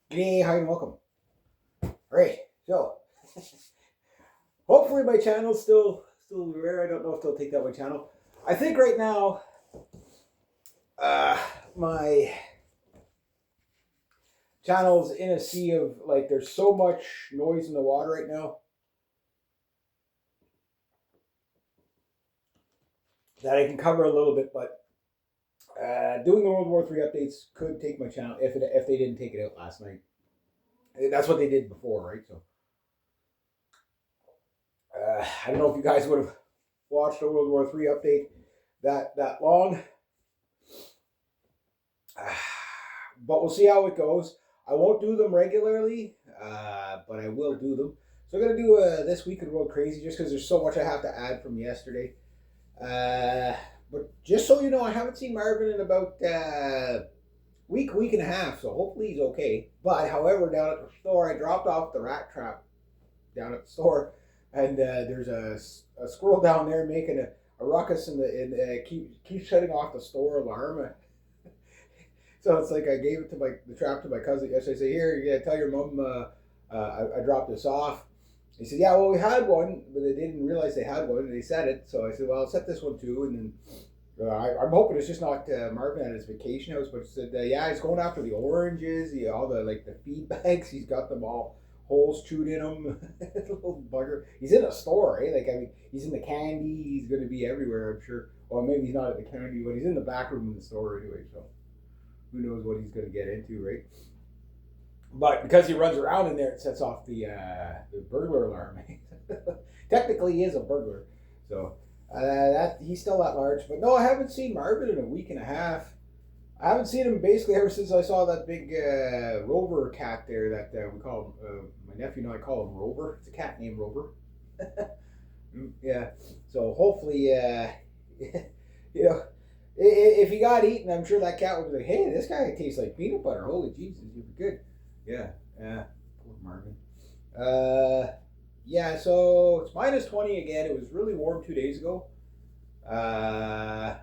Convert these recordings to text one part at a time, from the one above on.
Hey, hi and welcome. All right, so hopefully my channel's still rare. I don't know if they'll take that my channel. I think right now, uh, my channel's in a sea of like there's so much noise in the water right now that I can cover a little bit, but doing the World War III updates could take my channel if they didn't take it out last night. That's what they did before, right? So I don't know if you guys would have watched a World War III update that long. But we'll see how it goes. I won't do them regularly, but I will do them. So I'm gonna do this week in World Crazy just because there's so much I have to add from yesterday. Uh, but just so you know, I haven't seen Marvin in about week and a half, so hopefully he's okay. But however, down at the store, I dropped off the rat trap down at the store, and there's a squirrel down there making a ruckus and keeps shutting off the store alarm. So it's like I gave it to the trap to my cousin yesterday. I say, here, yeah, tell your mom I dropped this off. He said, yeah, well, we had one, but they didn't realize they had one, and they said it. So I said, well, I'll set this one too. And then I'm hoping it's just not Marvin at his vacation house, but he said, yeah, he's going after the oranges, all the feed bags. He's got them all holes chewed in them. Little bugger. He's in a store, eh? Like, I mean, he's in the candy. He's going to be everywhere, I'm sure. Well, maybe he's not at the candy, but he's in the back room in the store anyway, so who knows what he's going to get into, right? But because he runs around in there, it sets off the burglar alarm. Technically, he is a burglar, so that he's still at large. But no, I haven't seen Marvin in a week and a half. I haven't seen him basically ever since I saw that big Rover cat there that we call him. My nephew and I call him Rover. It's a cat named Rover. Yeah. So hopefully, you know, if he got eaten, I'm sure that cat would be like, "Hey, this guy tastes like peanut butter. Holy Jesus, you're good." Yeah, yeah. Poor Marvin. Yeah. So it's -20 again. It was really warm 2 days ago. Uh,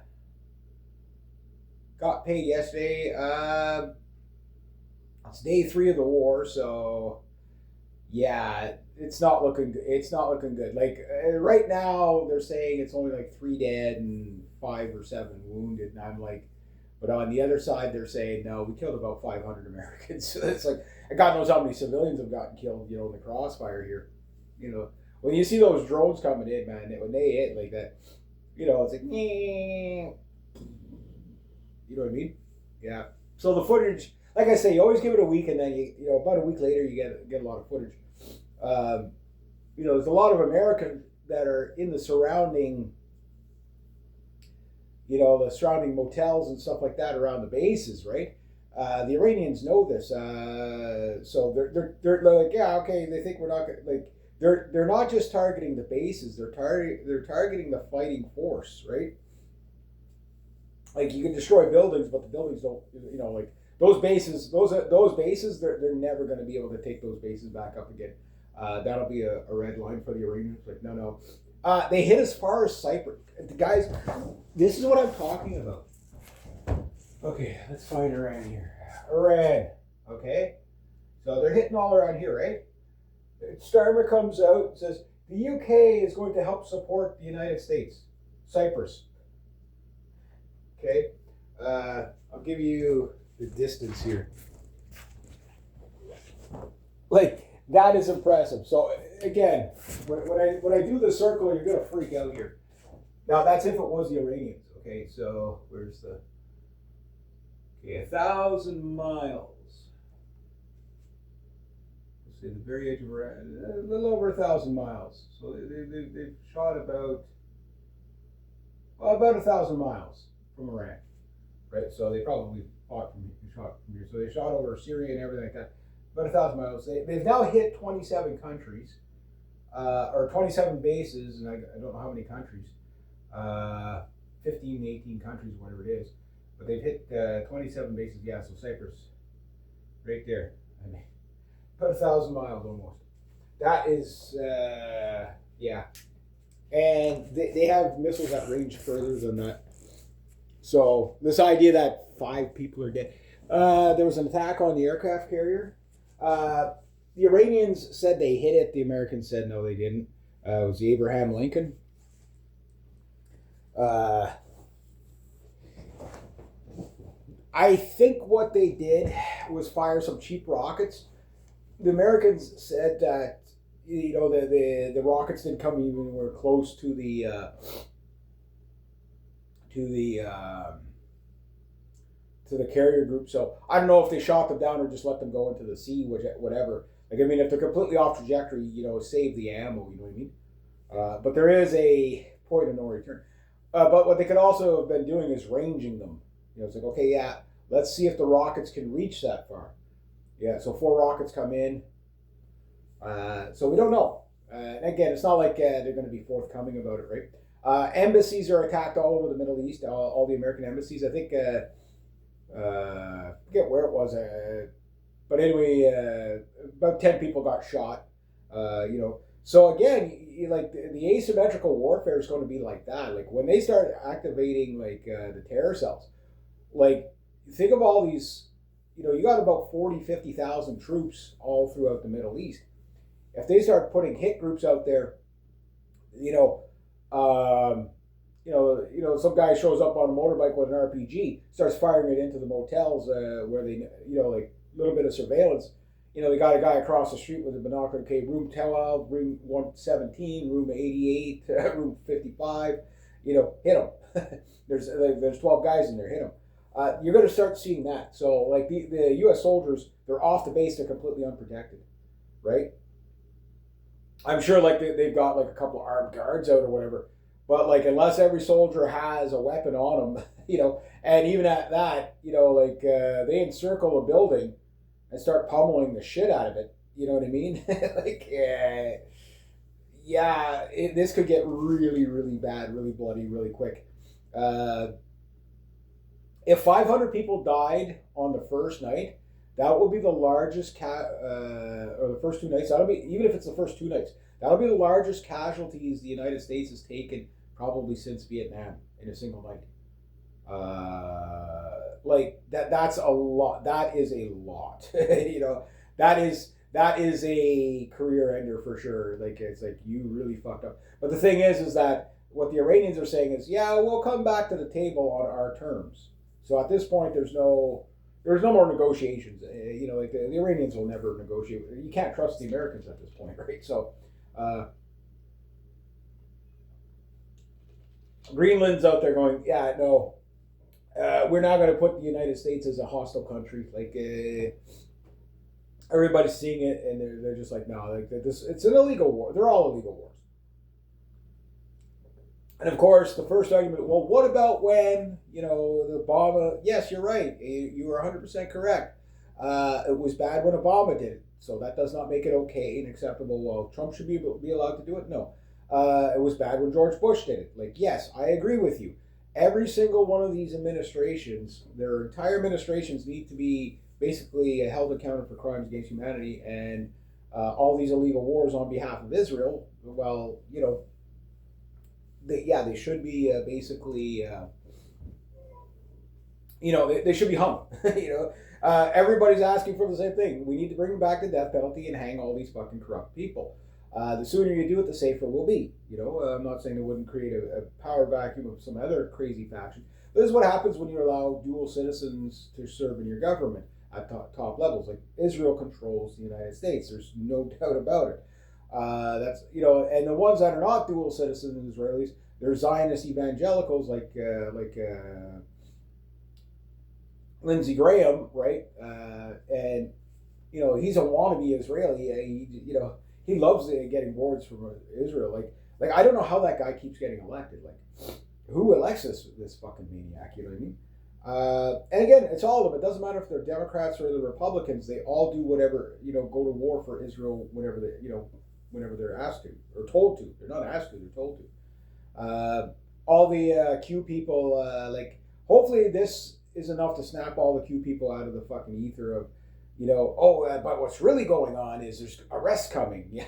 got paid yesterday. It's day 3 of the war, so yeah, it's not looking. It's not looking good. Like right now, they're saying it's only like 3 dead and 5 or 7 wounded, and I'm like, but on the other side, they're saying no, we killed about 500 Americans. So it's like, God knows how many civilians have gotten killed, in the crossfire here. When you see those drones coming in, man, when they hit like that, it's like, you know what I mean? Yeah. So the footage, like I say, you always give it a week, and then about a week later, you get a lot of footage. Um, there's a lot of Americans that are in the surrounding, the surrounding motels and stuff like that around the bases, right? The Iranians know this, so they're like, yeah, okay. They think we're not like they're not just targeting the bases; they're targeting the fighting force, right? Like you can destroy buildings, but the buildings don't, like those bases, those bases, they're never going to be able to take those bases back up again. That'll be a red line for the Iranians. Like, no, no. They hit as far as Cyprus. Guys, this is what I'm talking about. Okay, let's find Iran here. Iran. Okay. So they're hitting all around here, right? Starmer comes out and says the UK is going to help support the United States. Cyprus. Okay. I'll give you the distance here. Like, that is impressive. So again, when I do the circle, you're gonna freak out here. Now that's if it was the Iranians. Okay, so where's the 1,000 miles? Let's see, the very edge of Iran, a little over 1,000 miles. So they've shot about 1,000 miles from Iran, right? So they probably shot from here. So they shot over Syria and everything like that. About 1,000 miles. They've now hit 27 countries, or 27 bases, and I don't know how many countries, 15, 18 countries, whatever it is. But they've hit 27 bases. Yeah, so Cyprus, right there. I mean, about 1,000 miles almost. That is, yeah. And they have missiles that range further than that. So this idea that 5 people are dead. There was an attack on the aircraft carrier. The Iranians said they hit it. The Americans said no, they didn't. It was the Abraham Lincoln. Uh, I think what they did was fire some cheap rockets. The Americans said that the rockets didn't come even anywhere close to the to the carrier group. So I don't know if they shot them down or just let them go into the sea, whatever. Like, I mean, if they're completely off trajectory, save the ammo. You know what I mean? But there is a point of no return. But what they could also have been doing is ranging them. It's like, okay, yeah, let's see if the rockets can reach that far. Yeah, so 4 rockets come in. So we don't know. And again, it's not like they're going to be forthcoming about it, right? Embassies are attacked all over the Middle East, all the American embassies. I think, I forget where it was, but anyway, about 10 people got shot. So again, like the asymmetrical warfare is going to be like that. Like when they start activating like the terror cells, like think of all these, you got about 50,000 troops all throughout the Middle East. If they start putting hit groups out there, some guy shows up on a motorbike with an RPG, starts firing it into the motels where they, like a little bit of surveillance. They got a guy across the street with a binocular. Okay, room 12, room 117, room 88, room 55. Hit him. there's 12 guys in there. Hit him. You're going to start seeing that. So, like the U.S. soldiers, they're off the base. They're completely unprotected, right? I'm sure like they've got like a couple of armed guards out or whatever. But like unless every soldier has a weapon on them, and even at that, they encircle a building and start pummeling the shit out of it. You know what I mean? This could get really, really bad, really bloody, really quick. If 500 people died on the first night, that will be the largest or the first 2 nights. That'll be, even if it's the first 2 nights, that'll be the largest casualties the United States has taken probably since Vietnam in a single night. That's a lot. That is a lot. That is a career ender for sure. Like it's like you really fucked up. But the thing is that what the Iranians are saying is, yeah, we'll come back to the table on our terms. So at this point, there's no more negotiations. Like the Iranians will never negotiate. You can't trust the Americans at this point, right? So. Greenland's out there going, yeah, no, we're not going to put the United States as a hostile country. Like everybody's seeing it, and they're just like, no, like this. It's an illegal war. They're all illegal wars. And of course, the first argument, well, what about when the Obama? Yes, you're right. You were 100% correct. It was bad when Obama did it, so that does not make it okay and acceptable. Well, Trump should be allowed to do it. No. It was bad when George Bush did it. Like, yes, I agree with you. Every single one of these administrations, their entire administrations need to be basically held accountable for crimes against humanity and all these illegal wars on behalf of Israel. Well, they should be basically, they should be hung. Everybody's asking for the same thing. We need to bring back the death penalty and hang all these fucking corrupt people. The sooner you do it, the safer we'll be. I'm not saying it wouldn't create a power vacuum of some other crazy faction. But this is what happens when you allow dual citizens to serve in your government at top levels. Like Israel controls the United States. There's no doubt about it. That's and the ones that are not dual citizens Israelis, they're Zionist evangelicals like Lindsey Graham, right? And he's a wannabe Israeli. He loves getting boards from Israel. Like I don't know how that guy keeps getting elected. Like, who elects this fucking maniac? You know what I mean? And again, it's all of them. It doesn't matter if they're Democrats or the Republicans. They all do whatever, go to war for Israel whenever whenever they're asked to or told to. They're not asked to. They're told to. All the Q people, hopefully this is enough to snap all the Q people out of the fucking ether of. But what's really going on is there's arrests coming. Yeah,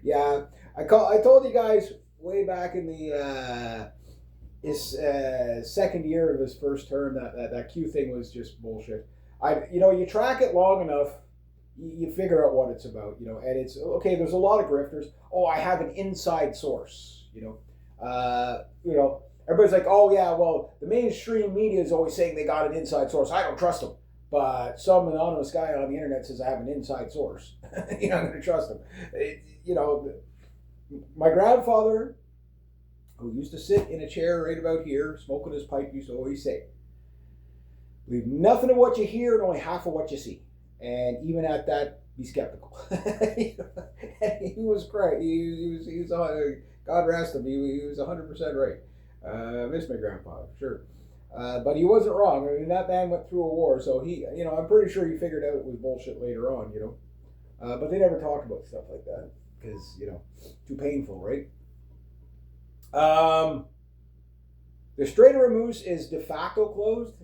yeah. I told you guys way back in the his second year of his first term that Q thing was just bullshit. You track it long enough, you figure out what it's about, and it's okay. There's a lot of grifters. Oh, I have an inside source, everybody's like, oh yeah, well, the mainstream media is always saying they got an inside source. I don't trust them. But some anonymous guy on the internet says I have an inside source. I'm going to trust him. My grandfather, who used to sit in a chair right about here, smoking his pipe, used to always say, believe nothing of what you hear and only half of what you see. And even at that, be skeptical. He was great. He was God rest him. He was 100% right. I miss my grandfather, sure. But he wasn't wrong. I mean, that man went through a war, so I'm pretty sure he figured out it was bullshit later on, But they never talk about stuff like that because, too painful, right? The Strait of Hormuz is de facto closed.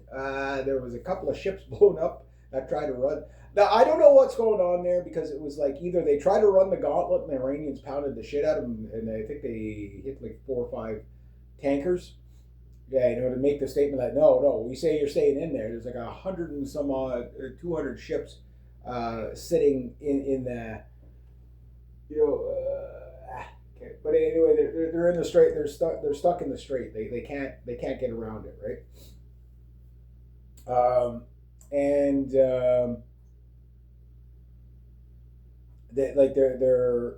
There was a couple of ships blown up that tried to run. Now, I don't know what's going on there because it was like either they tried to run the gauntlet and the Iranians pounded the shit out of them, and I think they hit like 4 or 5 tankers. Yeah, to make the statement that no, we say you're staying in there. There's like 100 and some odd, 200 ships sitting in the, okay. But anyway, they're in the strait. They're stuck in the strait. They can't get around it, right? They're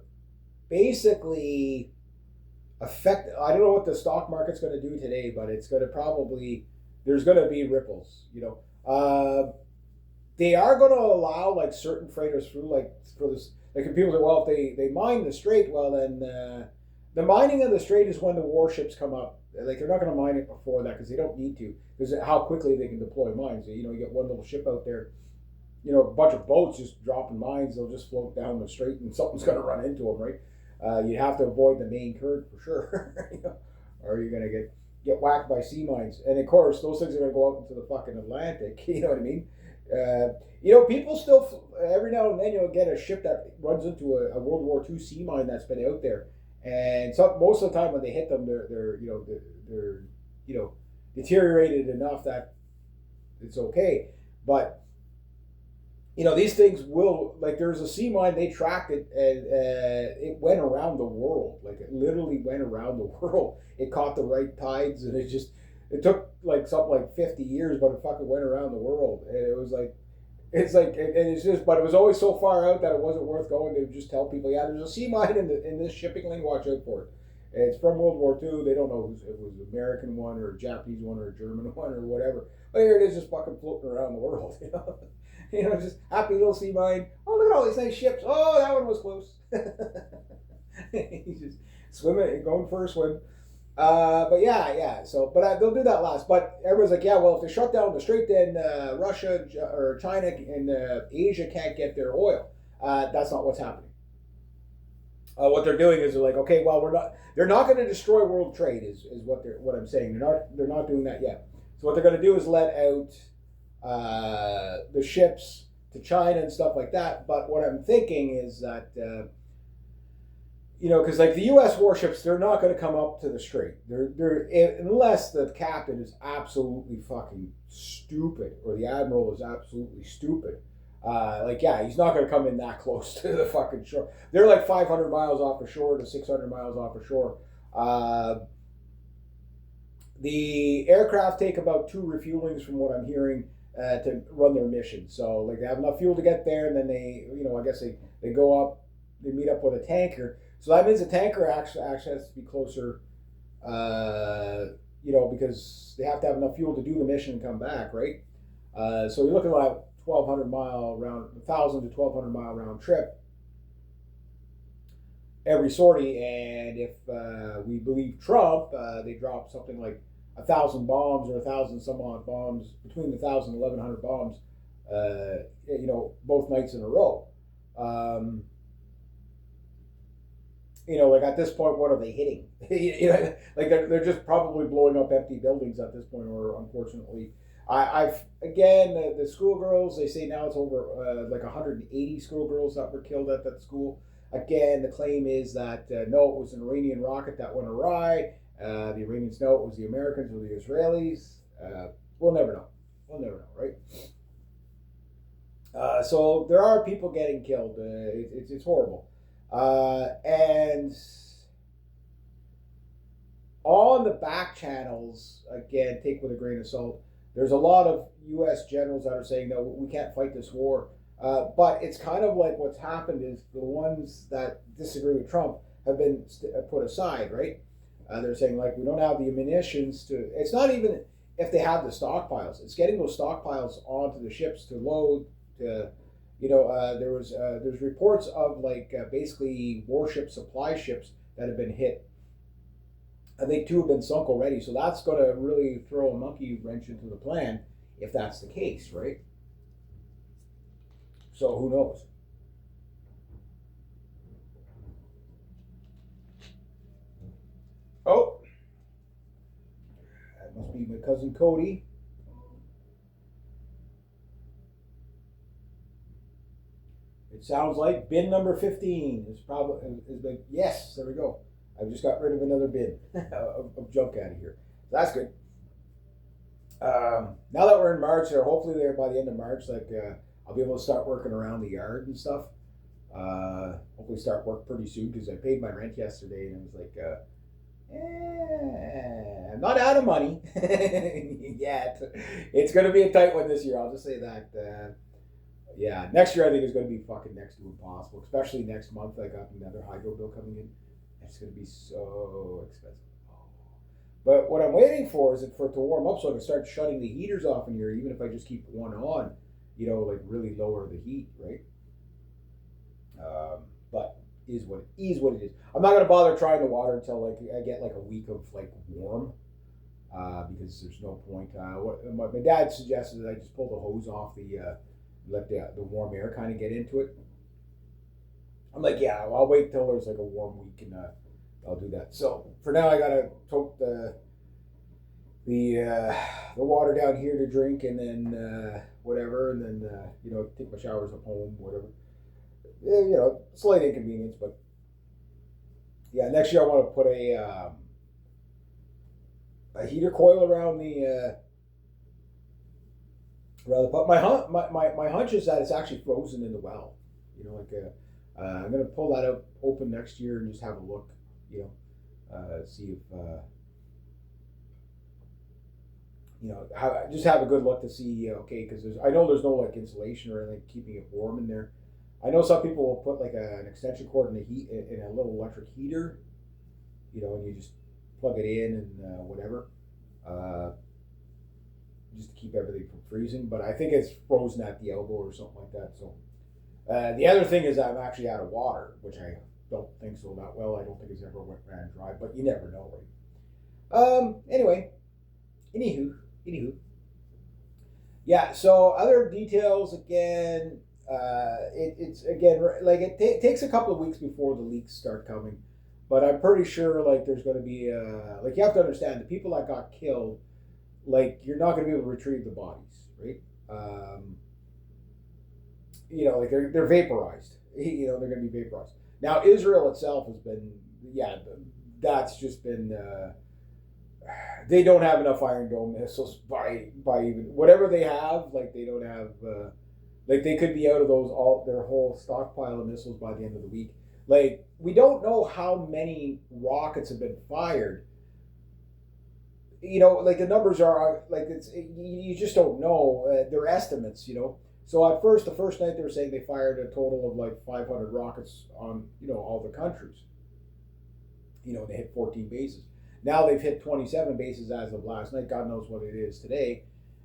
basically affect. I don't know what the stock market's going to do today, but it's going to there's going to be ripples. They are going to allow like certain freighters through, like for this. Like if people say, well, if they mine the strait, well then the mining of the strait is when the warships come up. Like they're not going to mine it before that because they don't need to. Because how quickly they can deploy mines. You get one little ship out there. A bunch of boats just dropping mines. They'll just float down the strait and something's going to run into them, right? You have to avoid the main current for sure, or you're going to get whacked by sea mines. And of course, those things are going to go out into the fucking Atlantic. You know what I mean? People still every now and then you'll get a ship that runs into a World War II sea mine that's been out there, and most of the time when they hit them, they're deteriorated enough that it's okay, but. These things will, like there's a sea mine, they tracked it and it went around the world. Like it literally went around the world. It caught the right tides and it took like something like 50 years, but it fucking went around the world. And it was like, but it was always so far out that it wasn't worth going. They would just tell people, yeah, there's a sea mine in this shipping lane, watch out for it. And it's from World War II. They don't know if it was an American one or a Japanese one or a German one or whatever. But here it is just fucking floating around the world, just happy little sea mine. Oh, look at all these nice ships. Oh, that one was close. He's just swimming, going for a swim. But yeah. So, but they'll do that last. But everyone's like, yeah, well, if they shut down the strait, then Russia or China and Asia can't get their oil. That's not what's happening. What they're doing is they're like, okay, well, they're not going to destroy world trade, is what I'm saying. They're not doing that yet. So what they're going to do is let out the ships to China and stuff like that. But what I'm thinking is that, because like the U.S. warships, they're not going to come up to the strait. Unless the captain is absolutely fucking stupid or the admiral is absolutely stupid. He's not going to come in that close to the fucking shore. They're like 500 miles off the shore to 600 miles off the shore. The aircraft take about 2 refuelings from what I'm hearing to run their mission. So like they have enough fuel to get there, and then they, I guess they go up, they meet up with a tanker. So that means the tanker actually has to be closer, because they have to have enough fuel to do the mission and come back, right? So you're looking at about 1,200 mile round, 1,000 to 1,200 mile round trip every sortie. And if we believe Trump, they dropped something like 1,000 bombs or 1,000 some odd bombs, between 1,000 and 1,100 bombs, both nights in a row. Like at this point, what are they hitting? Like they're just probably blowing up empty buildings at this point, or unfortunately, I've again the schoolgirls. They say now it's over like 180 schoolgirls that were killed at that school. Again, the claim is that no, it was an Iranian rocket that went awry. The Iranians know it was the Americans or the Israelis. We'll never know. Right? So there are people getting killed. It's horrible. And on the back channels, again, take with a grain of salt. There's a lot of U.S. generals that are saying that we can't fight this war. But it's kind of like what's happened is the ones that disagree with Trump have been put aside, right? They're saying like we don't have the munitions to. It's not even if they have the stockpiles. It's getting those stockpiles onto the ships to load. To, there's reports of like basically warship supply ships that have been hit. I think 2 have been sunk already, so that's going to really throw a monkey wrench into the plan if that's the case, right? So who knows? Oh, that must be my cousin Cody. It sounds like bin number 15 is probably is the yes. There we go. I've just got rid of another bin of junk out of here. So that's good. Now that we're in March, or hopefully there by the end of March, like I'll be able to start working around the yard and stuff. Hopefully start work pretty soon because I paid my rent yesterday and I was like, I'm not out of money yet. It's going to be a tight one this year. I'll just say that. Yeah, next year I think is going to be fucking next to impossible, especially next month. I got another hydro bill coming in. It's going to be so expensive. But what I'm waiting for is for it to warm up so I can start shutting the heaters off in here, even if I just keep one on, like really lower the heat, right? But is what it is. I'm not going to bother trying to water until like I get like a week of like warm, because there's no point. What my dad suggested that I just pull the hose off let the warm air kind of get into it. I'm like, yeah, I'll wait till there's like a warm week and I'll do that. So for now, I gotta tote the water down here to drink, and then whatever, and then take my showers at home, whatever. Slight inconvenience, but yeah, next year I want to put a heater coil around the. But my hunch is that it's actually frozen in the well. I'm gonna pull that out open next year and just have a look. See if just have a good look to see. Okay, because I know there's no like insulation or anything keeping it warm in there. I know some people will put like an extension cord in a little electric heater. And you just plug it in and whatever. Just to keep everything from freezing, but I think it's frozen at the elbow or something like that. So the other thing is I'm actually out of water, which I don't think so that well. I don't think it's ever ran dry, but you never know, right? Anyway, anywho, yeah. So other details again. It's again like it takes a couple of weeks before the leaks start coming, but I'm pretty sure like there's going to be like you have to understand the people that got killed. Like you're not going to be able to retrieve the bodies, right? Like they're vaporized. They're going to be vaporized. Now Israel itself has been, that's just been. They don't have enough Iron Dome missiles by even whatever they have. Like they don't have. Like they could be out of their whole stockpile of missiles by the end of the week. Like we don't know how many rockets have been fired. Like the numbers are like you just don't know. They're estimates, So at first, the first night they were saying they fired a total of like 500 rockets on all the countries. They hit 14 bases. Now they've hit 27 bases as of last night. God knows what it is today,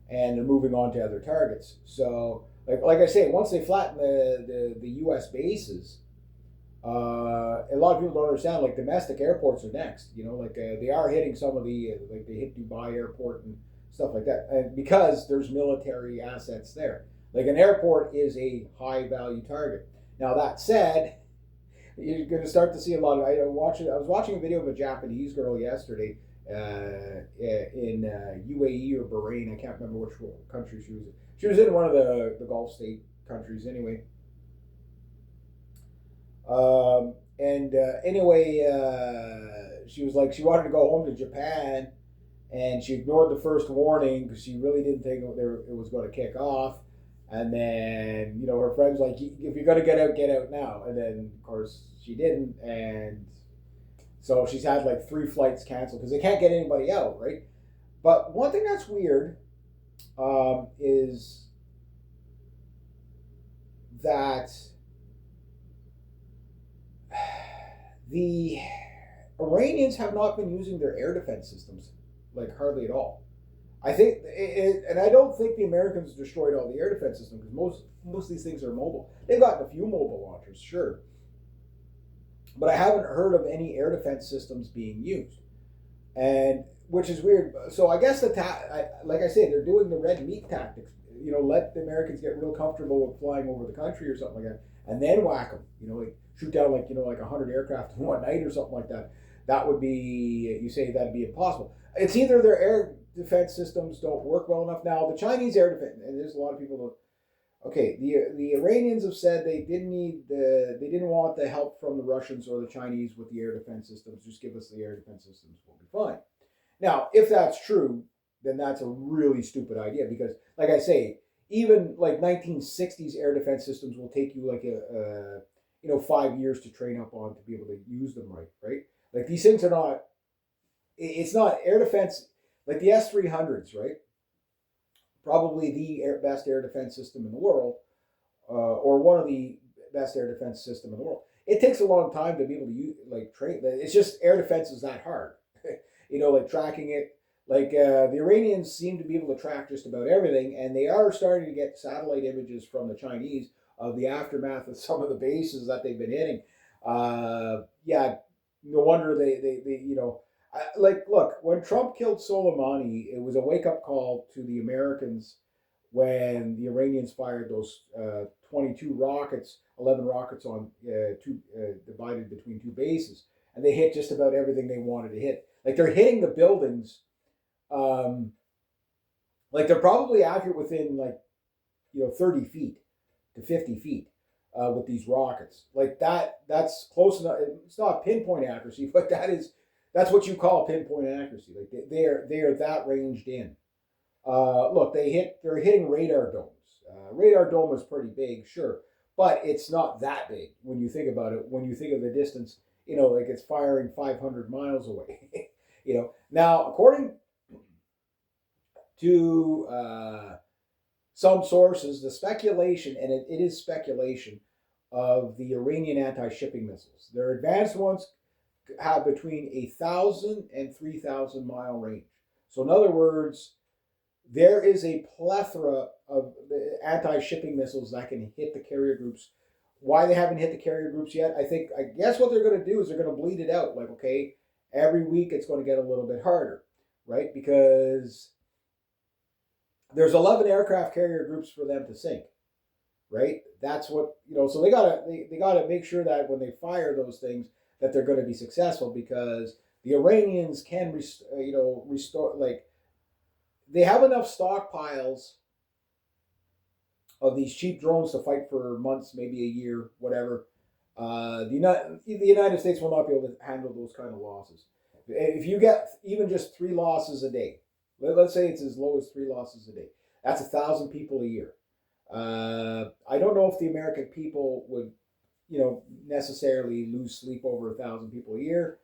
and they're moving on to other targets. So like I say, once they flatten the U.S. bases. A lot of people don't understand. Like domestic airports are next. They are hitting some of the like they hit Dubai airport and stuff like that, and because there's military assets there. Like an airport is a high value target. Now that said, you're going to start to see a lot of. I was watching a video of a Japanese girl yesterday in UAE or Bahrain. I can't remember which country she was in. She was in one of the Gulf state countries anyway. She was like, she wanted to go home to Japan, and she ignored the first warning because she really didn't think it was going to kick off. And then, her friend's like, if you're going to get out now. And then, of course, she didn't. And so she's had like 3 flights canceled because they can't get anybody out, right? But one thing that's weird is that the Iranians have not been using their air defense systems like hardly at all. I think, and I don't think the Americans destroyed all the air defense systems because most of these things are mobile. They've gotten a few mobile launchers, sure, but I haven't heard of any air defense systems being used, and which is weird. So I guess like I say, they're doing the red meat tactics. Let the Americans get real comfortable with flying over the country or something like that, and then whack them. Like shoot down like 100 aircraft in one night or something like that. That would be, you say that'd be impossible. It's either their air defense systems don't work well enough. Now the Chinese air defense, and there's a lot of people who, okay, the Iranians have said they they didn't want the help from the Russians or the Chinese with the air defense systems. Just give us the air defense systems, we'll be fine. Now, if that's true, then that's a really stupid idea because, like I say, even like 1960s air defense systems will take you like a 5 years to train up on to be able to use them right? Like these things are not. It's not air defense like the S-300s, right? Probably the best air defense system in the world, or one of the best air defense system in the world. It takes a long time to be able to use, like train. It's just air defense is that hard, like tracking it. Like the Iranians seem to be able to track just about everything, and they are starting to get satellite images from the Chinese of the aftermath of some of the bases that they've been hitting. Yeah, no wonder like, look, when Trump killed Soleimani, it was a wake up call to the Americans when the Iranians fired those 22 rockets, 11 rockets on divided between 2 bases, and they hit just about everything they wanted to hit. Like they're hitting the buildings, um, like they're probably accurate within 30 feet to 50 feet with these rockets. Like that's close enough. It's not pinpoint accuracy, but that's what you call pinpoint accuracy. Like they are that ranged in. Look, they're hitting radar domes. Radar dome is pretty big, sure, but it's not that big when you think about it. When you think of the distance, like it's firing 500 miles away. Now according to some sources, the speculation, and it is speculation, of the Iranian anti-shipping missiles. Their advanced ones have between 1,000 and 3,000 mile range. So in other words, there is a plethora of anti-shipping missiles that can hit the carrier groups. Why they haven't hit the carrier groups yet, I guess what they're going to do is they're going to bleed it out. Like, okay, every week it's going to get a little bit harder, right? Because there's 11 aircraft carrier groups for them to sink, right? That's what, so they gotta make sure that when they fire those things that they're going to be successful, because the Iranians can restore, like, they have enough stockpiles of these cheap drones to fight for months, maybe a year, whatever. The United States will not be able to handle those kind of losses. If you get even just 3 losses a day, let's say it's as low as 3 losses a day, that's 1,000 people a year. I don't know if the American people would, necessarily lose sleep over 1,000 people a year.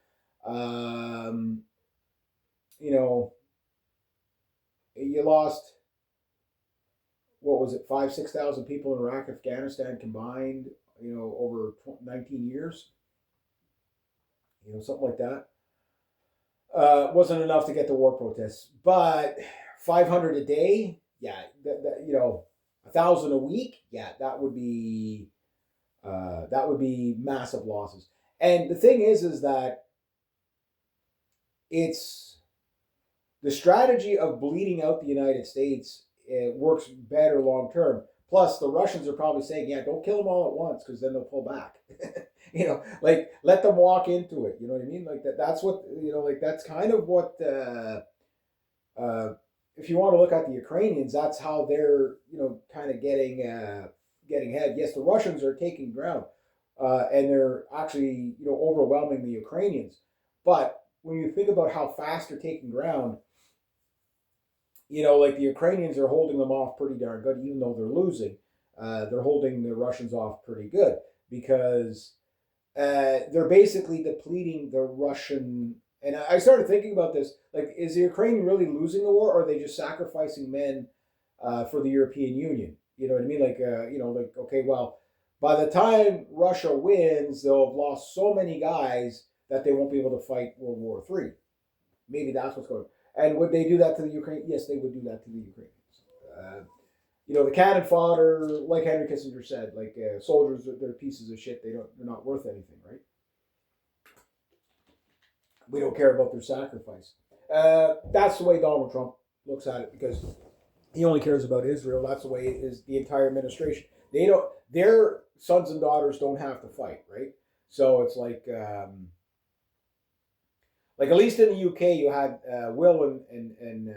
You lost, what was it, 5,000-6,000 people in Iraq, Afghanistan combined, over 19 years, something like that. Wasn't enough to get the war protests, but 500 a day, yeah, 1,000 a week, yeah, that would be massive losses. And the thing is that it's the strategy of bleeding out the United States. It works better long term. Plus, the Russians are probably saying, "Yeah, don't kill them all at once, because then they'll pull back." Like let them walk into it. You know what I mean? Like that. That's what like that's kind of what. If you want to look at the Ukrainians, that's how they're kind of getting ahead. Yes, the Russians are taking ground, and they're actually overwhelming the Ukrainians. But when you think about how fast they're taking ground, like the Ukrainians are holding them off pretty darn good, even though they're losing. They're holding the Russians off pretty good because they're basically depleting the Russian. And I started thinking about this: like, is the Ukraine really losing the war, or are they just sacrificing men for the European Union? You know what I mean? Like, like, okay, well, by the time Russia wins, they'll have lost so many guys that they won't be able to fight World War III. Maybe that's what's going on. And would they do that to the Ukraine? Yes, they would do that to the Ukrainians. Uh, the cannon fodder, like Henry Kissinger said, like soldiers, they're pieces of shit. They're not worth anything, right? We don't care about their sacrifice. That's the way Donald Trump looks at it because he only cares about Israel. That's the way it is the entire administration. They don't. Their sons and daughters don't have to fight, right? So it's like at least in the UK, you had Will and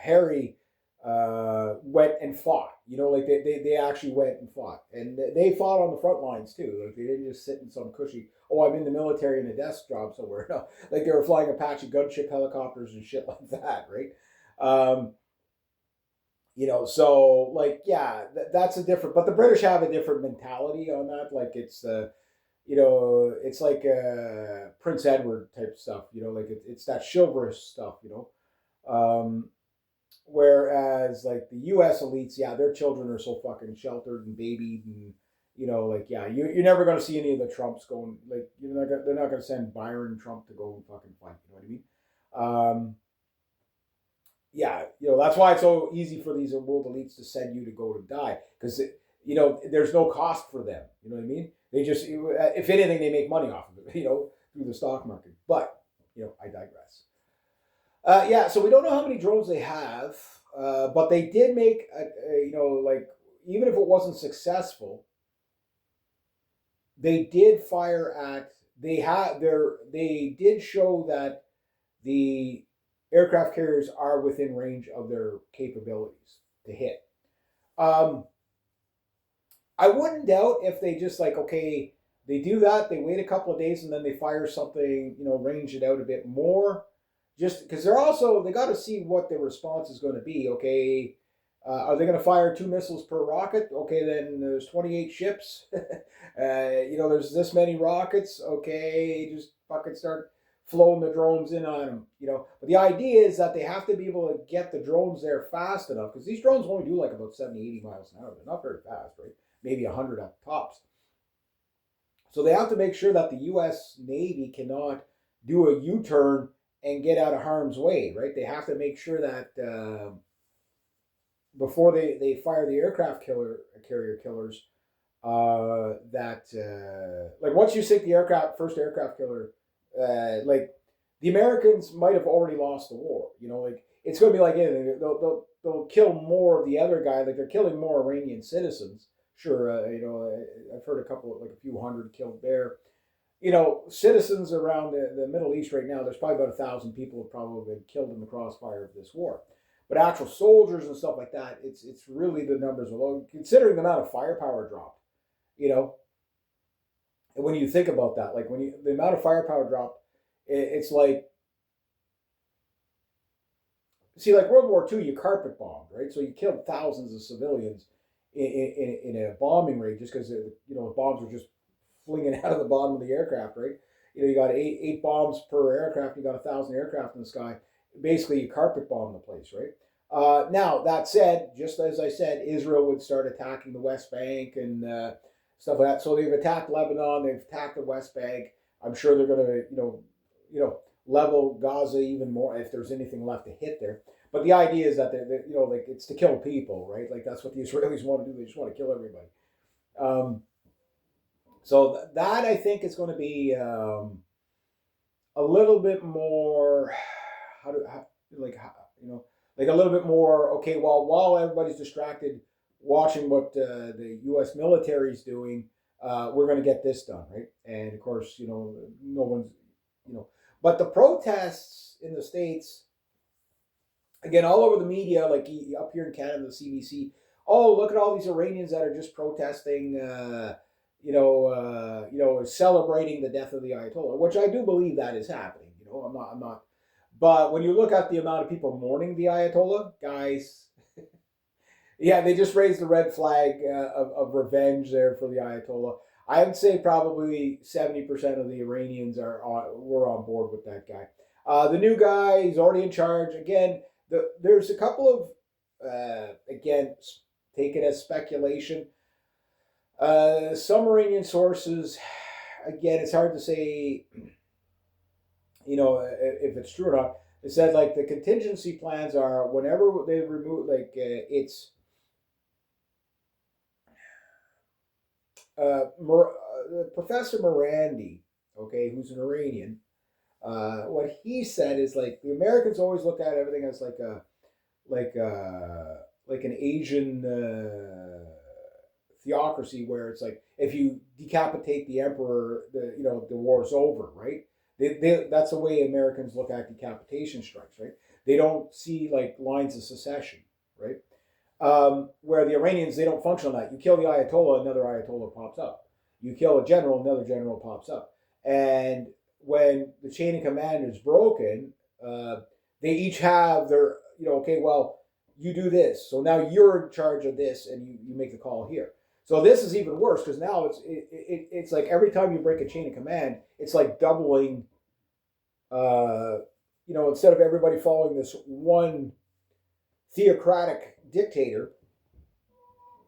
Harry went and fought. Like they actually went and fought, and they fought on the front lines too. Like they didn't just sit in some cushy. Oh, I'm in the military in a desk job somewhere. No, like they were flying Apache gunship helicopters and shit like that, right? So like yeah, that's a different. But the British have a different mentality on that. Like it's like Prince Edward type stuff. Like it's that chivalrous stuff. Whereas like the U.S. elites, yeah, their children are so fucking sheltered and babied, and like yeah, you're never going to see any of the Trumps going like they're not going to send Byron Trump to go and fucking fight. You know what I mean? Yeah, that's why it's so easy for these world elites to send you to go to die because there's no cost for them. You know what I mean? They just, if anything, they make money off of it. Through the stock market. But I digress. Yeah, so we don't know how many drones they have, but they did make, like even if it wasn't successful, they did fire at. They did show that the aircraft carriers are within range of their capabilities to hit. I wouldn't doubt if they just like, okay, they do that, they wait a couple of days and then they fire something, range it out a bit more. Just because they got to see what the response is going to be. Okay, are they going to fire 2 missiles per rocket? Okay, then there's 28 ships. There's this many rockets. Okay, just fucking start flowing the drones in on them. But the idea is that they have to be able to get the drones there fast enough because these drones only do like about 70, 80 miles an hour. They're not very fast, right? Maybe 100 at tops. So they have to make sure that the U.S. Navy cannot do a U-turn and get out of harm's way, right? They have to make sure that before they fire the aircraft carrier killers, like once you sink the first aircraft killer, like the Americans might have already lost the war. Like it's going to be like anything. They'll kill more of the other guy. Like they're killing more Iranian citizens. Sure, I've heard a few hundred killed there. Citizens around the Middle East right now, there's probably about 1,000 people have probably been killed in the crossfire of this war. But actual soldiers and stuff like that, it's really the numbers are low, considering the amount of firepower dropped. And when you think about that, like the amount of firepower dropped, it's like, see, like World War II, you carpet bombed, right? So you killed thousands of civilians in a bombing rate just because the bombs were just flinging out of the bottom of the aircraft, right? You got eight bombs per aircraft. You got 1,000 aircraft in the sky. Basically, you carpet bomb the place, right? Now that said, just as I said, Israel would start attacking the West Bank and stuff like that. So they've attacked Lebanon. They've attacked the West Bank. I'm sure they're going to level Gaza even more if there's anything left to hit there. But the idea is that like it's to kill people, right? Like that's what the Israelis want to do. They just want to kill everybody. So that I think is going to be a little bit more like a little bit more okay. Well, while everybody's distracted watching what the U.S. military is doing, we're going to get this done, right? And of course, no one's but the protests in the States. Again, all over the media, like up here in Canada, the CBC. Oh, look at all these Iranians that are just protesting, celebrating the death of the Ayatollah, which I do believe that is happening. I'm not. But when you look at the amount of people mourning the Ayatollah, guys, yeah, they just raised the red flag of revenge there for the Ayatollah. I would say probably 70% of the Iranians were on board with that guy. The new guy, he's already in charge. Again, there's a couple of, again, take it as speculation. Some Iranian sources, again, it's hard to say, if it's true or not. It said like the contingency plans are whenever they remove, like it's Professor Morandi, okay, who's an Iranian. What he said is like the Americans always look at everything as like like an Asian theocracy where it's like if you decapitate the emperor, the war's over, right? That's the way Americans look at decapitation strikes, right? They don't see like lines of secession, right? Where the Iranians, they don't function on that. You kill the Ayatollah, another Ayatollah pops up. You kill a general, another general pops up. And when the chain of command is broken, they each have their, okay, well, you do this. So now you're in charge of this and you make the call here. So this is even worse because now it's like every time you break a chain of command, it's like doubling, instead of everybody following this one theocratic dictator,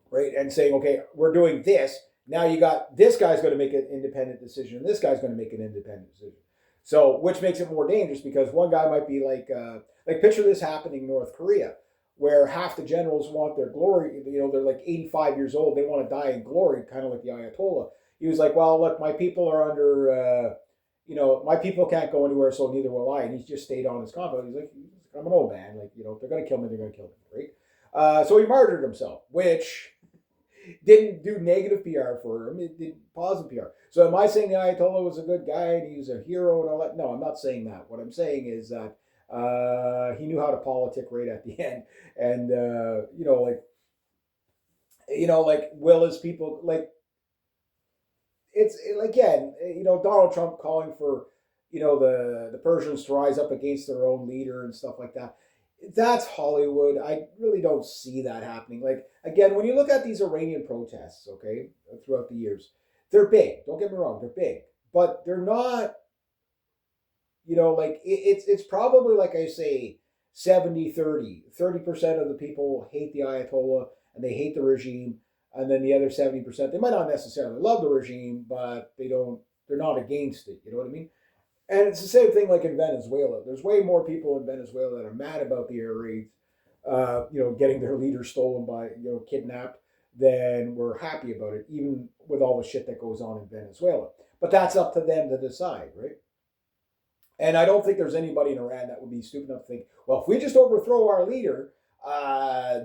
right, and saying, okay, we're doing this. Now you got this guy's going to make an independent decision, and this guy's going to make an independent decision. So, which makes it more dangerous because one guy might be like picture this happening in North Korea, where half the generals want their glory. They're like 85 years old. They want to die in glory, kind of like the Ayatollah. He was like, well, look, my people are under, my people can't go anywhere, so neither will I. And he just stayed on his compound. He's like, I'm an old man. Like, if they're going to kill me, they're going to kill me, right? So he martyred himself, which didn't do negative PR for him. It did positive PR. So am I saying the Ayatollah was a good guy and he was a hero and all that? No, I'm not saying that. What I'm saying is that he knew how to politic right at the end. And, like will his people, like, it's again, Donald Trump calling for, the Persians to rise up against their own leader and stuff like that. That's Hollywood. I really don't see that happening. Like again, when you look at these Iranian protests, okay, throughout the years, they're big. Don't get me wrong, they're big, but they're not. Like it's probably like I say 70-30. 30% of the people hate the Ayatollah and they hate the regime, and then the other 70% they might not necessarily love the regime, but they're not against it. You know what I mean? And it's the same thing like in Venezuela. There's way more people in Venezuela that are mad about the air raids, getting their leader stolen by, kidnapped, than we're happy about it, even with all the shit that goes on in Venezuela. But that's up to them to decide, right? And I don't think there's anybody in Iran that would be stupid enough to think, well, if we just overthrow our leader,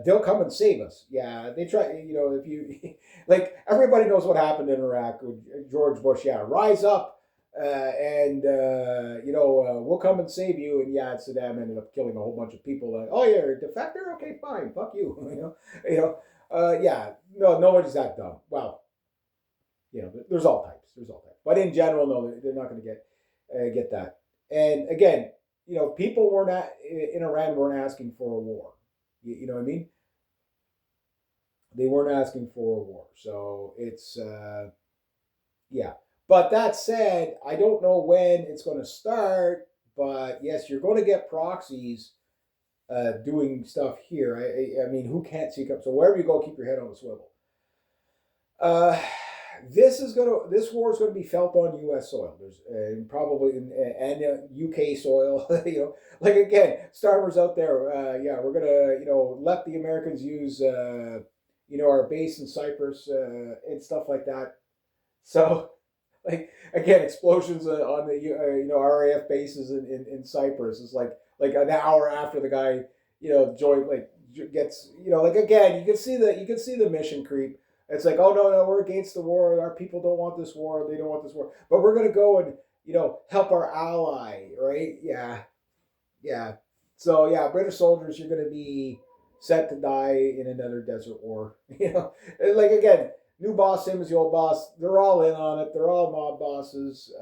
they'll come and save us. Yeah, they try, if you, like, everybody knows what happened in Iraq with George Bush. Yeah, rise up and we'll come and save you. And yeah, Saddam ended up killing a whole bunch of people. Like, oh, you're a defector? Okay, fine, fuck you. Yeah, no, nobody's that dumb. Well, there's all types. There's all types, but in general, no, they're not going to get that. And again, people in Iran weren't asking for a war. You know what I mean? They weren't asking for a war, so it's yeah. But that said, I don't know when it's going to start. But yes, you're going to get proxies doing stuff here. I mean, who can't see up? So wherever you go, keep your head on the swivel. This war is going to be felt on U.S. soil. There's probably and UK soil. Like again, Starmer's out there. Yeah, we're gonna let the Americans use our base in Cyprus and stuff like that. So like again, explosions on the RAF bases in Cyprus. It's like an hour after the guy joined gets like again you can see the mission creep. It's like, oh no, we're against the war. Our people don't want this war. They don't want this war. But we're gonna go and help our ally, right? Yeah, yeah. So yeah, British soldiers, you're gonna be set to die in another desert war. Like again, new boss, same as the old boss. They're all in on it. They're all mob bosses.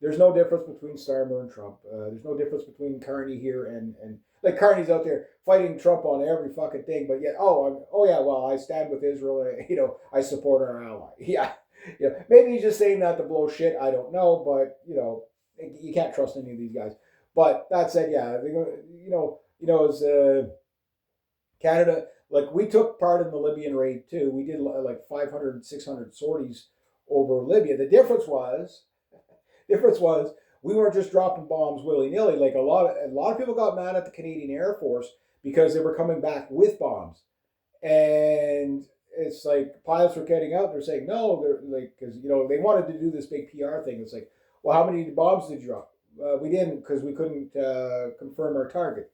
There's no difference between Starmer and Trump. There's no difference between Carney here and like Carney's out there fighting Trump on every fucking thing, but yet oh yeah, well I stand with Israel. I support our ally. Yeah, yeah. Maybe he's just saying that to blow shit. I don't know, but you can't trust any of these guys. But that said, yeah, as Canada, like we took part in the Libyan raid too. We did like 500, 600 sorties over Libya. The difference was we weren't just dropping bombs willy nilly. Like a lot of people got mad at the Canadian Air Force because they were coming back with bombs, and it's like pilots were getting out. They're saying no, they're like because they wanted to do this big PR thing. It's like, well, how many bombs did you drop? We didn't because we couldn't confirm our target.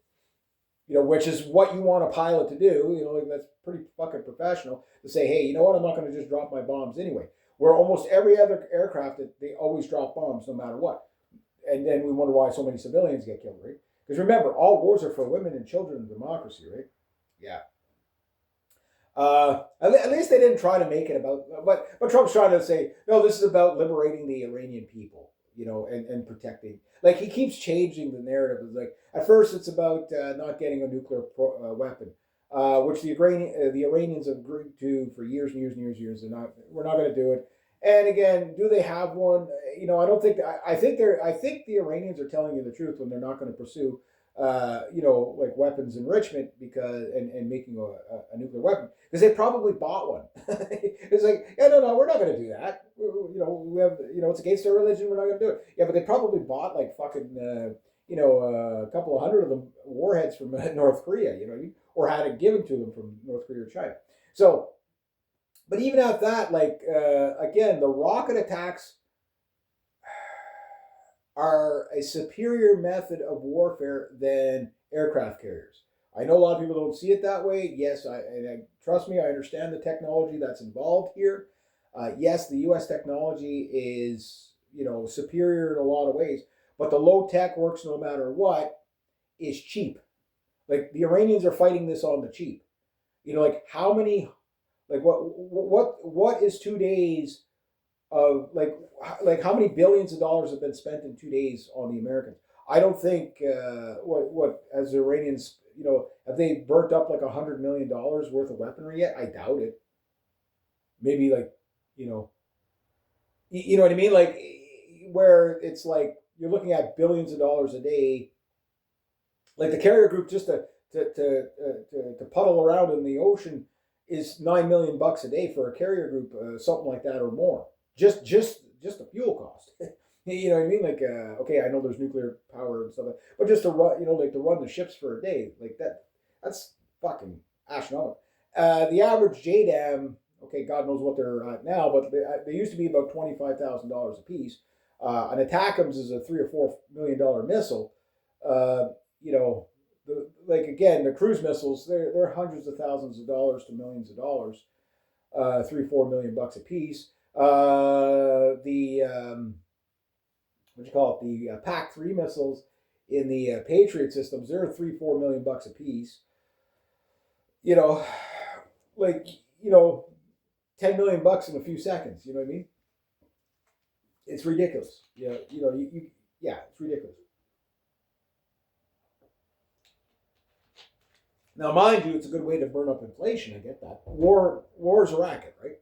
Which is what you want a pilot to do. Like that's pretty fucking professional to say, hey, you know what? I'm not going to just drop my bombs anyway. Where almost every other aircraft, they always drop bombs no matter what. And then we wonder why so many civilians get killed, right? Because remember, all wars are for women and children and democracy, right? Yeah. At least they didn't try to make it about, but Trump's trying to say, no, this is about liberating the Iranian people, and protecting. Like he keeps changing the narrative. It's like at first it's about not getting a nuclear weapon, which the Iranians have agreed to for years and years and years and years. We're not going to do it. And again, do they have one? I don't think. I think the Iranians are telling you the truth when they're not going to pursue like weapons enrichment and making a nuclear weapon because they probably bought one. It's like, yeah, no, we're not going to do that. We have, it's against our religion. We're not going to do it. Yeah, but they probably bought like fucking, a couple of hundred of them warheads from North Korea, or had it given to them from North Korea or China. So, but even at that, like, again, the rocket attacks are a superior method of warfare than aircraft carriers. I know a lot of people don't see it that way. Yes, trust me, I understand the technology that's involved here. Yes, the U.S. technology is superior in a lot of ways, but the low tech works no matter what. Is cheap. Like the Iranians are fighting this on the cheap. Like how many, like what is 2 days of like how many billions of dollars have been spent in 2 days on the Americans? I don't think what as the Iranians, have they burnt up like $100 million worth of weaponry yet? I doubt it. Maybe like you know what I mean, like where it's like you're looking at billions of dollars a day. Like the carrier group just to puddle around in the ocean is $9 million a day for a carrier group, something like that or more. Just the fuel cost. You know what I mean? Like, okay, I know there's nuclear power and stuff, but just to run, like to run the ships for a day, like that's fucking astronomical. The average JDAM, okay, God knows what they're at now, but they used to be about $25,000 a piece. An ATACMS is a $3 or $4 million missile. Like again, the cruise missiles, they're hundreds of thousands of dollars to millions of dollars, $3-4 million a piece. The what you call it, the PAC-3 missiles in the Patriot systems, they're $3-4 million a piece. Like 10 million bucks in a few seconds. You know what I mean? It's ridiculous. Yeah, it's ridiculous. Now, mind you, it's a good way to burn up inflation. I get that. War is a racket, right?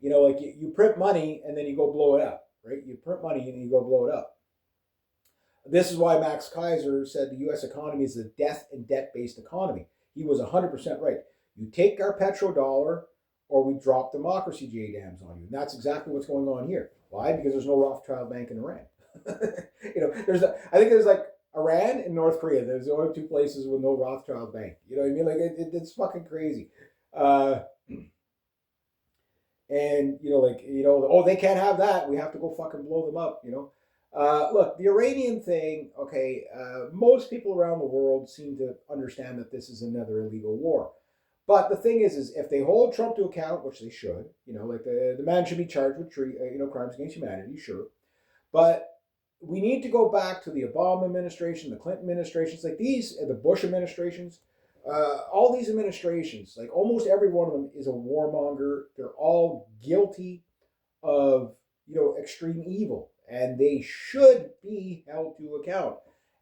Like you print money and then you go blow it up, right? You print money and you go blow it up. This is why Max Kaiser said the U.S. economy is a death and debt-based economy. He was 100% right. You take our petrodollar or we drop democracy JDAMs on you. And that's exactly what's going on here. Why? Because there's no Rothschild Bank in Iran. I think there's like Iran and North Korea. There's the only two places with no Rothschild Bank. You know what I mean? Like it's fucking crazy. And oh, they can't have that. We have to go fucking blow them up. Look, the Iranian thing. Okay, most people around the world seem to understand that this is another illegal war. But the thing is if they hold Trump to account, which they should, like the man should be charged with crimes against humanity, sure. But we need to go back to the Obama administration, the Clinton administrations, like the Bush administrations. All these administrations, like almost every one of them is a warmonger. They're all guilty of, extreme evil. and they should be held to account.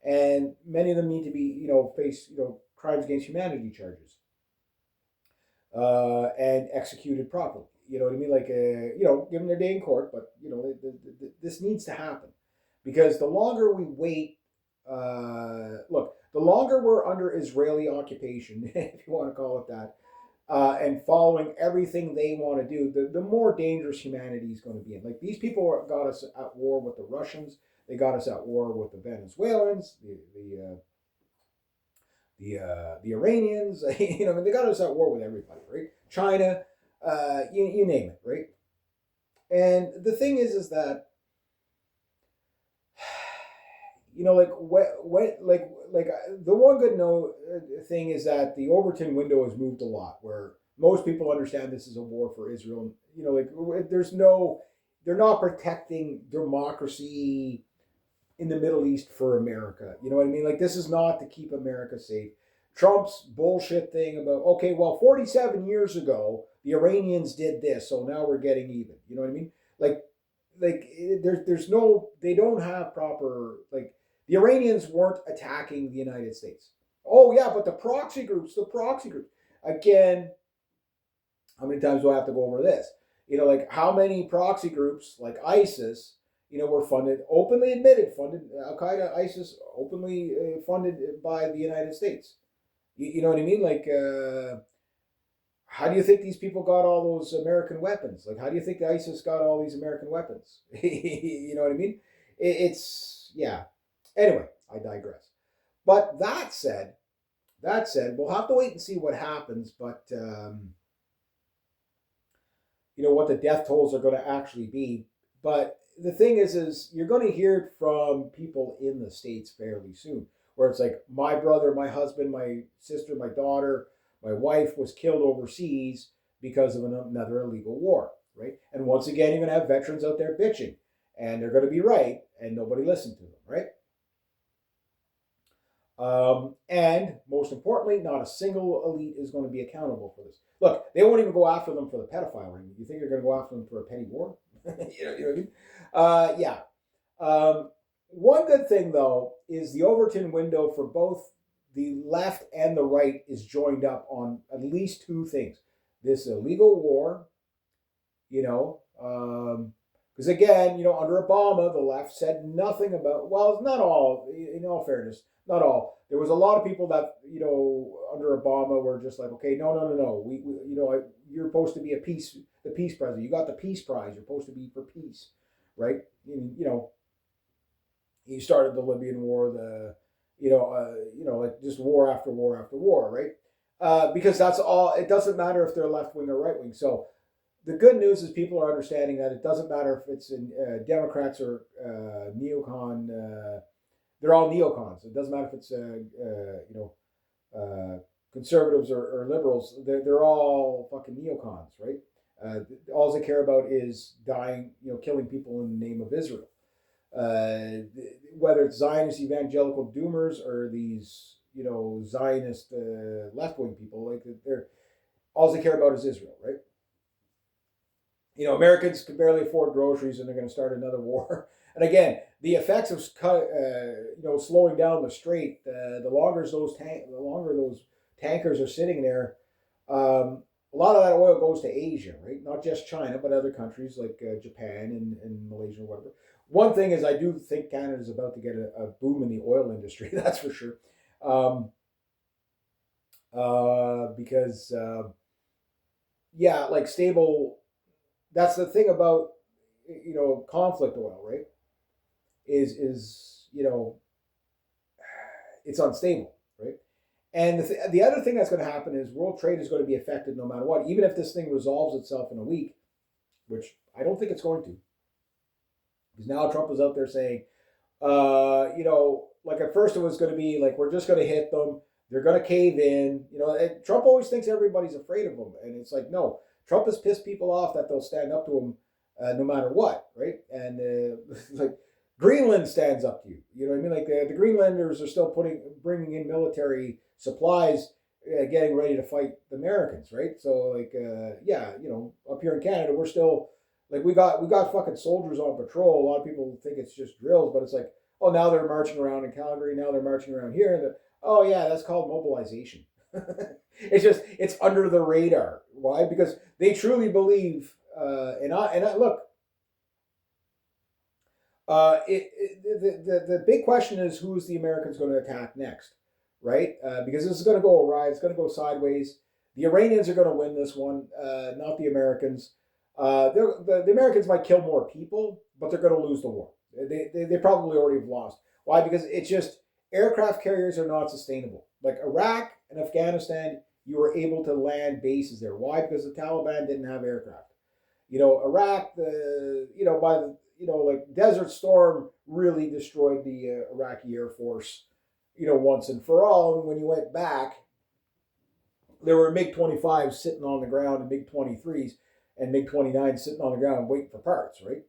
And many of them need to be, face, crimes against humanity charges, and executed properly. You know what I mean? Like, give them their day in court, but this needs to happen, because the longer we wait, look, the longer we're under Israeli occupation, if you want to call it that, and following everything they want to do, the more dangerous humanity is going to be in. Like, these people got us at war with the Russians. They got us at war with the Venezuelans, the Iranians. They got us at war with everybody, right? China, you name it, right? And the thing is that the one good thing is that the Overton window has moved a lot, where most people understand this is a war for Israel. They're not protecting democracy in the Middle East for America. You know what I mean? Like, this is not to keep America safe. Trump's bullshit thing about, okay, well, 47 years ago, the Iranians did this, so now we're getting even. You know what I mean? There's no, they don't have proper, the Iranians weren't attacking the United States. Oh, yeah, but the proxy groups. Again, how many times do I have to go over this? How many proxy groups like ISIS, were funded, openly admitted, funded, Al Qaeda, ISIS, openly funded by the United States. You know what I mean? How do you think these people got all those American weapons? How do you think ISIS got all these American weapons? You know what I mean? Yeah. Anyway, I digress. But that said, we'll have to wait and see what happens. But what the death tolls are going to actually be. But the thing is you're going to hear it from people in the States fairly soon, where it's like, my brother, my husband, my sister, my daughter, my wife was killed overseas because of another illegal war, right? And once again, you're going to have veterans out there bitching, and they're going to be right, and nobody listened to them, right? And most importantly, not a single elite is going to be accountable for this. Look, they won't even go after them for the pedophile ring. You think they're going to go after them for a petty war? You know what I mean? Yeah. One good thing, though, is the Overton window for both the left and the right is joined up on at least two things. This illegal war, because again, under Obama, the left said nothing about, well, not all, in all fairness, not all. There was a lot of people that, under Obama were just like, okay, no. We you're supposed to be the peace president. You got the peace prize. You're supposed to be for peace, right? He started the Libyan war, just war after war after war, right? Because that's all. It doesn't matter if they're left wing or right wing. So the good news is people are understanding that it doesn't matter if it's in Democrats or neocon. They're all neocons. It doesn't matter if it's conservatives or liberals. They're all fucking neocons, right? All they care about is dying, killing people in the name of Israel. Whether it's Zionist evangelical doomers or these, Zionist left-wing people, they're all they care about is Israel, right? Americans can barely afford groceries, and they're going to start another war. And again, the effects of slowing down the strait, the longer those tankers are sitting there, a lot of that oil goes to Asia, right? Not just China, but other countries like Japan and Malaysia or whatever. One thing is, I do think Canada is about to get a boom in the oil industry. That's for sure. Because stable. That's the thing about conflict oil, right? Is it's unstable, right? And the other thing that's going to happen is world trade is going to be affected no matter what, even if this thing resolves itself in a week, which I don't think it's going to. Because now Trump is out there saying, at first it was going to be like, we're just going to hit them. They're going to cave in. Trump always thinks everybody's afraid of him. And it's like, no, Trump has pissed people off that they'll stand up to him no matter what, right? And Greenland stands up to you. You know what I mean? The Greenlanders are still bringing in military supplies, getting ready to fight the Americans, right? So up here in Canada, we're still Like we got fucking soldiers on patrol. A lot of people think it's just drills, but it's like, oh, now they're marching around in Calgary. Now they're marching around here. And oh yeah, that's called mobilization. It's under the radar. Why? Because they truly believe. And I look. The big question is who's the Americans going to attack next, right? Because this is going to go awry. It's going to go sideways. The Iranians are going to win this one, not the Americans. The Americans might kill more people, but they're going to lose the war. They probably already have lost. Why? Because it's just aircraft carriers are not sustainable. Like Iraq and Afghanistan, you were able to land bases there. Why? Because the Taliban didn't have aircraft. Iraq, by the like Desert Storm really destroyed the Iraqi Air Force, once and for all. And when you went back, there were MiG-25s sitting on the ground and MiG-23s and MiG-29s sitting on the ground waiting for parts, right?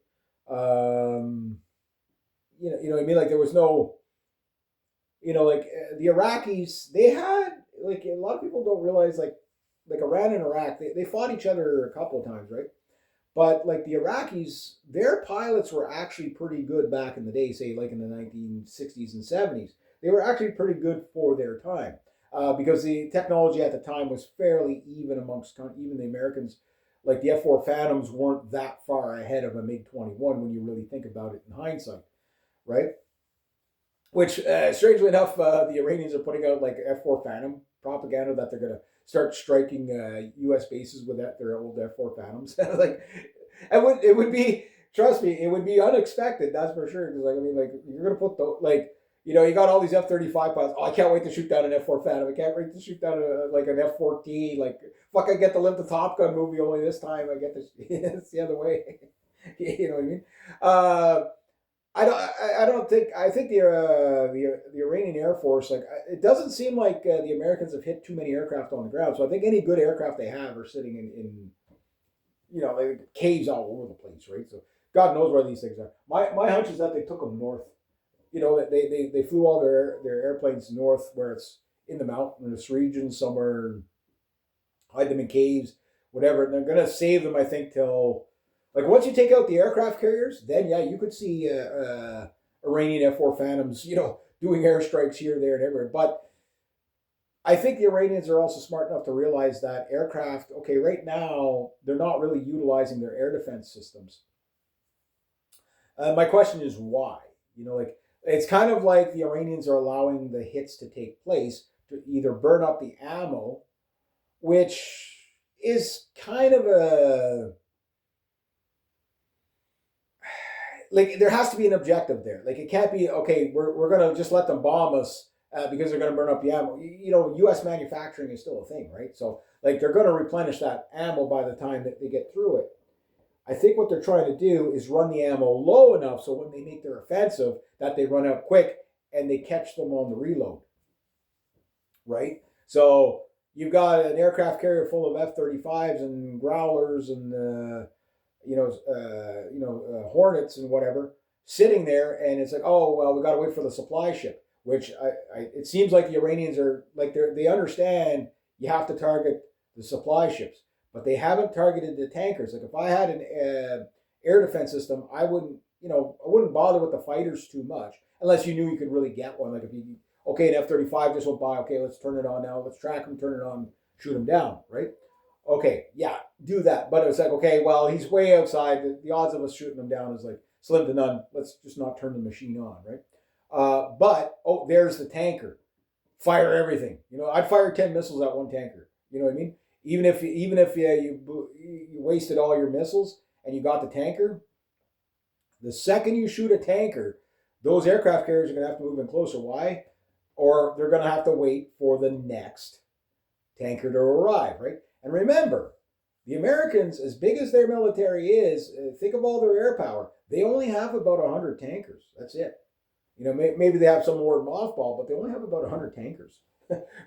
You know what I mean? Like there was no, the Iraqis, they had, like a lot of people don't realize, like Iran and Iraq, they fought each other a couple of times, right? But like the Iraqis, their pilots were actually pretty good back in the day, say like in the 1960s and 70s. They were actually pretty good for their time because the technology at the time was fairly even amongst even the Americans. Like the F-4 Phantoms weren't that far ahead of a MiG-21 when you really think about it in hindsight, right? Which, strangely enough, the Iranians are putting out like F-4 Phantom propaganda that they're going to start striking U.S. bases with their old F-4 Phantoms. Like, it would be, trust me, it would be unexpected. That's for sure. Because you're gonna put you got all these F-35 pilots. Oh, I can't wait to shoot down an F-4 Phantom. I can't wait to shoot down an F-14. Like, fuck, I get to live the Top Gun movie. Only this time I get to. It's the other way. You know what I mean? I think the Iranian Air Force, like, it doesn't seem like the Americans have hit too many aircraft on the ground. So I think any good aircraft they have are sitting in like caves all over the place, right? So God knows where these things are. My hunch is that they took them north. They flew all their airplanes north, where it's in the mountainous regions somewhere, hide them in caves, whatever. And they're gonna save them, I think, till. Like once you take out the aircraft carriers, then yeah, you could see Iranian F-4 Phantoms, doing airstrikes here, there, and everywhere. But I think the Iranians are also smart enough to realize that aircraft, okay, right now they're not really utilizing their air defense systems. My question is why? It's kind of like the Iranians are allowing the hits to take place to either burn up the ammo, which is kind of a. Like there has to be an objective there. Like it can't be okay. We're gonna just let them bomb us because they're gonna burn up the ammo. U.S. manufacturing is still a thing, right? So like they're gonna replenish that ammo by the time that they get through it. I think what they're trying to do is run the ammo low enough so when they make their offensive that they run out quick and they catch them on the reload, right? So you've got an aircraft carrier full of F-35s and Growlers and Hornets and whatever sitting there, and it's like, oh well, we got to wait for the supply ship. Which it seems like the Iranians are like they understand you have to target the supply ships, but they haven't targeted the tankers. Like if I had an air defense system, I wouldn't bother with the fighters too much unless you knew you could really get one. Like if an F-35 just went by, okay, let's turn it on now. Let's track them, turn it on, shoot them down, right? Okay, yeah, do that. But it's like, okay, well, he's way outside. The odds of us shooting him down is like slim to none. Let's just not turn the machine on, right? But there's the tanker. Fire everything. I'd fire 10 missiles at one tanker. You know what I mean? Even if you wasted all your missiles and you got the tanker, the second you shoot a tanker, those aircraft carriers are going to have to move in closer. Why? Or they're going to have to wait for the next tanker to arrive, right? And remember, the Americans, as big as their military is, think of all their air power. They only have about 100 tankers. That's it. Maybe they have some more mothball, but they only have about 100 tankers,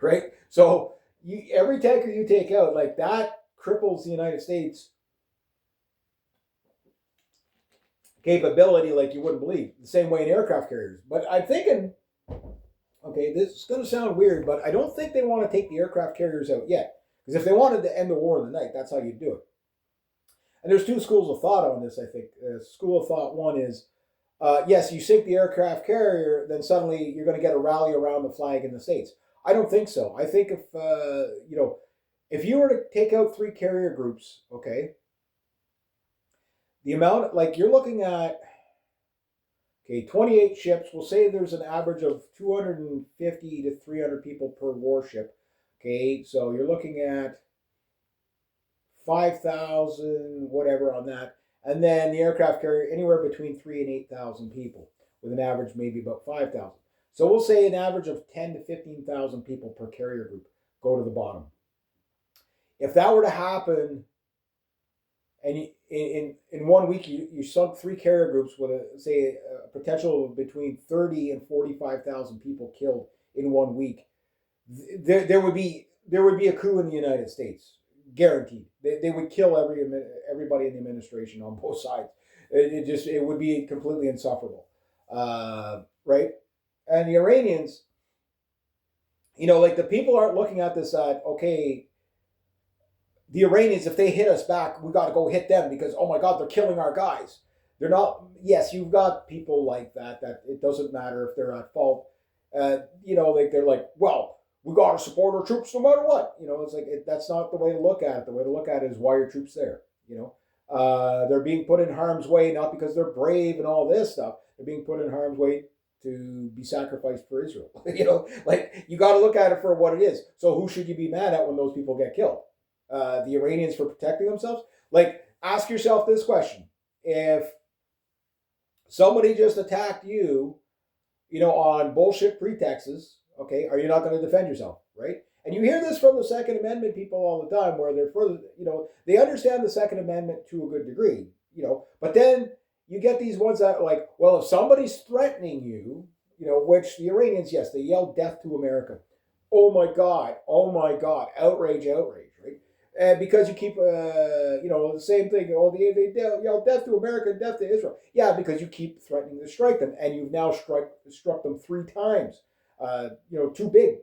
right? So every tanker you take out, like that cripples the United States capability like you wouldn't believe. The same way in aircraft carriers. But I'm thinking, okay, this is going to sound weird, but I don't think they want to take the aircraft carriers out yet. Because if they wanted to end the war in the night, that's how you do it. And there's two schools of thought on this, I think. School of thought one is, yes, you sink the aircraft carrier, then suddenly you're going to get a rally around the flag in the States. I don't think so. I think if you were to take out three carrier groups, okay, the amount, like you're looking at, okay, 28 ships, we'll say there's an average of 250 to 300 people per warship. Okay, so you're looking at 5,000, whatever on that. And then the aircraft carrier, anywhere between 3 and 8,000 people, with an average maybe about 5,000. So we'll say an average of 10 to 15,000 people per carrier group go to the bottom. If that were to happen, and in 1 week you sunk three carrier groups with say a potential of between 30 and 45,000 people killed in 1 week, there would be a coup in the United States, guaranteed. They would kill everybody in the administration on both sides. It would be completely insufferable, right? And the Iranians, like the people aren't looking at this at, okay, the Iranians, if they hit us back, we got to go hit them because, oh my God, they're killing our guys. They're not, yes, you've got people like that it doesn't matter if they're at fault. They're like, well, we got to support our troops no matter what. It's like, that's not the way to look at it. The way to look at it is why are troops there? They're being put in harm's way, not because they're brave and all this stuff. They're being put in harm's way to be sacrificed for Israel. Like you got to look at it for what it is. So who should you be mad at when those people get killed? The Iranians for protecting themselves? Like, ask yourself this question. If somebody just attacked you, on bullshit pretexts, okay, are you not going to defend yourself, right? And you hear this from the Second Amendment people all the time, where they're further, they understand the Second Amendment to a good degree, but then you get these ones that are like, well, if somebody's threatening you, which the Iranians, yes, they yell death to America. Oh my God, outrage, right? Because you keep, the same thing. Oh, they yell death to America, death to Israel. Yeah, because you keep threatening to strike them, and you've now struck them 3 times. Too big.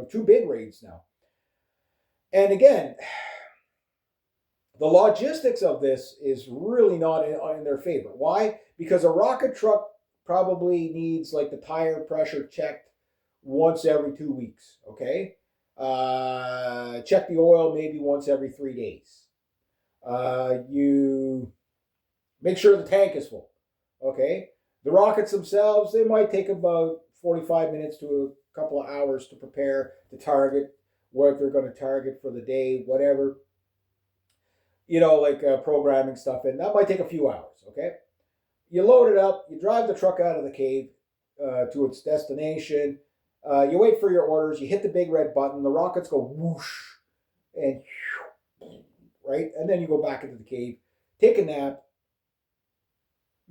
Too big raids now. And again, the logistics of this is really not in their favor. Why? Because a rocket truck probably needs like the tire pressure checked once every 2 weeks. Okay. Check the oil maybe once every 3 days. You make sure the tank is full. Okay. The rockets themselves, they might take about 45 minutes to a couple of hours to prepare to target what they're going to target for the day, whatever. Programming stuff in. That might take a few hours. Okay. You load it up. You drive the truck out of the cave to its destination. You wait for your orders. You hit the big red button. The rockets go whoosh and right, and then you go back into the cave, take a nap.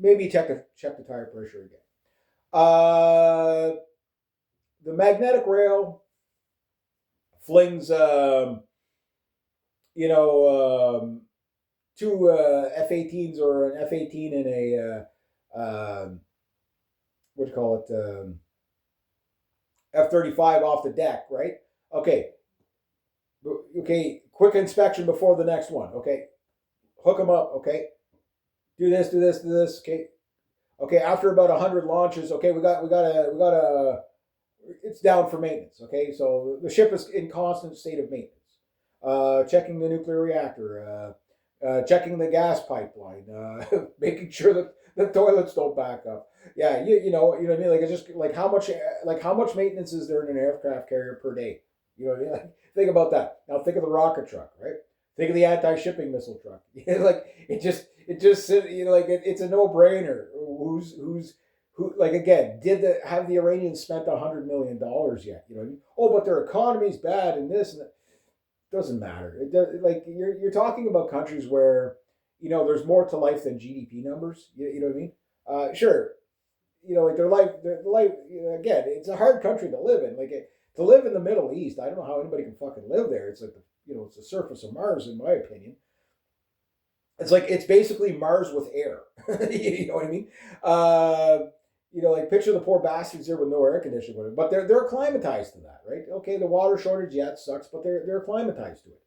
Maybe check the tire pressure again. The magnetic rail flings, two F-18s or an F-18 and a what do you call it? F-35 off the deck, right? Okay. Quick inspection before the next one. Okay. Hook them up. Okay. Do this. Okay. After about 100 launches, okay, we got a. It's down for maintenance. Okay, so the ship is in constant state of maintenance. Checking the nuclear reactor. Checking the gas pipeline. Making sure that the toilets don't back up. Yeah, you know what I mean. Like it's just like how much maintenance is there in an aircraft carrier per day? You know what I mean? Like, think about that. Now think of the rocket truck, right? Think of the anti-shipping missile truck. Like it just it's a no-brainer. Who like again? Have the Iranians spent $100 million yet? You know what I mean? Oh, but their economy's bad and this and that. Doesn't matter. Like you're talking about countries where there's more to life than GDP numbers. You know what I mean? Sure. Like their life. Again, it's a hard country to live in. To live in the Middle East, I don't know how anybody can fucking live there. It's like it's the surface of Mars, in my opinion. It's like it's basically Mars with air. You know what I mean? Like picture the poor bastards there with no air conditioning, but they're acclimatized to that, right? Okay, the water shortage, yeah, it sucks, but they're acclimatized to it.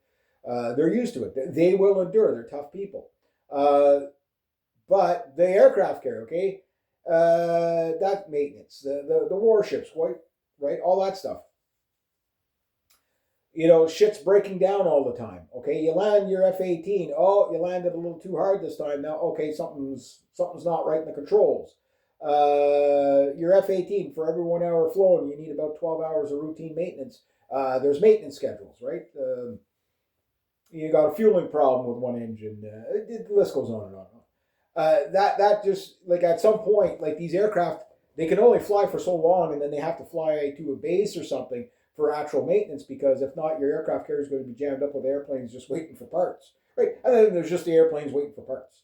They're used to it. They will endure. They're tough people. But the aircraft carrier, okay, that maintenance, the warships, right, all that stuff. Shit's breaking down all the time. Okay, you land your F-18. Oh, you landed a little too hard this time. Now, okay, something's not right in the controls. Your F-18, for every 1 hour flown, you need about 12 hours of routine maintenance. There's maintenance schedules, right? You got a fueling problem with one engine. The list goes on and on. That just, like, at some point, like, these aircraft, they can only fly for so long, and then they have to fly to a base or something for actual maintenance, because if not, your aircraft carrier is going to be jammed up with airplanes just waiting for parts, right? And then there's just the airplanes waiting for parts.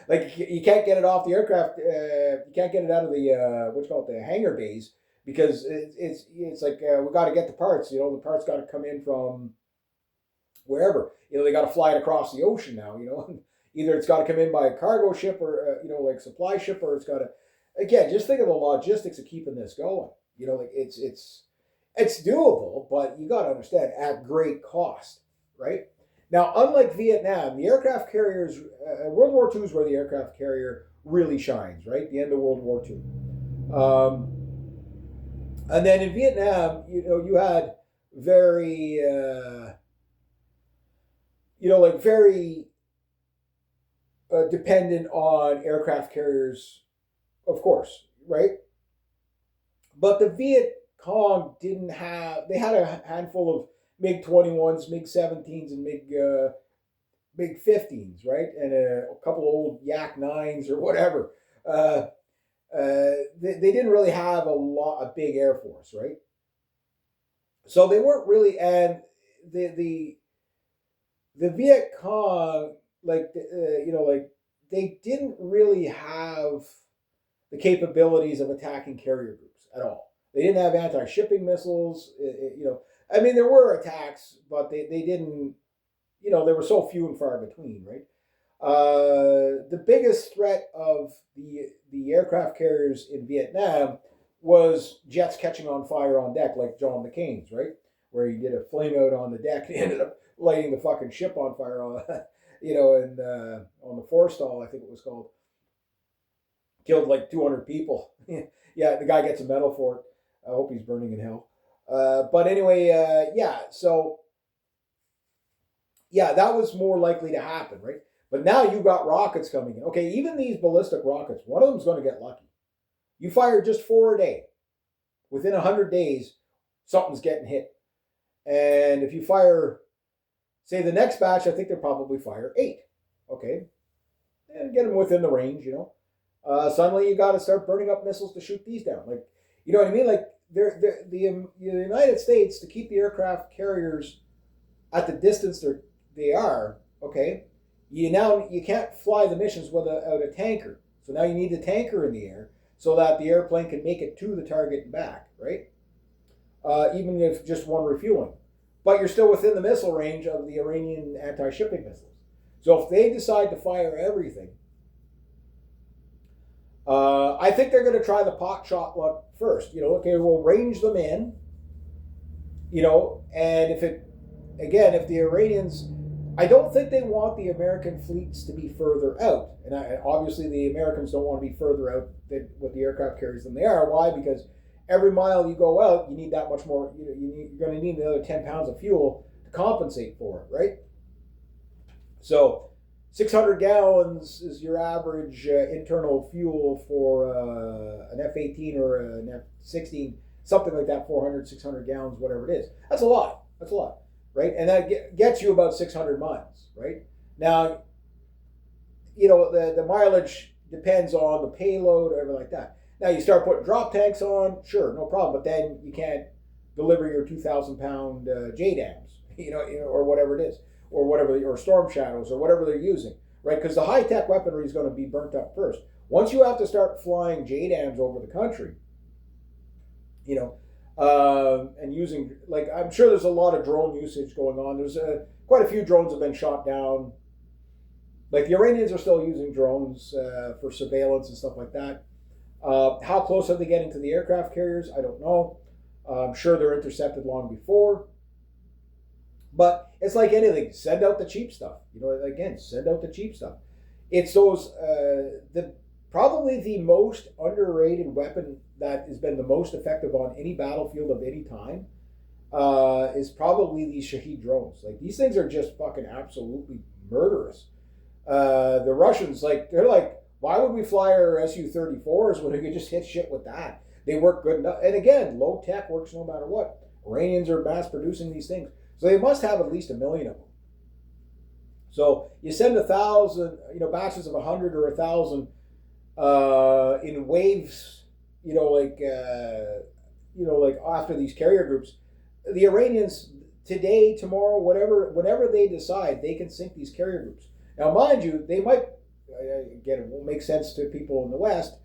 Like, you can't get it off the aircraft. You can't get it out of the what's called the hangar bays, because it's like, we got to get the parts. The parts got to come in from wherever. They got to fly it across the ocean now. Either it's got to come in by a cargo ship, or like supply ship, or it's got to. Again, just think of the logistics of keeping this going. Like, it's doable, but you got to understand, at great cost, right? Now, unlike Vietnam, the aircraft carriers, World War II is where the aircraft carrier really shines, right? The end of World War II. And then in Vietnam, you had very, very dependent on aircraft carriers, of course, right? But the Viet Cong didn't have. They had a handful of MiG-21s, MiG-17s, and MiG-15s, right? And a couple of old Yak-9s or whatever. They didn't really have a big air force, right? So they weren't really, and the Viet Cong, like, they didn't really have the capabilities of attacking carrier groups at all. They didn't have anti-shipping missiles. I mean, there were attacks, but they didn't. They were so few and far between, right? The biggest threat of the aircraft carriers in Vietnam was jets catching on fire on deck, like John McCain's, right? Where he did a flame out on the deck and ended up lighting the fucking ship on fire on, and on the forestall, I think it was called. Killed like 200 people. Yeah, the guy gets a medal for it. I hope he's burning in hell. But anyway, so, that was more likely to happen, right? But now you got rockets coming in. Okay, even these ballistic rockets, one of them's going to get lucky. You fire just 4 a day. Within 100 days, something's getting hit. And if you fire, say, the next batch, I think they'll probably fire 8. Okay? And get them within the range, suddenly you got to start burning up missiles to shoot these down. Like, you know what I mean? Like, the United States, to keep the aircraft carriers at the distance they are, okay, you can't fly the missions without a tanker. So now you need the tanker in the air so that the airplane can make it to the target and back, right? Even if just one refueling. But you're still within the missile range of the Iranian anti-shipping missiles. So if they decide to fire everything, I think they're going to try the pot shot one first. Okay, we'll range them in. And if the Iranians, I don't think they want the American fleets to be further out. And obviously the Americans don't want to be further out with the aircraft carriers than they are. Why? Because every mile you go out, you need that much more. You're going to need another 10 pounds of fuel to compensate for it, right? So 600 gallons is your average internal fuel for an F-18 or an F-16, something like that, 400, 600 gallons, whatever it is. That's a lot. That's a lot, right? And that gets you about 600 miles, right? Now, the mileage depends on the payload or everything like that. Now, you start putting drop tanks on, sure, no problem, but then you can't deliver your 2,000-pound JDAMs, or whatever it is. Or Storm Shadows, or whatever they're using, right? Because the high-tech weaponry is going to be burnt up first. Once you have to start flying JDAMs over the country, and using, like, I'm sure there's a lot of drone usage going on. There's quite a few drones have been shot down. Like, the Iranians are still using drones for surveillance and stuff like that. How close are they getting to the aircraft carriers? I don't know. I'm sure they're intercepted long before. But it's like anything. Send out the cheap stuff. Again, send out the cheap stuff. It's those the probably the most underrated weapon that has been the most effective on any battlefield of any time is probably these Shahed drones. Like these things are just fucking absolutely murderous. The Russians, they're like, why would we fly our Su-34s when we could just hit shit with that? They work good enough. And again, low tech works no matter what. Iranians are mass producing these things. So they must have at least 1 million of them. So you send 1,000, batches of 100 or 1,000 in waves, after these carrier groups. The Iranians today, tomorrow, whenever they decide, they can sink these carrier groups. Now, mind you, they might, again, it won't make sense to people in the West,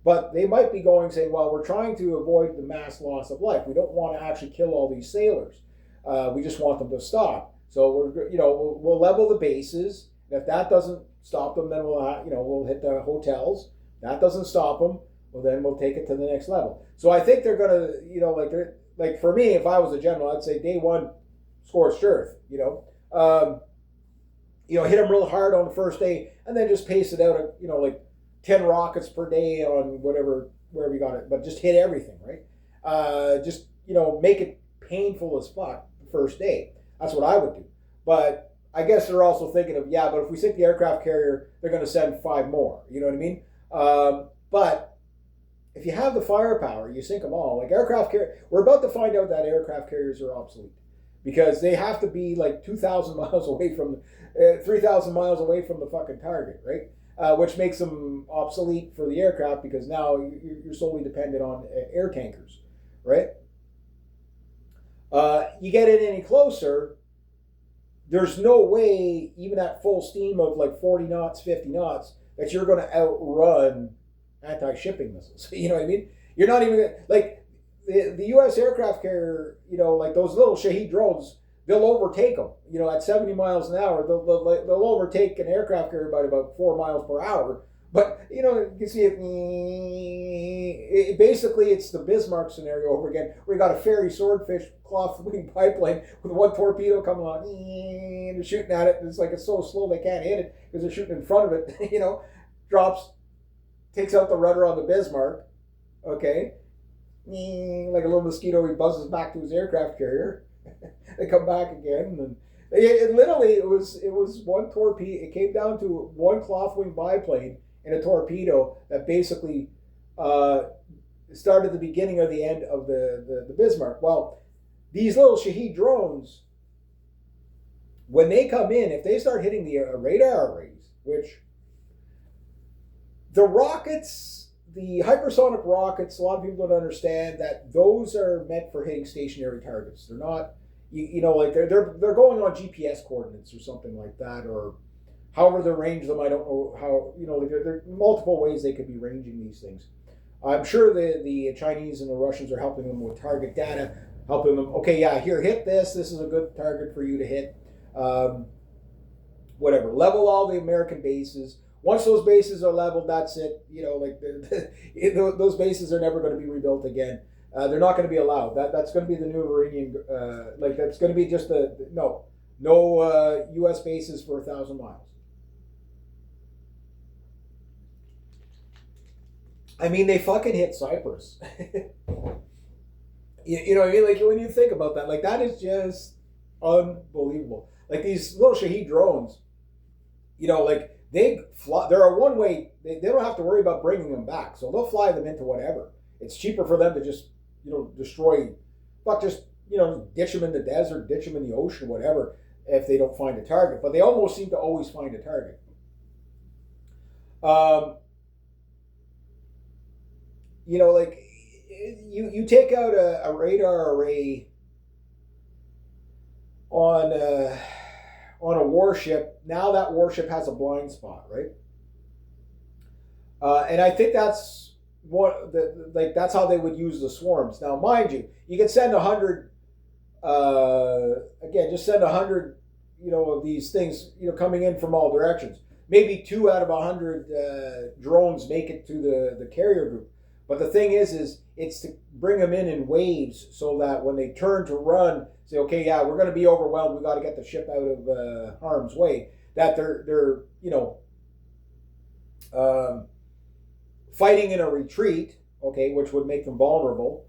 but they might be saying, well, we're trying to avoid the mass loss of life. We don't want to actually kill all these sailors. We just want them to stop. So we'll level the bases. And if that doesn't stop them, then we'll hit the hotels. If that doesn't stop them, well, then we'll take it to the next level. So I think they're gonna, like for me, if I was a general, I'd say day one, scorched earth. Hit them real hard on the first day, and then just pace it out at 10 rockets per day on wherever you got it, but just hit everything, right? Just make it painful as fuck the first day. That's what I would do. But I guess they're also thinking of, but if we sink the aircraft carrier, they're going to send 5 more. You know what I mean? But if you have the firepower, you sink them all. Like aircraft carrier, we're about to find out that aircraft carriers are obsolete because they have to be like 2,000 miles away from, 3,000 miles away from the fucking target, right? Which makes them obsolete for the aircraft because now you're solely dependent on air tankers, right? You get it any closer, there's no way, even at full steam of like 40 knots, 50 knots, that you're going to outrun anti-shipping missiles. You know what I mean? You're not even like the U.S. aircraft carrier. Like those little Shahed drones, they'll overtake them. At 70 miles an hour, they'll overtake an aircraft carrier by about 4 miles per hour. But you can see it basically it's the Bismarck scenario over again, where you got a ferry swordfish cloth wing pipeline with one torpedo coming along and they're shooting at it, and it's so slow they can't hit it because they're shooting in front of it. Drops, takes out the rudder on the Bismarck, okay, like a little mosquito, he buzzes back to his aircraft carrier. They come back again, and it was one torpedo. It came down to one cloth wing biplane and a torpedo that basically started the beginning of the end of the Bismarck. Well, these little Shahed drones, when they come in, if they start hitting the radar arrays, which the rockets, the hypersonic rockets, a lot of people don't understand that those are meant for hitting stationary targets. They're not, they're going on GPS coordinates or something like that, or however they range them. I don't know how, there are multiple ways they could be ranging these things. I'm sure the Chinese and the Russians are helping them with target data, helping them, okay, yeah, here, hit this. This is a good target for you to hit. Whatever. Level all the American bases. Once those bases are leveled, that's it. Those bases are never going to be rebuilt again. They're not going to be allowed. That's going to be the new Iranian, that's going to be just no U.S. bases for 1,000 miles. I mean, they fucking hit Cyprus. You know what I mean? Like when you think about that, that is just unbelievable. Like these little Shahed drones, they fly. They're a one way. They don't have to worry about bringing them back, so they'll fly them into whatever. It's cheaper for them to just destroy, ditch them in the desert, ditch them in the ocean, whatever, if they don't find a target. But they almost seem to always find a target. You take out a radar array on a warship. Now that warship has a blind spot, right? And I think that's that's how they would use the swarms. Now, mind you, you can send 100. Just send 100. Of these things, coming in from all directions. Maybe 2 out of 100 drones make it to the carrier group. But the thing is it's to bring them in waves so that when they turn to run, say, okay, yeah, we're going to be overwhelmed. We got to get the ship out of harm's way. That they're fighting in a retreat, okay, which would make them vulnerable.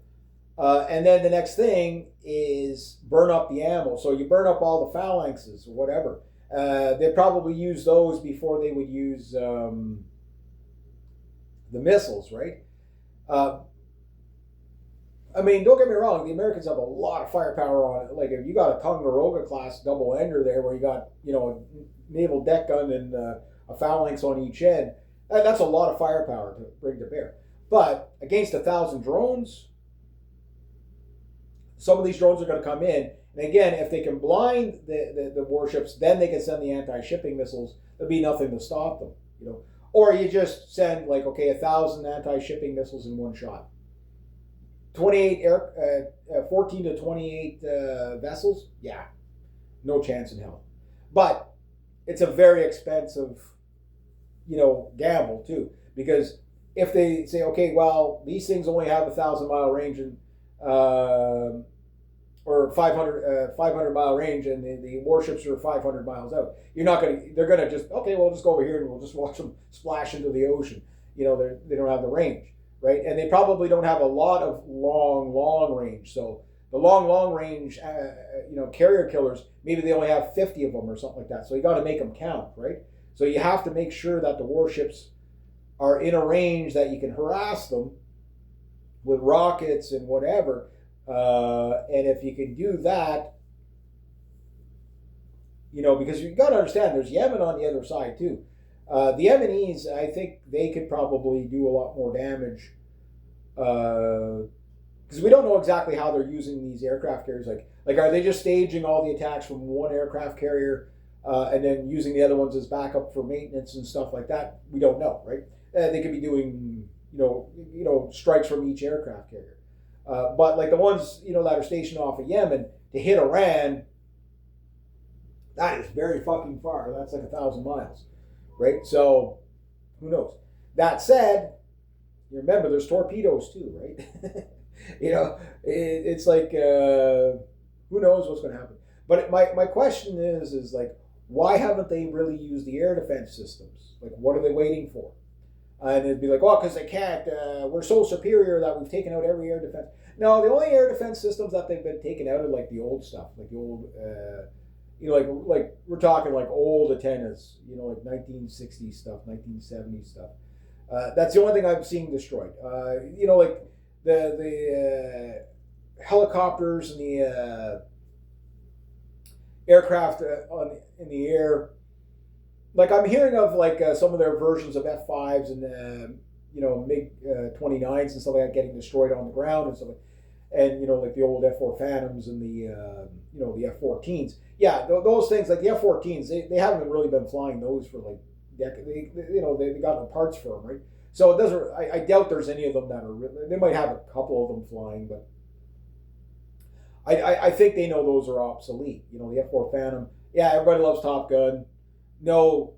And then the next thing is burn up the ammo. So you burn up all the phalanxes or whatever. They probably use those before they would use the missiles, right? I mean, don't get me wrong. The Americans have a lot of firepower on it. Like if you got a Tongaroga class double ender there, where you got a naval deck gun and a phalanx on each end, that's a lot of firepower to bring to bear. But against 1,000 drones, some of these drones are going to come in, and again, if they can blind the warships, then they can send the anti-shipping missiles. There'll be nothing to stop them, Or you just send 1,000 anti-shipping missiles in one shot. 14 to 28 vessels, yeah, no chance in hell. But it's a very expensive, gamble too, because if they say, okay, well, these things only have 1,000-mile range and or 500 mile range, and the warships are 500 miles out. They're gonna just, okay, we'll just go over here and we'll just watch them splash into the ocean. They don't have the range, right? And they probably don't have a lot of long range. So the long range, carrier killers, maybe they only have 50 of them or something like that. So you got to make them count, right? So you have to make sure that the warships are in a range that you can harass them with rockets and whatever. And if you can do that, because you got to understand, there's Yemen on the other side too. The Yemenis, I think they could probably do a lot more damage, because we don't know exactly how they're using these aircraft carriers. Like are they just staging all the attacks from one aircraft carrier and then using the other ones as backup for maintenance and stuff like that? We don't know, right? They could be doing strikes from each aircraft carrier. But like the ones that are stationed off of Yemen to hit Iran, that is very fucking far. That's 1,000 miles, right? So who knows? That said, you remember there's torpedoes too, right? It's like who knows what's going to happen. But my question is like, why haven't they really used the air defense systems? Like, what are they waiting for? And it'd be like, well, because they can't. We're so superior that we've taken out every air defense. No, the only air defense systems that they've been taken out are like the old stuff, like the old, like we're talking like old antennas, like 1960s stuff, 1970s stuff. That's the only thing I've seen destroyed. Like the helicopters and the aircraft in the air. Like I'm hearing of some of their versions of F5s and MiG 29s and stuff like that getting destroyed on the ground and stuff like, and like the old F4 Phantoms and the the F14s. Yeah, those things like the F14s, they haven't really been flying those for like decades. They got no parts for them, right? So it doesn't. I doubt there's any of them that are. They might have a couple of them flying, but I think they know those are obsolete. The F4 Phantom. Yeah, everybody loves Top Gun. No,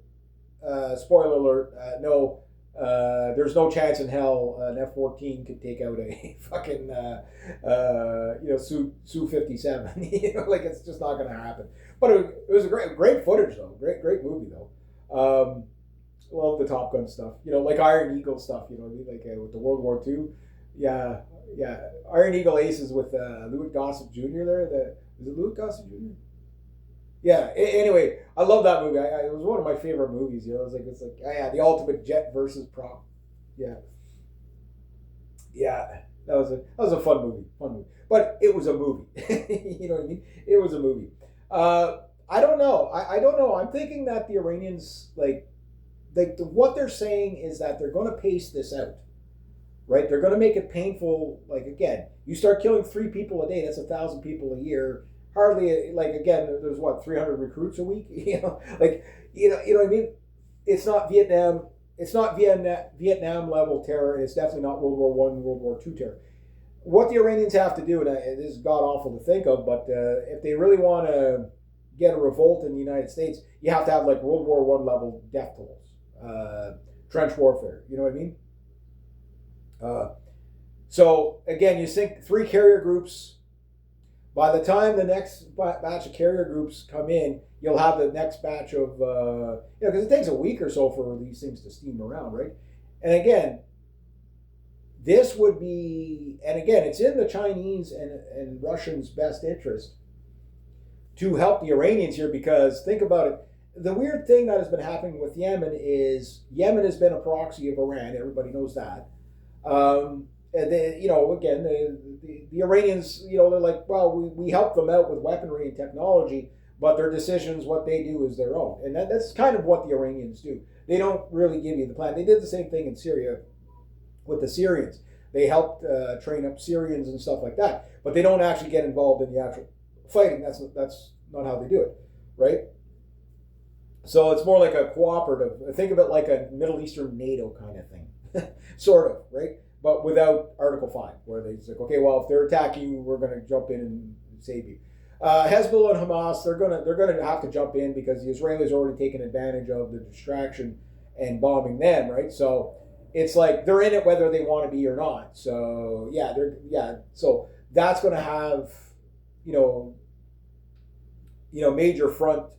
spoiler alert. No, there's no chance in hell an F-14 could take out a fucking Su-57. It's just not going to happen. But it was a great footage though. Great movie though. Love the Top Gun stuff. Like Iron Eagle stuff. With the World War II. Yeah. Iron Eagle Aces with Louis Gossett Jr. there. Is it Louis Gossett Jr.? Yeah. Anyway, I love that movie. It was one of my favorite movies. It's like the ultimate jet versus prop. Yeah. That was a fun movie. But it was a movie. You know what I mean? It was a movie. I don't know. I don't know. I'm thinking that the Iranians what they're saying is that they're going to pace this out. Right? They're going to make it painful. Like again, you start killing 3 people a day. That's 1,000 people a year. Hardly again. There's 300 recruits a week. You know what I mean. It's not Vietnam. It's not Vietnam level terror. It's definitely not World War I and World War II terror. What the Iranians have to do, and it is god awful to think of, but if they really want to get a revolt in the United States, you have to have World War I level death tolls, trench warfare. You know what I mean? So again, you sink 3 carrier groups. By the time the next batch of carrier groups come in, you'll have the next batch of, because it takes a week or so for these things to steam around, right? And again, this would be, and again, it's in the Chinese and Russians' best interest to help the Iranians here, because think about it. The weird thing that has been happening with Yemen is Yemen has been a proxy of Iran. Everybody knows that. And they, again, the Iranians, they're like, well, we help them out with weaponry and technology, but their decisions, what they do is their own. And that's kind of what the Iranians do. They don't really give you the plan. They did the same thing in Syria with the Syrians. They helped train up Syrians and stuff like that, but they don't actually get involved in the actual fighting. That's not how they do it, right? So it's more like a cooperative. Think of it like a Middle Eastern NATO kind of thing, sort of, right? But without Article 5, where they say, okay, well, if they're attacking you, we're going to jump in and save you. Hezbollah and Hamas, they're going to have to jump in because the Israelis are already taken advantage of the distraction and bombing them, right? So it's like they're in it whether they want to be or not. So so that's going to have, major front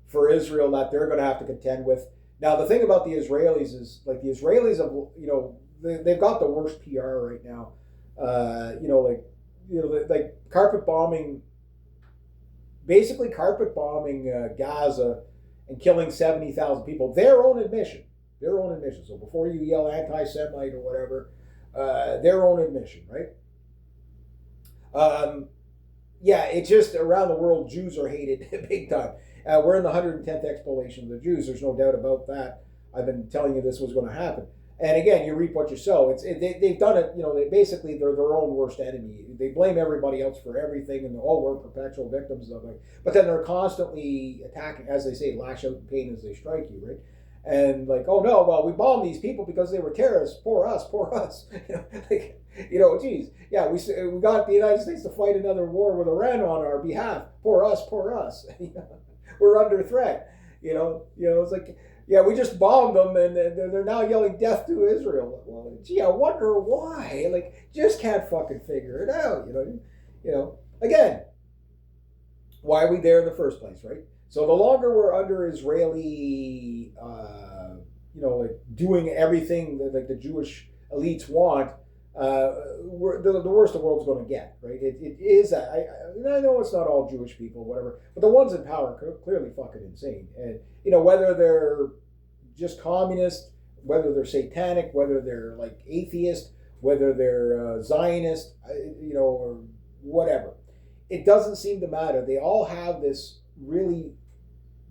for Israel that they're going to have to contend with. Now, the thing about the Israelis is, like, the Israelis have, they've got the worst PR right now. Like carpet bombing, basically carpet bombing Gaza and killing 70,000 people. Their own admission. So before you yell anti-Semite or whatever, their own admission, right? It's just around the world, Jews are hated big time. We're in the 110th expulsion of the Jews. There's no doubt about that. I've been telling you this was going to happen. And again, you reap what you sow. They've done it. They're their own worst enemy. They blame everybody else for everything, and we're perpetual victims of it. But then they're constantly attacking, as they say, lash out in pain as they strike you, right? And like, oh no, well, we bombed these people because they were terrorists. Poor us. Geez, yeah, we got the United States to fight another war with Iran on our behalf. Poor us. We're under threat. It's like, yeah, we just bombed them, and they're now yelling death to Israel. Well, gee, I wonder why. Like, just can't fucking figure it out. Again, why are we there in the first place, right? So the longer we're under Israeli, doing everything that like the Jewish elites want, the worse the world's going to get, right? It is. I know it's not all Jewish people, whatever, but the ones in power are clearly fucking insane. And whether they're just communist, whether they're satanic, whether they're like atheist, whether they're Zionist, or whatever, it doesn't seem to matter. They all have this really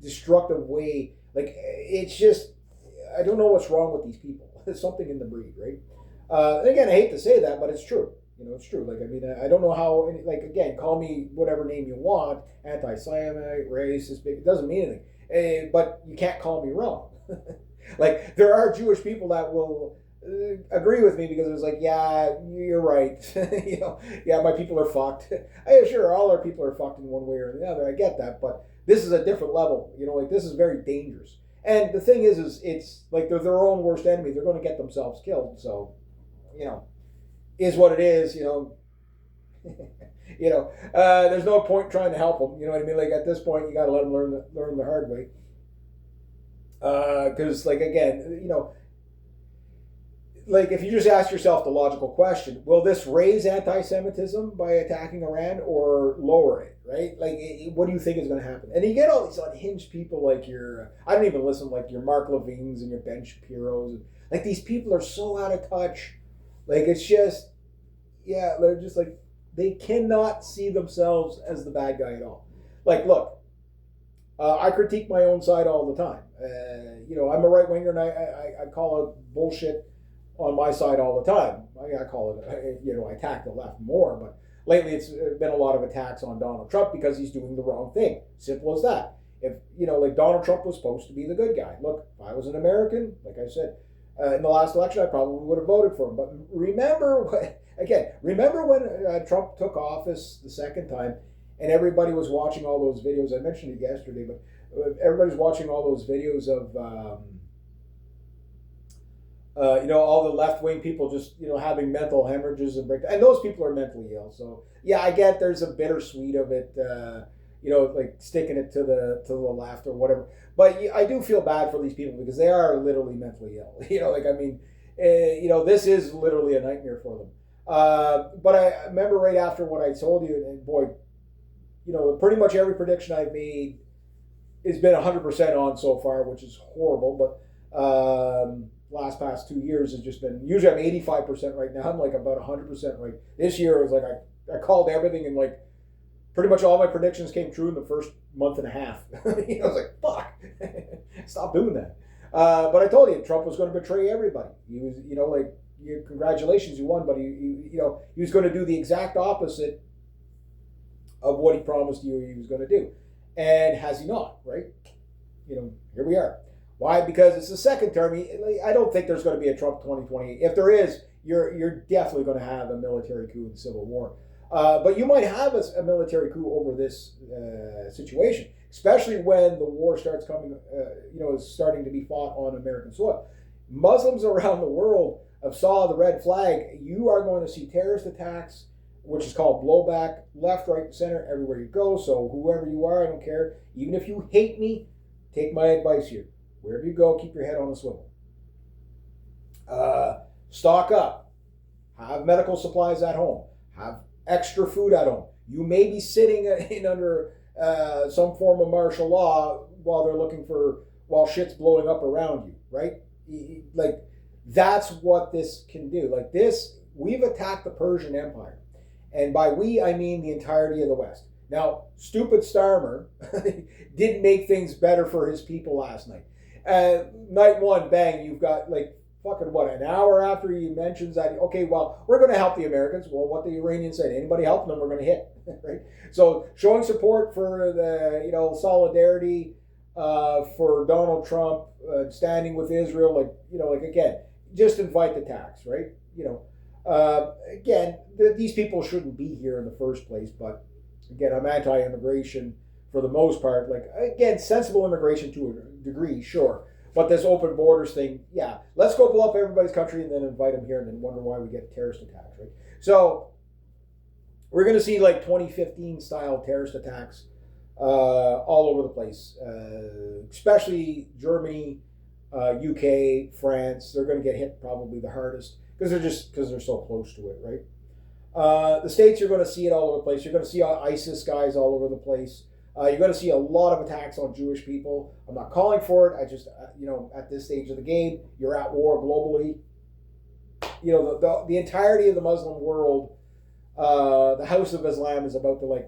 destructive way. Like, it's just, I don't know what's wrong with these people. There's something in the breed, right? And again, I hate to say that, but it's true. It's true. Like, I mean, I don't know how, like, again, call me whatever name you want, anti-Semite, racist, it doesn't mean anything. But you can't call me wrong. Like, there are Jewish people that will agree with me because it's like, yeah, you're right. Yeah, my people are fucked. Sure, all our people are fucked in one way or the other. I get that, but this is a different level. Like, this is very dangerous. And the thing is it's like they're their own worst enemy. They're going to get themselves killed. So, is what it is. There's no point trying to help them. You know what I mean? Like, at this point, you got to let them learn the hard way. Because, like, again, like, if you just ask yourself the logical question, will this raise anti-Semitism by attacking Iran or lower it, right? Like, what do you think is going to happen? And you get all these unhinged people like I don't even listen, like your Mark Levines and your Ben Shapiro's. And, like, these people are so out of touch. Like, it's just, yeah, they're just like, they cannot see themselves as the bad guy at all. Like, look, I critique my own side all the time. I'm a right winger, and I call out bullshit on my side all the time. I call it, I attack the left more, but lately it's been a lot of attacks on Donald Trump because he's doing the wrong thing. Simple as that. If, like, Donald Trump was supposed to be the good guy. Look, if I was an American, like I said, in the last election, I probably would have voted for him. But remember when Trump took office the second time, and everybody was watching all those videos. I mentioned it yesterday, but everybody's watching all those videos of All the left wing people just having mental hemorrhages and breakdown, and those people are mentally ill. So yeah, I get there's a bittersweet of it, like sticking it to the left or whatever. But I do feel bad for these people because they are literally mentally ill. This is literally a nightmare for them. But I remember right after what I told you, and boy, pretty much every prediction I've made has been 100% on so far, which is horrible. But past 2 years has just been, usually I'm 85% right now. I'm like about 100% right. This year it was like I called everything, and like pretty much all my predictions came true in the first month and a half. I was like, fuck, stop doing that. But I told you Trump was going to betray everybody. He was, congratulations, you won, but he was going to do the exact opposite of what he promised you he was going to do. And has he not, right? Here we are. Why? Because it's the second term. I don't think there's going to be a Trump 2028. If there is, you're definitely going to have a military coup and civil war. But you might have a military coup over this situation, especially when the war starts coming, is starting to be fought on American soil. Muslims around the world have saw the red flag. You are going to see terrorist attacks, which is called blowback, left, right, center, everywhere you go. So whoever you are, I don't care. Even if you hate me, take my advice here. Wherever you go, keep your head on a swivel. Stock up. Have medical supplies at home. Have extra food at home. You may be sitting under some form of martial law while shit's blowing up around you, right? Like, that's what this can do. Like this, we've attacked the Persian Empire. And by we, I mean the entirety of the West. Now, stupid Starmer didn't make things better for his people last night. Night one, bang, you've got like fucking an hour after he mentions that, okay, well, we're going to help the Americans. Well, what the Iranians said, anybody helping them, we're going to hit, right? So showing support for the, solidarity for Donald Trump, standing with Israel, again, just invite the tax, right? Again, these people shouldn't be here in the first place, but again, I'm anti-immigration for the most part. Like, again, sensible immigration to a degree, sure. But this open borders thing, yeah, let's go blow up everybody's country and then invite them here and then wonder why we get terrorist attacks, right? So we're going to see like 2015 style terrorist attacks all over the place, especially Germany, UK, France. They're going to get hit probably the hardest because they're so close to it, right? The States, you're going to see it all over the place. You're going to see ISIS guys all over the place. You're going to see a lot of attacks on Jewish people. I'm not calling for it. I just, at this stage of the game, you're at war globally. The entirety of the Muslim world, the House of Islam is about to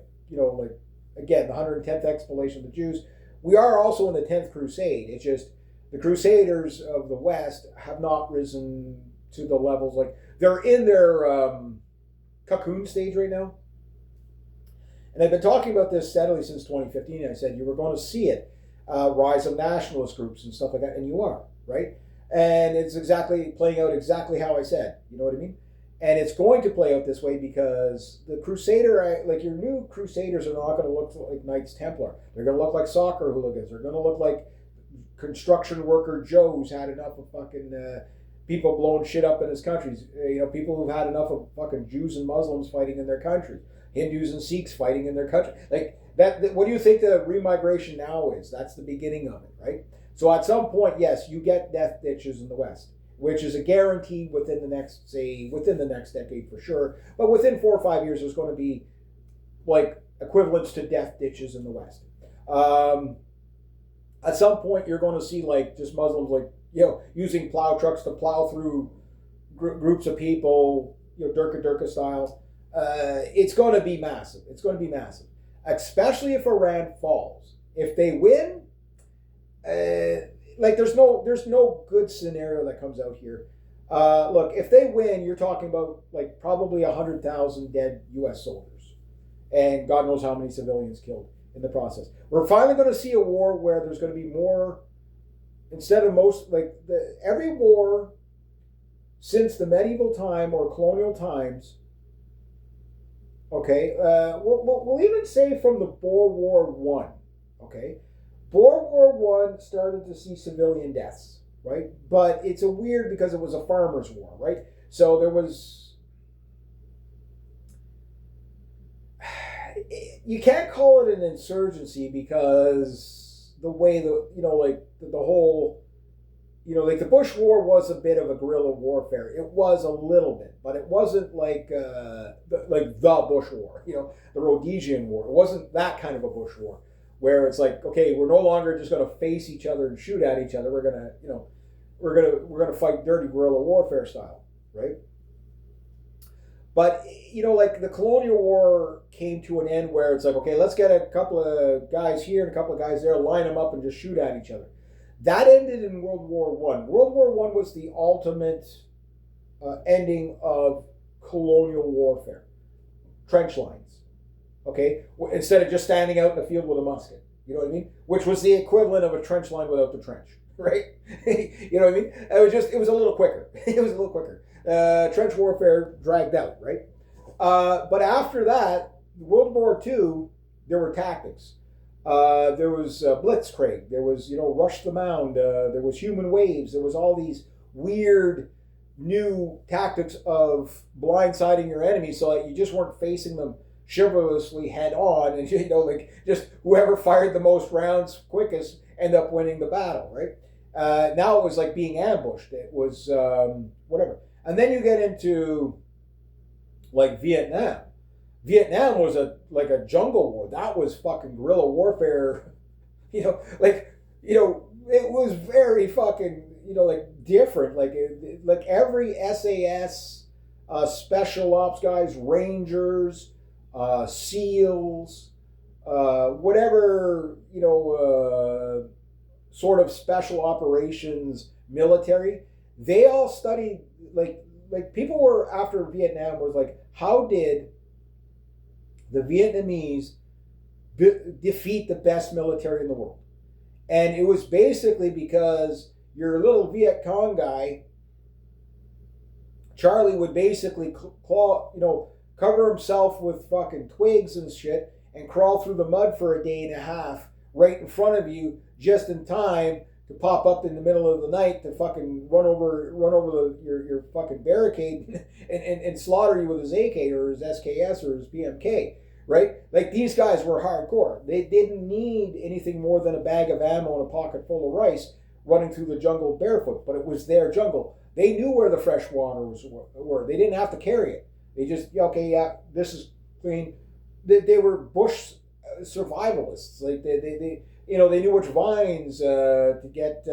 again, the 110th expellation of the Jews. We are also in the 10th Crusade. It's just the Crusaders of the West have not risen to the levels, they're in their cocoon stage right now. And I've been talking about this steadily since 2015. I said you were going to see it, rise of nationalist groups and stuff like that, and you are, right? And it's exactly playing out exactly how I said. You know what I mean? And it's going to play out this way because the Crusader, your new Crusaders are not going to look like Knights Templar. They're going to look like soccer hooligans. They're going to look like construction worker Joe who's had enough of fucking people blowing shit up in his countries. People who've had enough of fucking Jews and Muslims fighting in their country. Hindus and Sikhs fighting in their country. Like that, what do you think the remigration now is? That's the beginning of it, right? So at some point, yes, you get death ditches in the West, which is a guarantee within the next decade for sure. But within 4 or 5 years, there's going to be like equivalents to death ditches in the West. At some point, you're going to see just Muslims using plow trucks to plow through groups of people, Durka style. It's going to be massive. It's going to be massive, especially if Iran falls. If they win, there's no good scenario that comes out here. Look, if they win, you're talking about probably 100,000 dead U.S. soldiers, and God knows how many civilians killed in the process. We're finally going to see a war where there's going to be more, instead of every war since the medieval time or colonial times. Okay, we'll even say from the Boer War One. Okay, Boer War One started to see civilian deaths. right? But it's a weird because it was a farmers' war, right? So there was, you can't call it an insurgency because the way like the whole, like the Bush War was a bit of a guerrilla warfare. It was a little bit, but it wasn't like the Bush War, the Rhodesian War. It wasn't that kind of a Bush War where it's like, okay, we're no longer just going to face each other and shoot at each other. We're gonna, we're gonna fight dirty guerrilla warfare style, right? But like the colonial war came to an end where it's like, okay, let's get a couple of guys here and a couple of guys there, line them up and just shoot at each other. That ended in World War One. World War One was the ultimate ending of colonial warfare. Trench lines, okay? Instead of just standing out in the field with a musket, you know what I mean? Which was the equivalent of a trench line without the trench, right? You know what I mean? It was a little quicker. It was a little quicker. Trench warfare dragged out, right? But after that, World War II, there were tactics. There was blitzkrieg. There was, rush the mound. There was human waves. There was all these weird new tactics of blindsiding your enemy so that you just weren't facing them chivalrously head on, and like just whoever fired the most rounds quickest ended up winning the battle, right? Now it was like being ambushed. It was whatever. And then you get into like Vietnam. Vietnam was like a jungle war. That was fucking guerrilla warfare. It was very fucking, like different. Like every SAS, special ops guys, Rangers, SEALs, whatever, sort of special operations military, they all studied like people were after Vietnam was like, how did the Vietnamese defeat the best military in the world? And it was basically because your little Viet Cong guy, Charlie, would basically cover himself with fucking twigs and shit and crawl through the mud for a day and a half right in front of you just in time to pop up in the middle of the night to fucking run over your fucking barricade and slaughter you with his AK or his SKS or his PMK, right? Like these guys were hardcore. They didn't need anything more than a bag of ammo and a pocket full of rice running through the jungle barefoot, but it was their jungle. They knew where the fresh waters were. They didn't have to carry it. They just, okay, yeah, this is clean. They were bush survivalists. Like they knew which vines to get,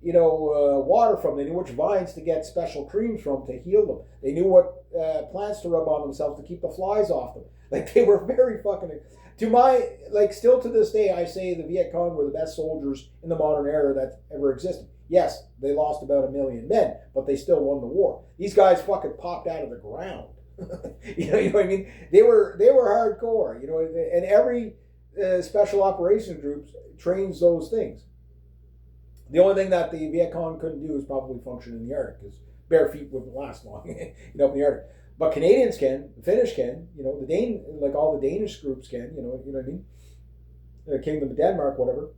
water from. They knew which vines to get special creams from to heal them. They knew what plants to rub on themselves to keep the flies off them. Like they were very fucking. Still to this day, I say the Viet Cong were the best soldiers in the modern era that ever existed. Yes, they lost about 1 million men, but they still won the war. These guys fucking popped out of the ground. You know what I mean? They were hardcore. And every special operations group trains those things. The only thing that the Viet Cong couldn't do is probably function in the Arctic, because bare feet wouldn't last long, in the Arctic. But Canadians can, the Finnish can, the Dane, like all the Danish groups can, you know what I mean? The Kingdom of Denmark, whatever,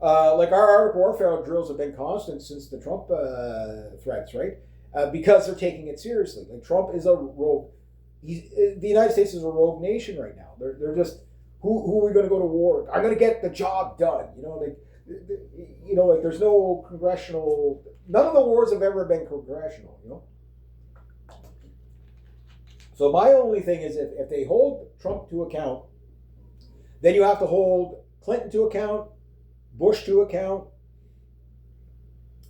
like our Arctic warfare drills have been constant since the Trump threats, right? Because they're taking it seriously. Like Trump is a rogue. The United States is a rogue nation right now. They're just, who are we going to go to war? I'm going to get the job done. Like there's no congressional. None of the wars have ever been congressional. So my only thing is if they hold Trump to account, then you have to hold Clinton to account, Bush to account,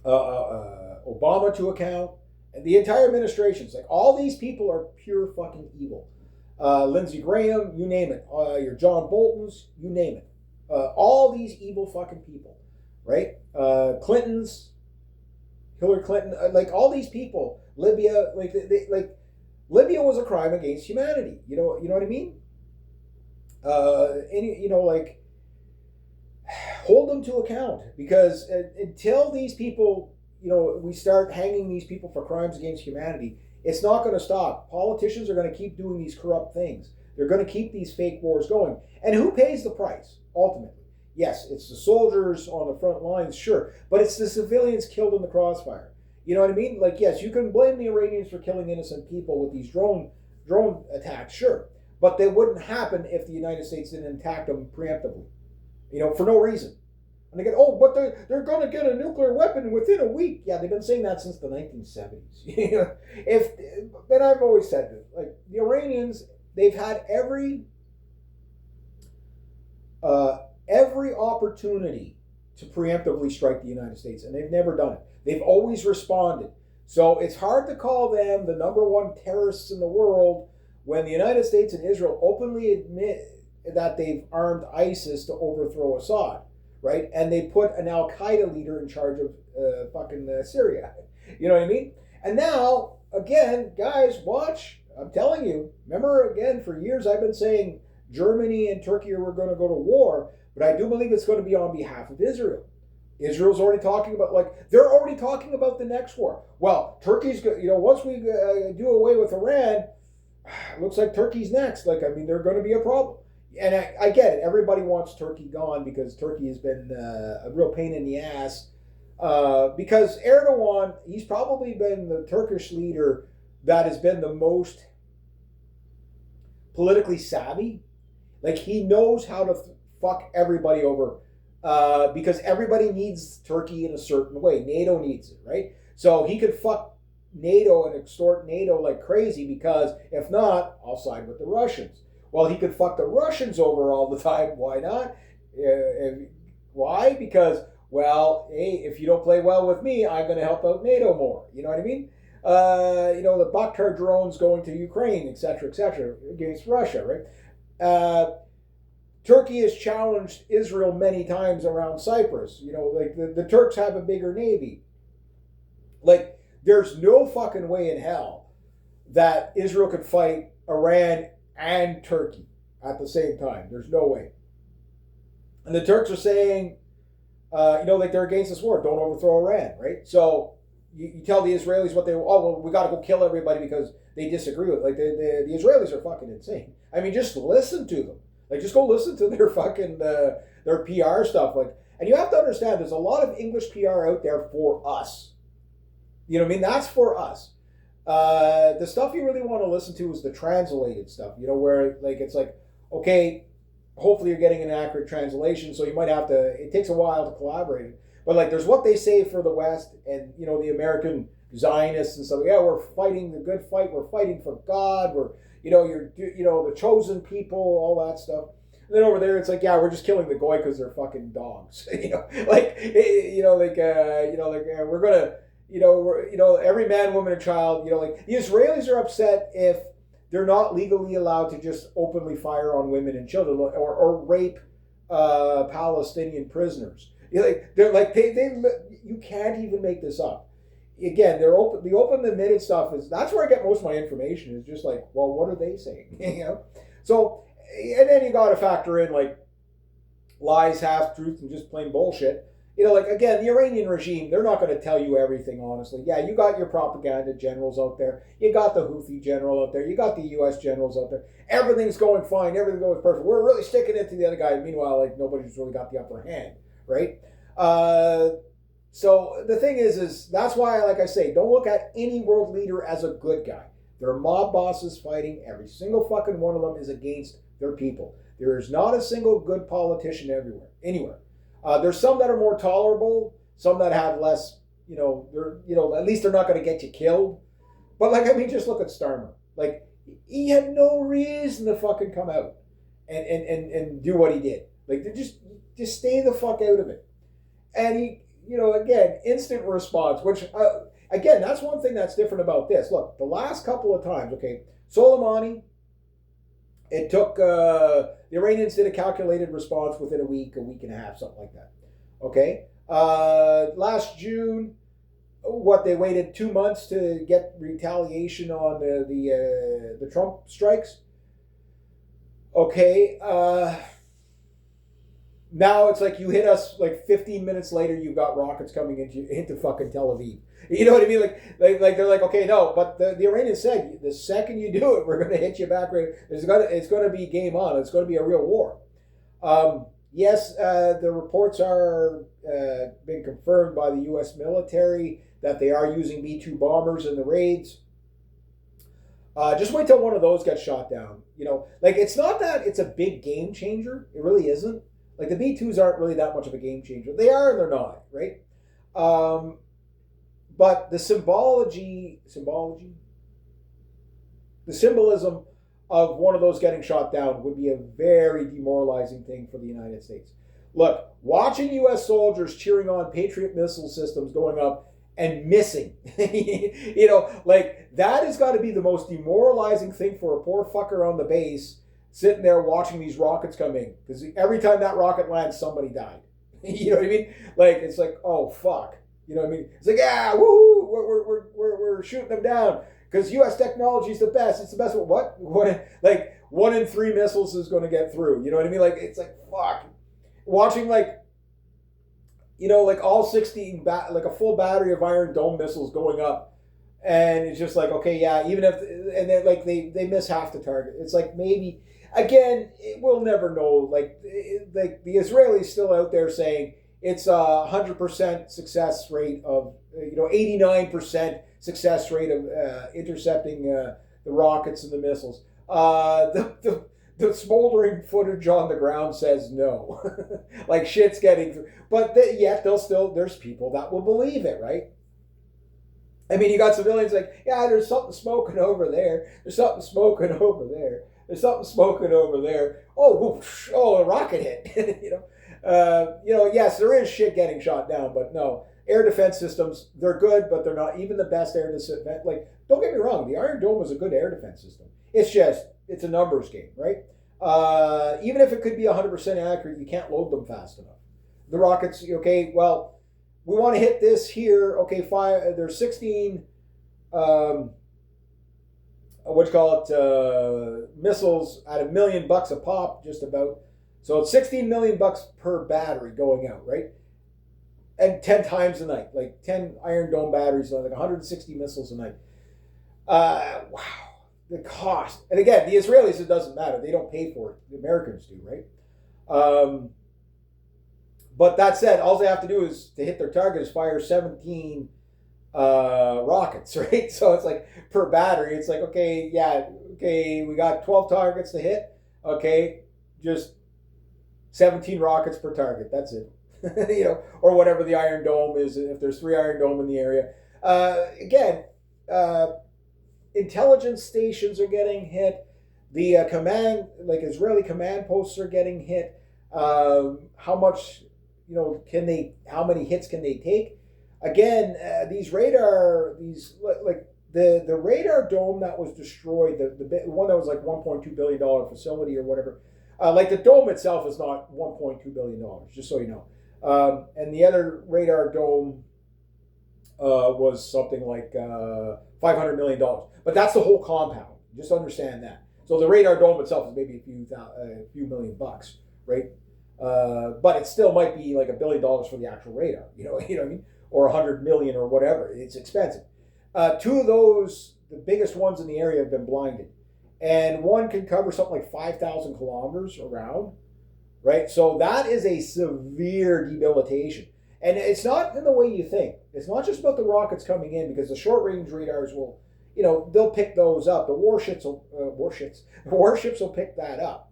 Obama to account, and the entire administration. It's like all these people are pure fucking evil. Lindsey Graham, you name it. Your John Boltons, you name it. All these evil fucking people, right? Clintons, Hillary Clinton, like all these people. Libya, Libya was a crime against humanity. You know what I mean? Hold them to account, because until these people, we start hanging these people for crimes against humanity, it's not going to stop. Politicians are going to keep doing these corrupt things. They're going to keep these fake wars going. And who pays the price, ultimately? Yes, it's the soldiers on the front lines, sure, but it's the civilians killed in the crossfire. You know what I mean? Like, yes, you can blame the Iranians for killing innocent people with these drone attacks, sure, but they wouldn't happen if the United States didn't attack them preemptively. For no reason. And they get, oh, but they're going to get a nuclear weapon within a week. Yeah, they've been saying that since the 1970s. Then I've always said this, like the Iranians, they've had every opportunity to preemptively strike the United States, and they've never done it. They've always responded. So it's hard to call them the number one terrorists in the world when the United States and Israel openly admit that they've armed ISIS to overthrow Assad, right? And they put an Al-Qaeda leader in charge of Syria. You know what I mean? And now, again, guys, watch. I'm telling you, remember, again, for years I've been saying Germany and Turkey were going to go to war, but I do believe it's going to be on behalf of Israel. Israel's already talking about, they're already talking about the next war. Well, Turkey's, once we do away with Iran, looks like Turkey's next. They're going to be a problem. And I get it. Everybody wants Turkey gone because Turkey has been a real pain in the ass. Because Erdogan, he's probably been the Turkish leader that has been the most politically savvy. He knows how to fuck everybody over. Because everybody needs Turkey in a certain way. NATO needs it, right? So he could fuck NATO and extort NATO like crazy because if not, I'll side with the Russians. Well, he could fuck the Russians over all the time. Why not? Why? Because, hey, if you don't play well with me, I'm going to help out NATO more. You know what I mean? The Bakhtar drones going to Ukraine, etc., against Russia, right? Turkey has challenged Israel many times around Cyprus. The Turks have a bigger navy. There's no fucking way in hell that Israel could fight Iran and Turkey at the same time. There's no way. And the Turks are saying, they're against this war. Don't overthrow Iran, right? So you tell the Israelis what we got to go kill everybody because they disagree with it. The Israelis are fucking insane. Just listen to them. Just go listen to their fucking, their PR stuff. And you have to understand, there's a lot of English PR out there for us. You know what I mean? That's for us. The stuff you really want to listen to is the translated stuff, where it's okay, hopefully you're getting an accurate translation, so you might have to, it takes a while to collaborate. But there's what they say for the West and, the American Zionists and stuff. Yeah, we're fighting the good fight. We're fighting for God. We're, you're the chosen people, all that stuff. And then over there, it's we're just killing the goy because they're fucking dogs. We're gonna, every man, woman, and child. The Israelis are upset if they're not legally allowed to just openly fire on women and children or rape Palestinian prisoners. You can't even make this up. Again, the open admitted stuff that's where I get most of my information is just what are they saying? So, and then you got to factor in lies, half truth, and just plain bullshit. Again, the Iranian regime, they're not going to tell you everything honestly. Yeah, you got your propaganda generals out there. You got the Houthi general out there. You got the U.S. generals out there. Everything's going fine. Everything goes perfect. We're really sticking it to the other guy. Meanwhile, nobody's really got the upper hand, right? So the thing is that's why, I say, don't look at any world leader as a good guy. There are mob bosses fighting. Every single fucking one of them is against their people. There is not a single good politician anywhere. There's some that are more tolerable, some that have less, at least they're not going to get you killed. But just look at Starmer. He had no reason to fucking come out and do what he did. Just stay the fuck out of it. And he, again, instant response, which, again, that's one thing that's different about this. Look, the last couple of times, okay, Soleimani, it took, the Iranians did a calculated response within a week and a half, something like that. Okay? Last June, they waited 2 months to get retaliation on the Trump strikes. Okay, now it's you hit us 15 minutes later, you've got rockets coming into fucking Tel Aviv. You know what I mean? They're okay, no, but the Iranians said the second you do it, we're going to hit you back. It's going to be game on. It's going to be a real war. Yes, the reports are been confirmed by the U.S. military that they are using B-2 bombers in the raids. Just wait till one of those gets shot down. Like it's not that it's a big game changer. It really isn't. Like the B-2s aren't really that much of a game changer. They are and they're not, right? Um, but the the symbolism of one of those getting shot down would be a very demoralizing thing for the United States. Look, watching U.S. soldiers cheering on Patriot missile systems going up and missing, like that has got to be the most demoralizing thing for a poor fucker on the base sitting there watching these rockets come in. Because every time that rocket lands, somebody died. You know what I mean? Like, it's like, oh, fuck. You know what I mean? It's like, yeah, woohoo, we're shooting them down because U.S. technology is the best. It's the best. What? Like 1 in 3 missiles is going to get through. You know what I mean? Like it's like fuck. Watching like all 16 like a full battery of Iron Dome missiles going up, and it's just like okay, yeah. Even if and then like they miss half the target. It's like maybe again we'll never know. Like the Israelis still out there saying it's a 100% success rate of 89% success rate of intercepting the rockets and the missiles. The smoldering footage on the ground says no, like shit's getting through. But yet there's people that will believe it, right? I mean, you got civilians like, yeah, there's something smoking over there. There's something smoking over there. There's something smoking over there. Oh, whoosh, oh, a rocket hit. Yes, there is shit getting shot down, but no. Air defense systems, they're good, but they're not even the best air defense. Like, don't get me wrong, the Iron Dome was a good air defense system. It's a numbers game, right? Even if it could be 100% accurate, you can't load them fast enough. The rockets, okay, well, we want to hit this here. Okay, there's 16, missiles at $1 million a pop, just about. So it's $16 million per battery going out, right? And 10 times a night, like 10 Iron Dome batteries, like 160 missiles a night. Wow, the cost. And again, the Israelis, it doesn't matter. They don't pay for it. The Americans do, right? But that said, all they have to do is to hit their target is fire 17 rockets, right? So it's like per battery, it's like, okay, we got 12 targets to hit. Okay, just 17 rockets per target. That's it. Or whatever the Iron Dome is, if there's 3 Iron Dome in the area. Intelligence stations are getting hit. The Israeli command posts are getting hit. How many hits can they take? Again, the radar dome that was destroyed, the one that was like $1.2 billion facility or whatever, like the dome itself is not $1.2 billion, just so you know. And the other radar dome was something like $500 million. But that's the whole compound. Just understand that. So the radar dome itself is maybe a few $million, right? But it still might be like $1 billion for the actual radar. You know what I mean? Or 100 million or whatever. It's expensive. 2 of those, the biggest ones in the area, have been blinded. And one can cover something like 5,000 kilometers around, right? So that is a severe debilitation. And it's not in the way you think. It's not just about the rockets coming in, because the short-range radars will, they'll pick those up. The warships will pick that up.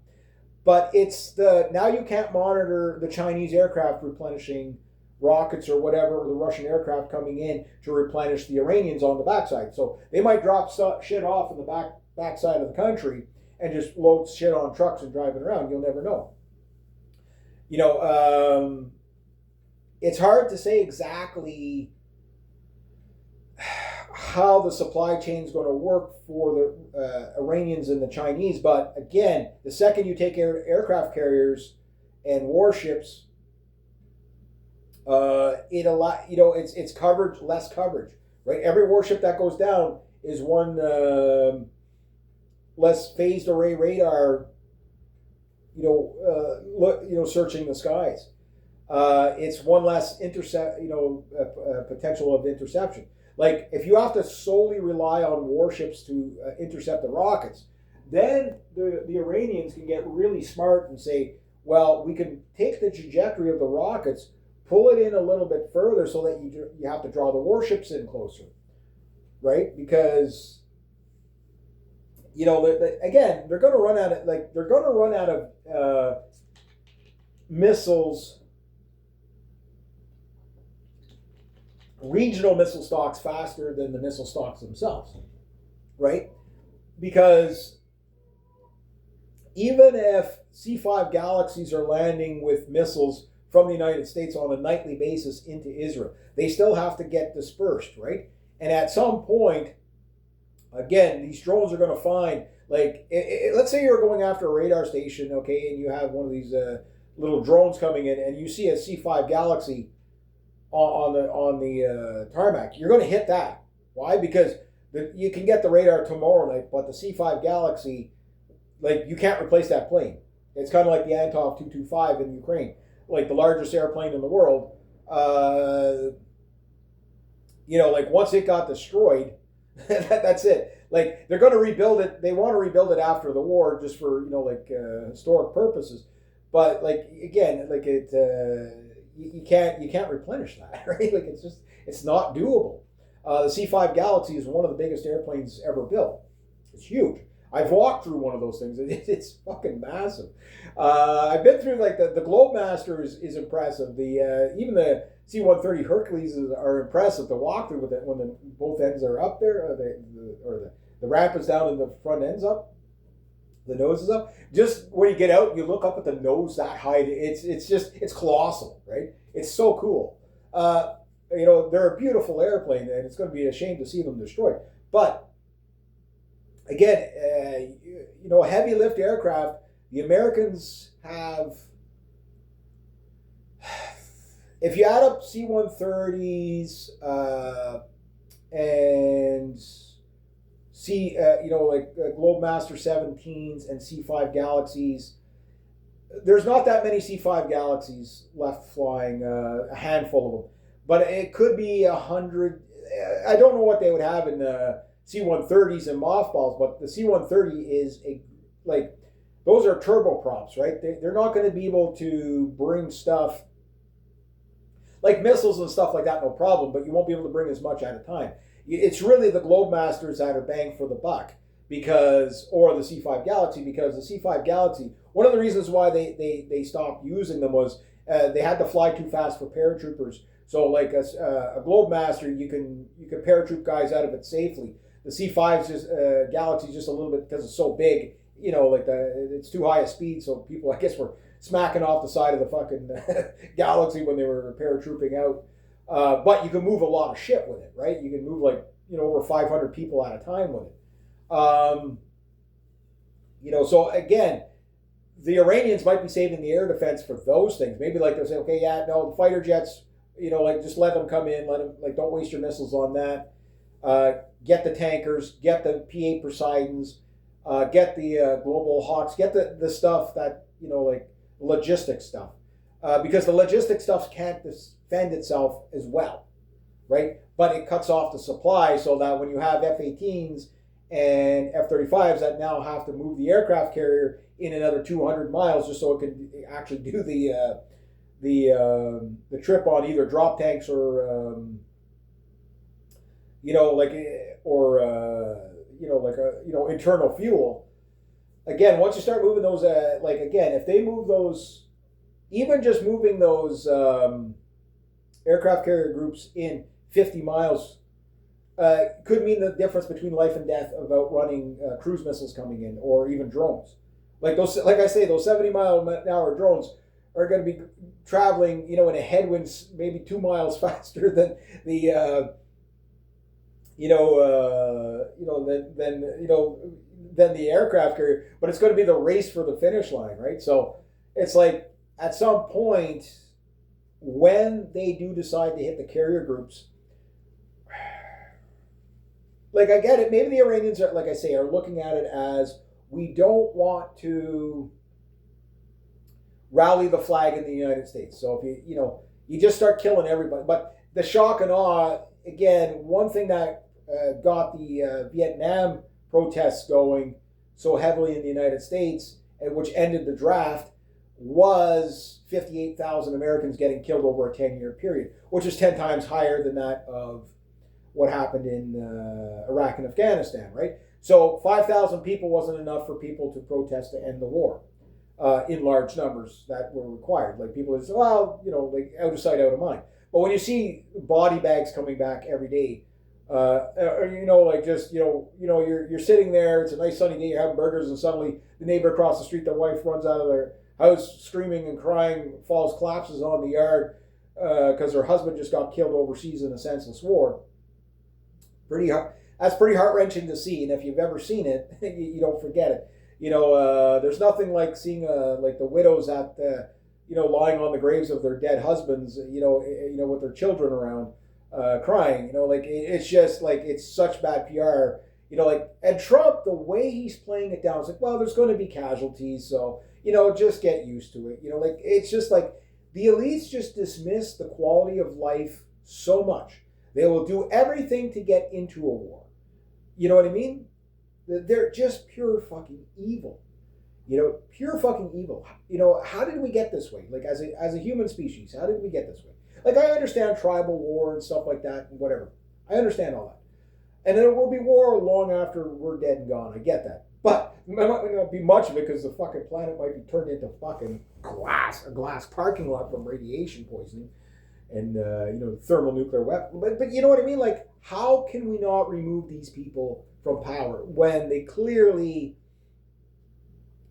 But it's now you can't monitor the Chinese aircraft replenishing rockets or whatever, or the Russian aircraft coming in to replenish the Iranians on the backside. So they might drop shit off in the backside of the country and just load shit on trucks and drive it around. You'll never know. It's hard to say exactly how the supply chain is going to work for the Iranians and the Chinese, but again, the second you take aircraft carriers and warships, it's coverage, less coverage, right? Every warship that goes down is one less phased array radar, searching the skies. It's one less potential of interception. Like if you have to solely rely on warships to intercept the rockets, then the Iranians can get really smart and say, Well, we can take the trajectory of the rockets, pull it in a little bit further so that you have to draw the warships in closer, right? Because again, they're going to run out of missiles, regional missile stocks faster than the missile stocks themselves, right? Because even if C-5 Galaxies are landing with missiles from the United States on a nightly basis into Israel, they still have to get dispersed, right? And at some point, again, these drones are going to find, let's say you're going after a radar station, okay, and you have one of these little drones coming in, and you see a C-5 Galaxy on the tarmac. You're going to hit that. Why? Because you can get the radar tomorrow night, but the C-5 Galaxy, you can't replace that plane. It's kind of like the Antov 225 in Ukraine, the largest airplane in the world. Once it got destroyed, that's it. They're going to rebuild it. They want to rebuild it after the war, just for historic purposes. But again, you can't replenish that, right? It's not doable. The C-5 Galaxy is one of the biggest airplanes ever built. It's huge. I've walked through one of those things. It's fucking massive. I've been through the Globemaster is impressive. Even the C-130 Hercules are impressive to walk through with it when both ends are up there, or the ramp is down and the front end's up, the nose is up. Just when you get out, you look up at the nose that high. It's colossal, right? It's so cool. They're a beautiful airplane, and it's going to be a shame to see them destroyed. But again, heavy lift aircraft, the Americans have, if you add up C-130s and Globemaster 17s and C-5 Galaxies, there's not that many C-5 Galaxies left flying, a handful of them. But it could be 100. I don't know what they would have in C-130s and mothballs, but the C-130 is those are turboprops, right? They're not going to be able to bring stuff like missiles and stuff like that, no problem, but you won't be able to bring as much at a time. It's really the Globemasters that are bang for the buck, or the C-5 Galaxy, because the C-5 Galaxy, one of the reasons why they stopped using them was they had to fly too fast for paratroopers. So a Globemaster, you can paratroop guys out of it safely. The C-5's Galaxy just a little bit, because it's so big, it's too high a speed, so people, I guess, were smacking off the side of the fucking Galaxy when they were paratrooping out. But you can move a lot of shit with it, right? You can move over 500 people at a time with it. So again, the Iranians might be saving the air defense for those things. Maybe they'll say, okay, yeah, no, the fighter jets, just let them come in, don't waste your missiles on that. Get the tankers, get the P-8 Poseidons, get the Global Hawks, get the stuff that, logistic stuff. Because the logistic stuff can't defend itself as well, right? But it cuts off the supply, so that when you have F-18s and F-35s that now have to move the aircraft carrier in another 200 miles just so it can actually do the trip on either drop tanks or internal fuel. Again, once you start moving those, if they move those, even just moving those aircraft carrier groups in 50 miles could mean the difference between life and death of outrunning cruise missiles coming in, or even drones. Those 70-mile-an-hour drones are going to be traveling, in a headwind maybe 2 miles faster than the than the aircraft carrier, but it's going to be the race for the finish line, right? So it's at some point when they do decide to hit the carrier groups, I get it. Maybe the Iranians are, are looking at it as, we don't want to rally the flag in the United States. So if you just start killing everybody. But the shock and awe, again, one thing that got the Vietnam protests going so heavily in the United States, and which ended the draft, was 58,000 Americans getting killed over a 10-year period, which is 10 times higher than that of what happened in Iraq and Afghanistan, right? So 5,000 people wasn't enough for people to protest to end the war in large numbers that were required. Like people would say, well, like out of sight, out of mind. But when you see body bags coming back every day, you're sitting there, it's a nice sunny day, you're having burgers, and suddenly the neighbor across the street, their wife runs out of their house screaming and crying, falls, collapses on the yard because her husband just got killed overseas in a senseless war. That's pretty heart-wrenching to see, and if you've ever seen it, you don't forget it. There's nothing like seeing like the widows at lying on the graves of their dead husbands, with their children around, crying. It's just like, it's such bad PR. And Trump, the way he's playing it down, is like, well, there's going to be casualties, so just get used to it. It's just like the elites just dismiss the quality of life so much. They will do everything to get into a war. You know what I mean? They're just pure fucking evil. Pure fucking evil. How did we get this way? Like, as a human species, how did we get this way? Like, I understand tribal war and stuff like that and whatever. I understand all that. And there will be war long after we're dead and gone. I get that. But there might not be much of it because the fucking planet might be turned into fucking a glass parking lot from radiation poisoning and, thermonuclear weapon. But you know what I mean? Like, how can we not remove these people from power when they clearly,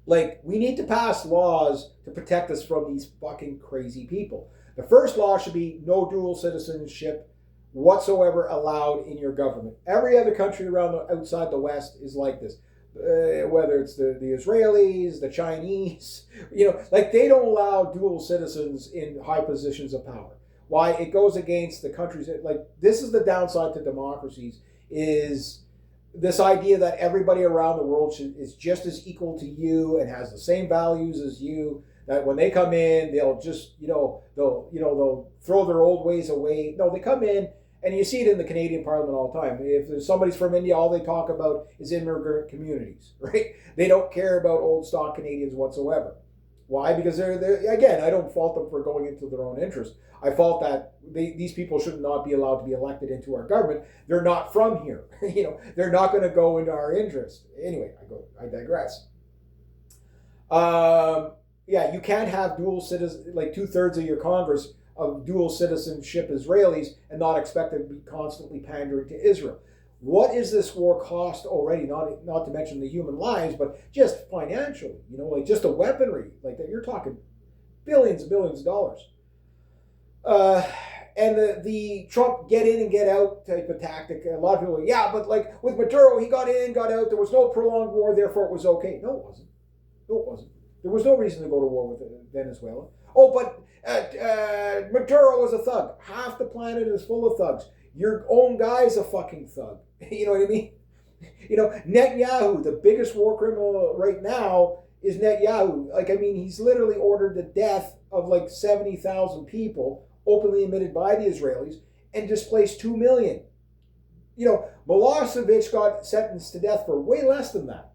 like, we need to pass laws to protect us from these fucking crazy people. The first law should be no dual citizenship whatsoever allowed in your government. Every other country outside the West is like this. Whether it's the Israelis, the Chinese, like, they don't allow dual citizens in high positions of power. Why? It goes against the countries. Like, this is the downside to democracies, is this idea that everybody around the world is just as equal to you and has the same values as you. That when they come in, they'll just, they'll throw their old ways away. No, they come in, and you see it in the Canadian Parliament all the time. If somebody's from India, all they talk about is immigrant communities, right? They don't care about old stock Canadians whatsoever. Why? Because they're again, I don't fault them for going into their own interest. I fault that these people should not be allowed to be elected into our government. They're not from here. They're not going to go into our interest. Anyway, I digress. Yeah, you can't have dual citizen, like 2/3 of your Congress of dual citizenship Israelis and not expect to be constantly pandering to Israel. What is this war cost already? Not to mention the human lives, but just financially, like just the weaponry, like that. You're talking billions and billions of dollars. And the Trump get in and get out type of tactic. A lot of people are like, yeah, but like with Maduro, he got in, got out. There was no prolonged war, therefore it was okay. No, it wasn't. No, it wasn't. There was no reason to go to war with Venezuela. Oh, but Maduro was a thug. Half the planet is full of thugs. Your own guy's a fucking thug. You know what I mean? Netanyahu, the biggest war criminal right now, is Netanyahu. Like, I mean, he's literally ordered the death of like 70,000 people, openly admitted by the Israelis, and displaced 2 million. Milosevic got sentenced to death for way less than that.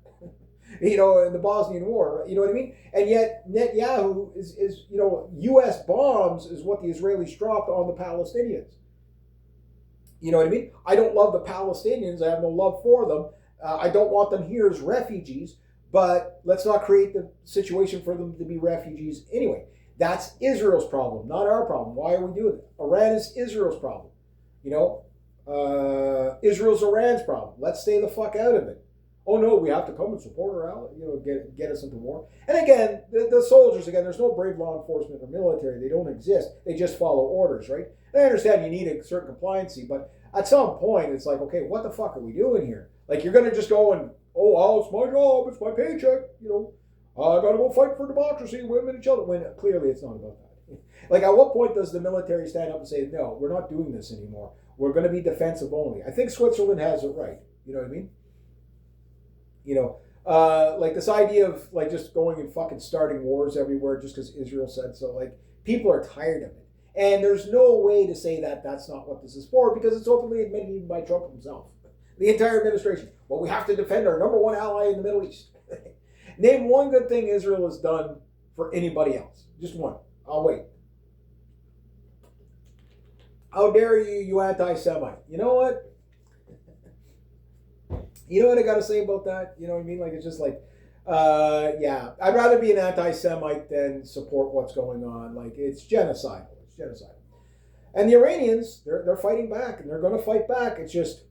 In the Bosnian War, you know what I mean? And yet Netanyahu is U.S. bombs is what the Israelis dropped on the Palestinians. You know what I mean? I don't love the Palestinians. I have no love for them. I don't want them here as refugees, but let's not create the situation for them to be refugees anyway. That's Israel's problem, not our problem. Why are we doing it? Iran is Israel's problem. Israel's Iran's problem. Let's stay the fuck out of it. Oh no, we have to come and support our ally, get us into war. And again, the soldiers, there's no brave law enforcement or military. They don't exist. They just follow orders, right? And I understand you need a certain compliancy, but at some point it's like, okay, what the fuck are we doing here? Like, you're going to just go and, it's my job, it's my paycheck, I got to go fight for democracy, women and children, when clearly it's not about that. Like, at what point does the military stand up and say, no, we're not doing this anymore. We're going to be defensive only. I think Switzerland has it right. You know what I mean? Like this idea of like just going and fucking starting wars everywhere just because Israel said so. Like, people are tired of it. And there's no way to say that that's not what this is for, because it's openly admitted even by Trump himself. The entire administration. Well, we have to defend our number one ally in the Middle East. Name one good thing Israel has done for anybody else. Just one. I'll wait. How dare you, you anti-Semite? You know what? You know what I got to say about that? You know what I mean? Like, it's just like, yeah, I'd rather be an anti-Semite than support what's going on. Like, it's genocidal. It's genocidal. And the Iranians, they're fighting back, and they're going to fight back. It's just,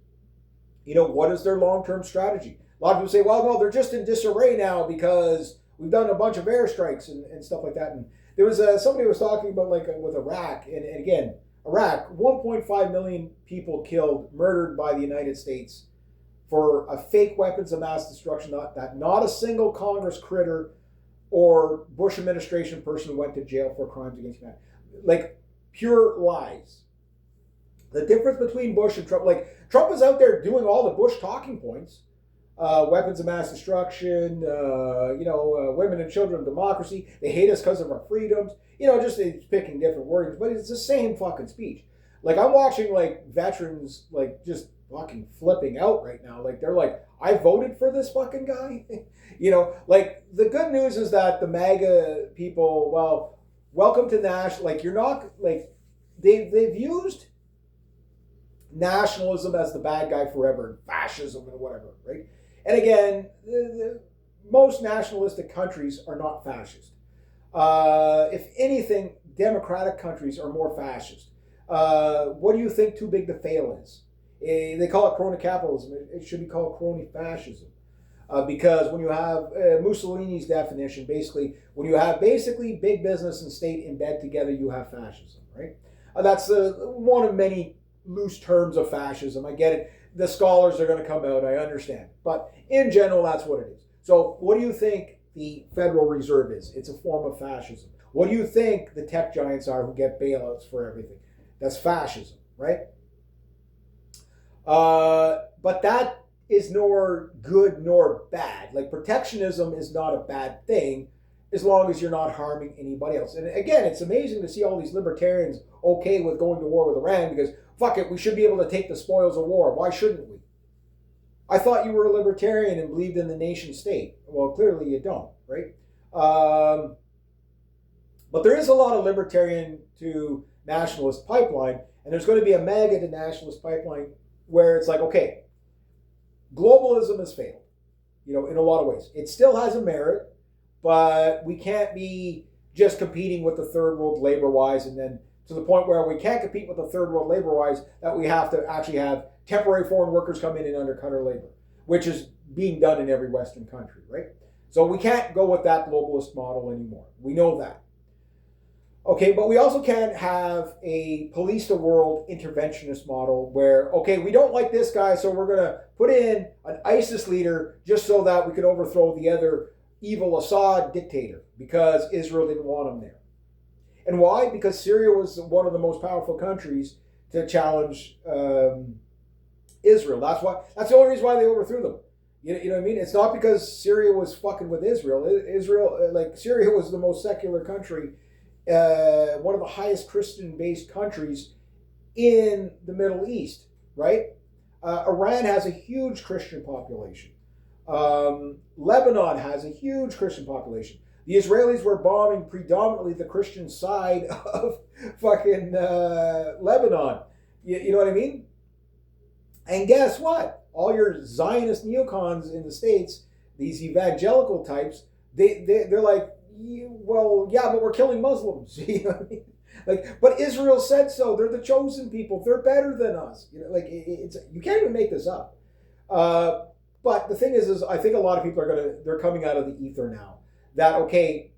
you know, what is their long-term strategy? A lot of people say, well, no, they're just in disarray now because we've done a bunch of airstrikes and stuff like that. And there was somebody was talking about, like, with Iraq, and again, Iraq, 1.5 million people killed, murdered by the United States for a fake weapons of mass destruction. Not a single Congress critter or Bush administration person went to jail for crimes against humanity. Like, pure lies. The difference between Bush and Trump, like, Trump is out there doing all the Bush talking points. Weapons of mass destruction, women and children, democracy. They hate us because of our freedoms. You know, just it's picking different words, but it's the same fucking speech. Like, I'm watching, like, veterans, like, just fucking flipping out right now. Like, they're like, I voted for this fucking guy. You know, like, the good news is that the MAGA people, well, welcome to national, like, you're not, like, they've used nationalism as the bad guy forever, fascism and whatever, right? And again, most nationalistic countries are not fascist. If anything, democratic countries are more fascist. What do you think too big to fail is? They call it crony capitalism. It should be called crony fascism. Because when you have Mussolini's definition, basically, when you have basically big business and state in bed together, you have fascism, right? That's one of many loose terms of fascism. I get it. The scholars are going to come out. I understand. But in general, that's what it is. So what do you think the Federal Reserve is? It's a form of fascism. What do you think the tech giants are who get bailouts for everything? That's fascism, right? But that is nor good nor bad. Like, protectionism is not a bad thing as long as you're not harming anybody else. And again, it's amazing to see all these libertarians okay with going to war with Iran because, fuck it, we should be able to take the spoils of war. Why shouldn't we? I thought you were a libertarian and believed in the nation state. Well, clearly you don't, right? But there is a lot of libertarian to nationalist pipeline, and there's going to be a MAGA to nationalist pipeline where it's like, okay, globalism has failed, you know, in a lot of ways. It still has a merit, but we can't be just competing with the third world labor-wise, and then to the point where we can't compete with the third world labor-wise that we have to actually have temporary foreign workers come in and undercut our labor, which is being done in every Western country, right? So we can't go with that globalist model anymore. We know that. Okay, but we also can't have a police the world interventionist model where, okay, we don't like this guy, so we're going to put in an ISIS leader just so that we can overthrow the other evil Assad dictator because Israel didn't want him there. And why? Because Syria was one of the most powerful countries to challenge Israel. That's the only reason why they overthrew them. You know what I mean? It's not because Syria was fucking with Israel. Syria was the most secular country, one of the highest Christian-based countries in the Middle East, right? Iran has a huge Christian population. Lebanon has a huge Christian population. The Israelis were bombing predominantly the Christian side of fucking Lebanon. You know what I mean? And guess what? All your Zionist neocons in the States, these evangelical types, they're like, well, yeah, but we're killing Muslims. You know what I mean? Like, but Israel said so. They're the chosen people. They're better than us. You know, like it's you can't even make this up. But the thing is I think a lot of people they're coming out of the ether now. That, okay,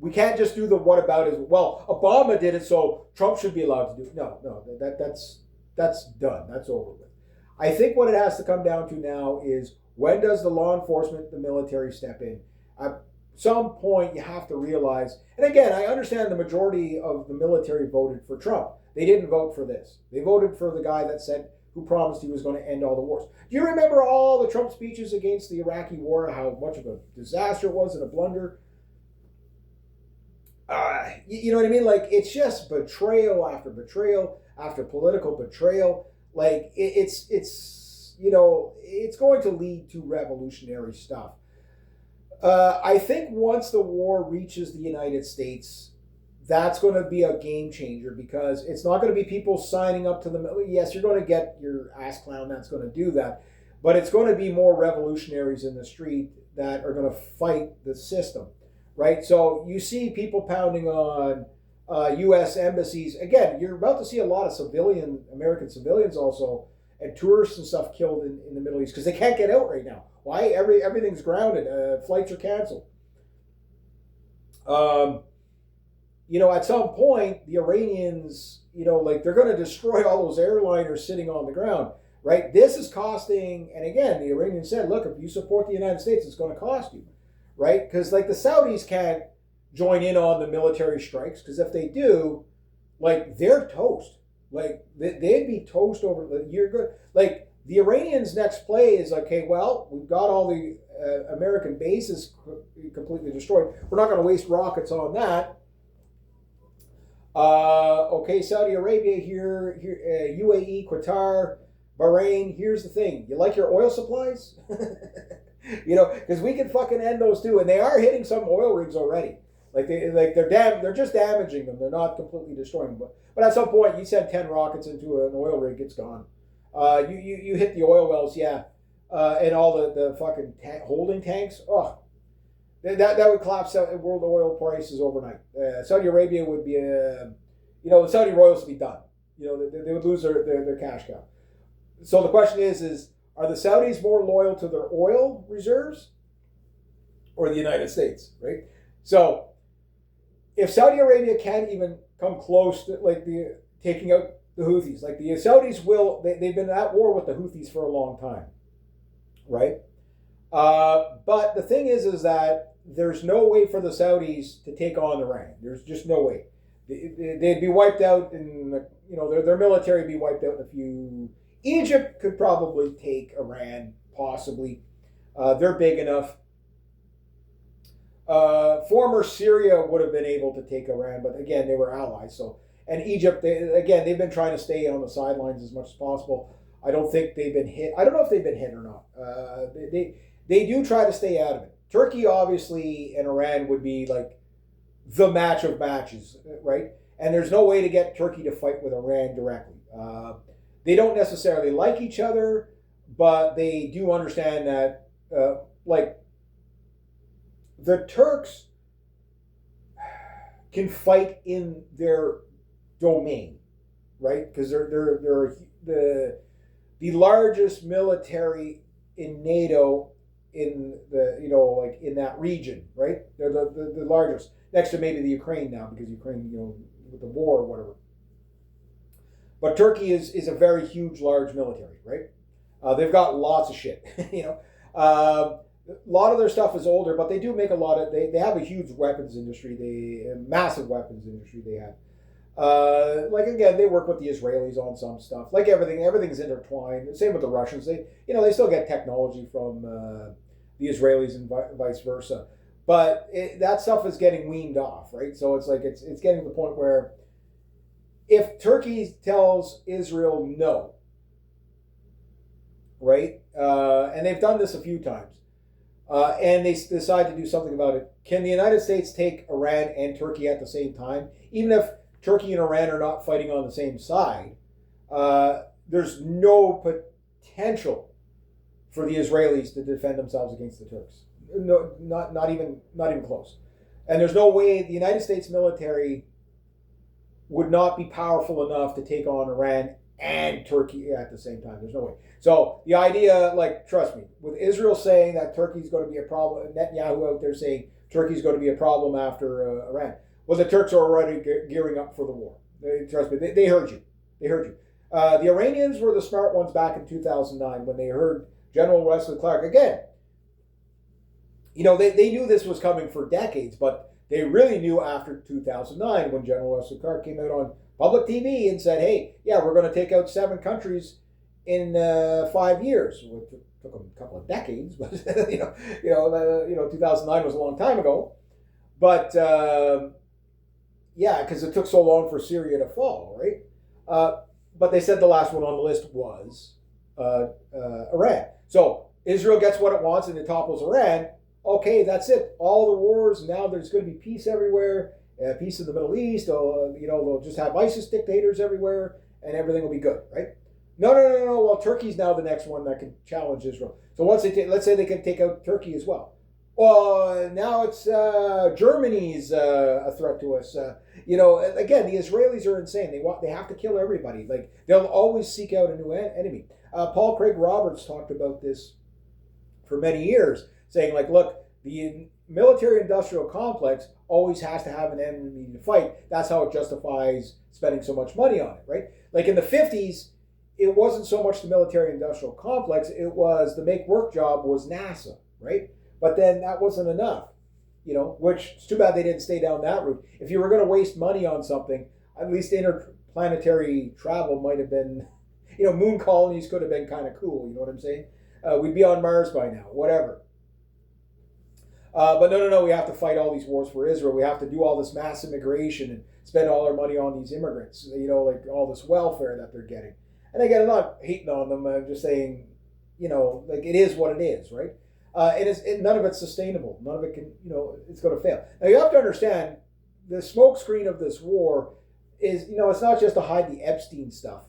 we can't just do the whataboutism. Well, Obama did it, so Trump should be allowed to do it. No, that's done. That's over with. I think what it has to come down to now is when does the law enforcement, the military step in? At some point, you have to realize, and again, I understand the majority of the military voted for Trump. They didn't vote for this. They voted for the guy who promised he was going to end all the wars. Do you remember all the Trump speeches against the Iraqi war, how much of a disaster it was and a blunder? You know what I mean? Like, it's just betrayal after political betrayal. Like, it's going to lead to revolutionary stuff. I think once the war reaches the United States, that's going to be a game changer because it's not going to be people signing up to the. Yes, you're going to get your ass clown that's going to do that, but it's going to be more revolutionaries in the street that are going to fight the system, right? So you see people pounding on U.S. embassies. Again, you're about to see a lot of American civilians also, and tourists and stuff killed in the Middle East because they can't get out right now. Why? Everything's grounded. Flights are canceled. At some point, the Iranians, like they're going to destroy all those airliners sitting on the ground, right? This is costing, and again, the Iranians said, look, if you support the United States, it's going to cost you, right? Because like the Saudis can't join in on the military strikes because if they do, like they're toast. Like they'd be toast over the year. Good. Like the Iranians' next play is okay. Well, we've got all the American bases completely destroyed. We're not going to waste rockets on that. Okay, Saudi Arabia here, UAE, Qatar, Bahrain. Here's the thing: you like your oil supplies, because we can fucking end those too, and they are hitting some oil rigs already. They're just damaging them. They're not completely destroying them. But at some point, you send 10 rockets into an oil rig, it's gone. You hit the oil wells, yeah, and all the fucking holding tanks. Oh, that would collapse world oil prices overnight. Saudi Arabia would be, the Saudi royals would be done. They would lose their cash cow. So the question is are the Saudis more loyal to their oil reserves or the United States, right? So if Saudi Arabia can't even come close to taking out the Houthis, like the Saudis they've been at war with the Houthis for a long time, right? But the thing is that there's no way for the Saudis to take on Iran. There's just no way. They'd be wiped out their military would be wiped out in a few. Egypt could probably take Iran, possibly. They're big enough. Former Syria would have been able to take Iran, but again, they were allies. So, and Egypt, they've been trying to stay on the sidelines as much as possible. I don't think they've been hit. I don't know if they've been hit or not. They do try to stay out of it. Turkey, obviously, and Iran would be like the match of matches, right? And there's no way to get Turkey to fight with Iran directly. They don't necessarily like each other, but they do understand that, the Turks can fight in their domain, right? Because they're the largest military in NATO in in that region, right? They're the largest, next to maybe the Ukraine now, because Ukraine, with the war or whatever. But Turkey is a very huge, large military, right? They've got lots of shit, a lot of their stuff is older, but they do make a lot of. They have a huge weapons industry. Massive weapons industry they have. Again, they work with the Israelis on some stuff. Like everything's intertwined. Same with the Russians. They still get technology from the Israelis and vice versa. But that stuff is getting weaned off, right? So it's like it's getting to the point where if Turkey tells Israel no, right, and they've done this a few times. And they decide to do something about it. Can the United States take Iran and Turkey at the same time? Even if Turkey and Iran are not fighting on the same side, there's no potential for the Israelis to defend themselves against the Turks. No, not even close. And there's no way the United States military would not be powerful enough to take on Iran and Turkey at the same time. There's no way. So the idea, trust me, with Israel saying that Turkey's going to be a problem, Netanyahu out there saying Turkey's going to be a problem after Iran. Well, the Turks are already gearing up for the war. Trust me, they heard you. They heard you. The Iranians were the smart ones back in 2009 when they heard General Wesley Clark. Again, they knew this was coming for decades, but they really knew after 2009 when General Wesley Clark came out on public TV and said, "Hey, yeah, we're going to take out 7 countries in 5 years." Well, it took them a couple of decades, but 2009 was a long time ago. But because it took so long for Syria to fall, right? But they said the last one on the list was Iran. So Israel gets what it wants and it topples Iran. okay, that's it. All the wars, now there's going to be peace everywhere, peace in the Middle East. They'll just have ISIS dictators everywhere, and everything will be good, right? No, no, no, no. Well, Turkey's now the next one that can challenge Israel. So once let's say they can take out Turkey as well. Well, now it's Germany's a threat to us. Again, the Israelis are insane. They have to kill everybody. Like they'll always seek out a new enemy. Paul Craig Roberts talked about this for many years, saying like, look, the military-industrial complex always has to have an enemy to fight. That's how it justifies spending so much money on it, right? Like in the 50s, it wasn't so much the military-industrial complex. It was the make work job was NASA, right? But then that wasn't enough, which it's too bad they didn't stay down that route. If you were going to waste money on something, at least interplanetary travel might have been, moon colonies could have been kind of cool, you know what I'm saying? We'd be on Mars by now, whatever. But no, we have to fight all these wars for Israel. We have to do all this mass immigration and spend all our money on these immigrants, like all this welfare that they're getting. And again, I'm not hating on them. I'm just saying, like it is what it is, right? None of it's sustainable. None of it can, it's going to fail. Now you have to understand the smokescreen of this war is, it's not just to hide the Epstein stuff.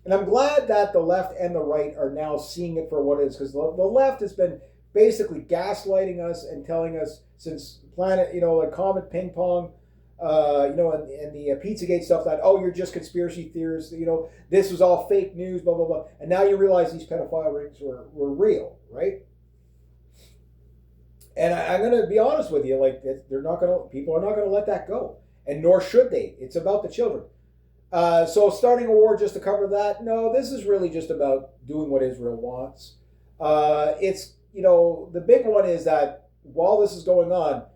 And I'm glad that the left and the right are now seeing it for what it is, because the left has been basically gaslighting us and telling us since Planet, like Comet Ping Pong, and the Pizzagate stuff that, oh, you're just conspiracy theorists, this was all fake news, blah, blah, blah. And now you realize these pedophile rings were real, right? And I'm going to be honest with you, like people are not going to let that go, and nor should they. It's about the children. So starting a war just to cover that, no, this is really just about doing what Israel wants. It's, the big one is that while this is going on,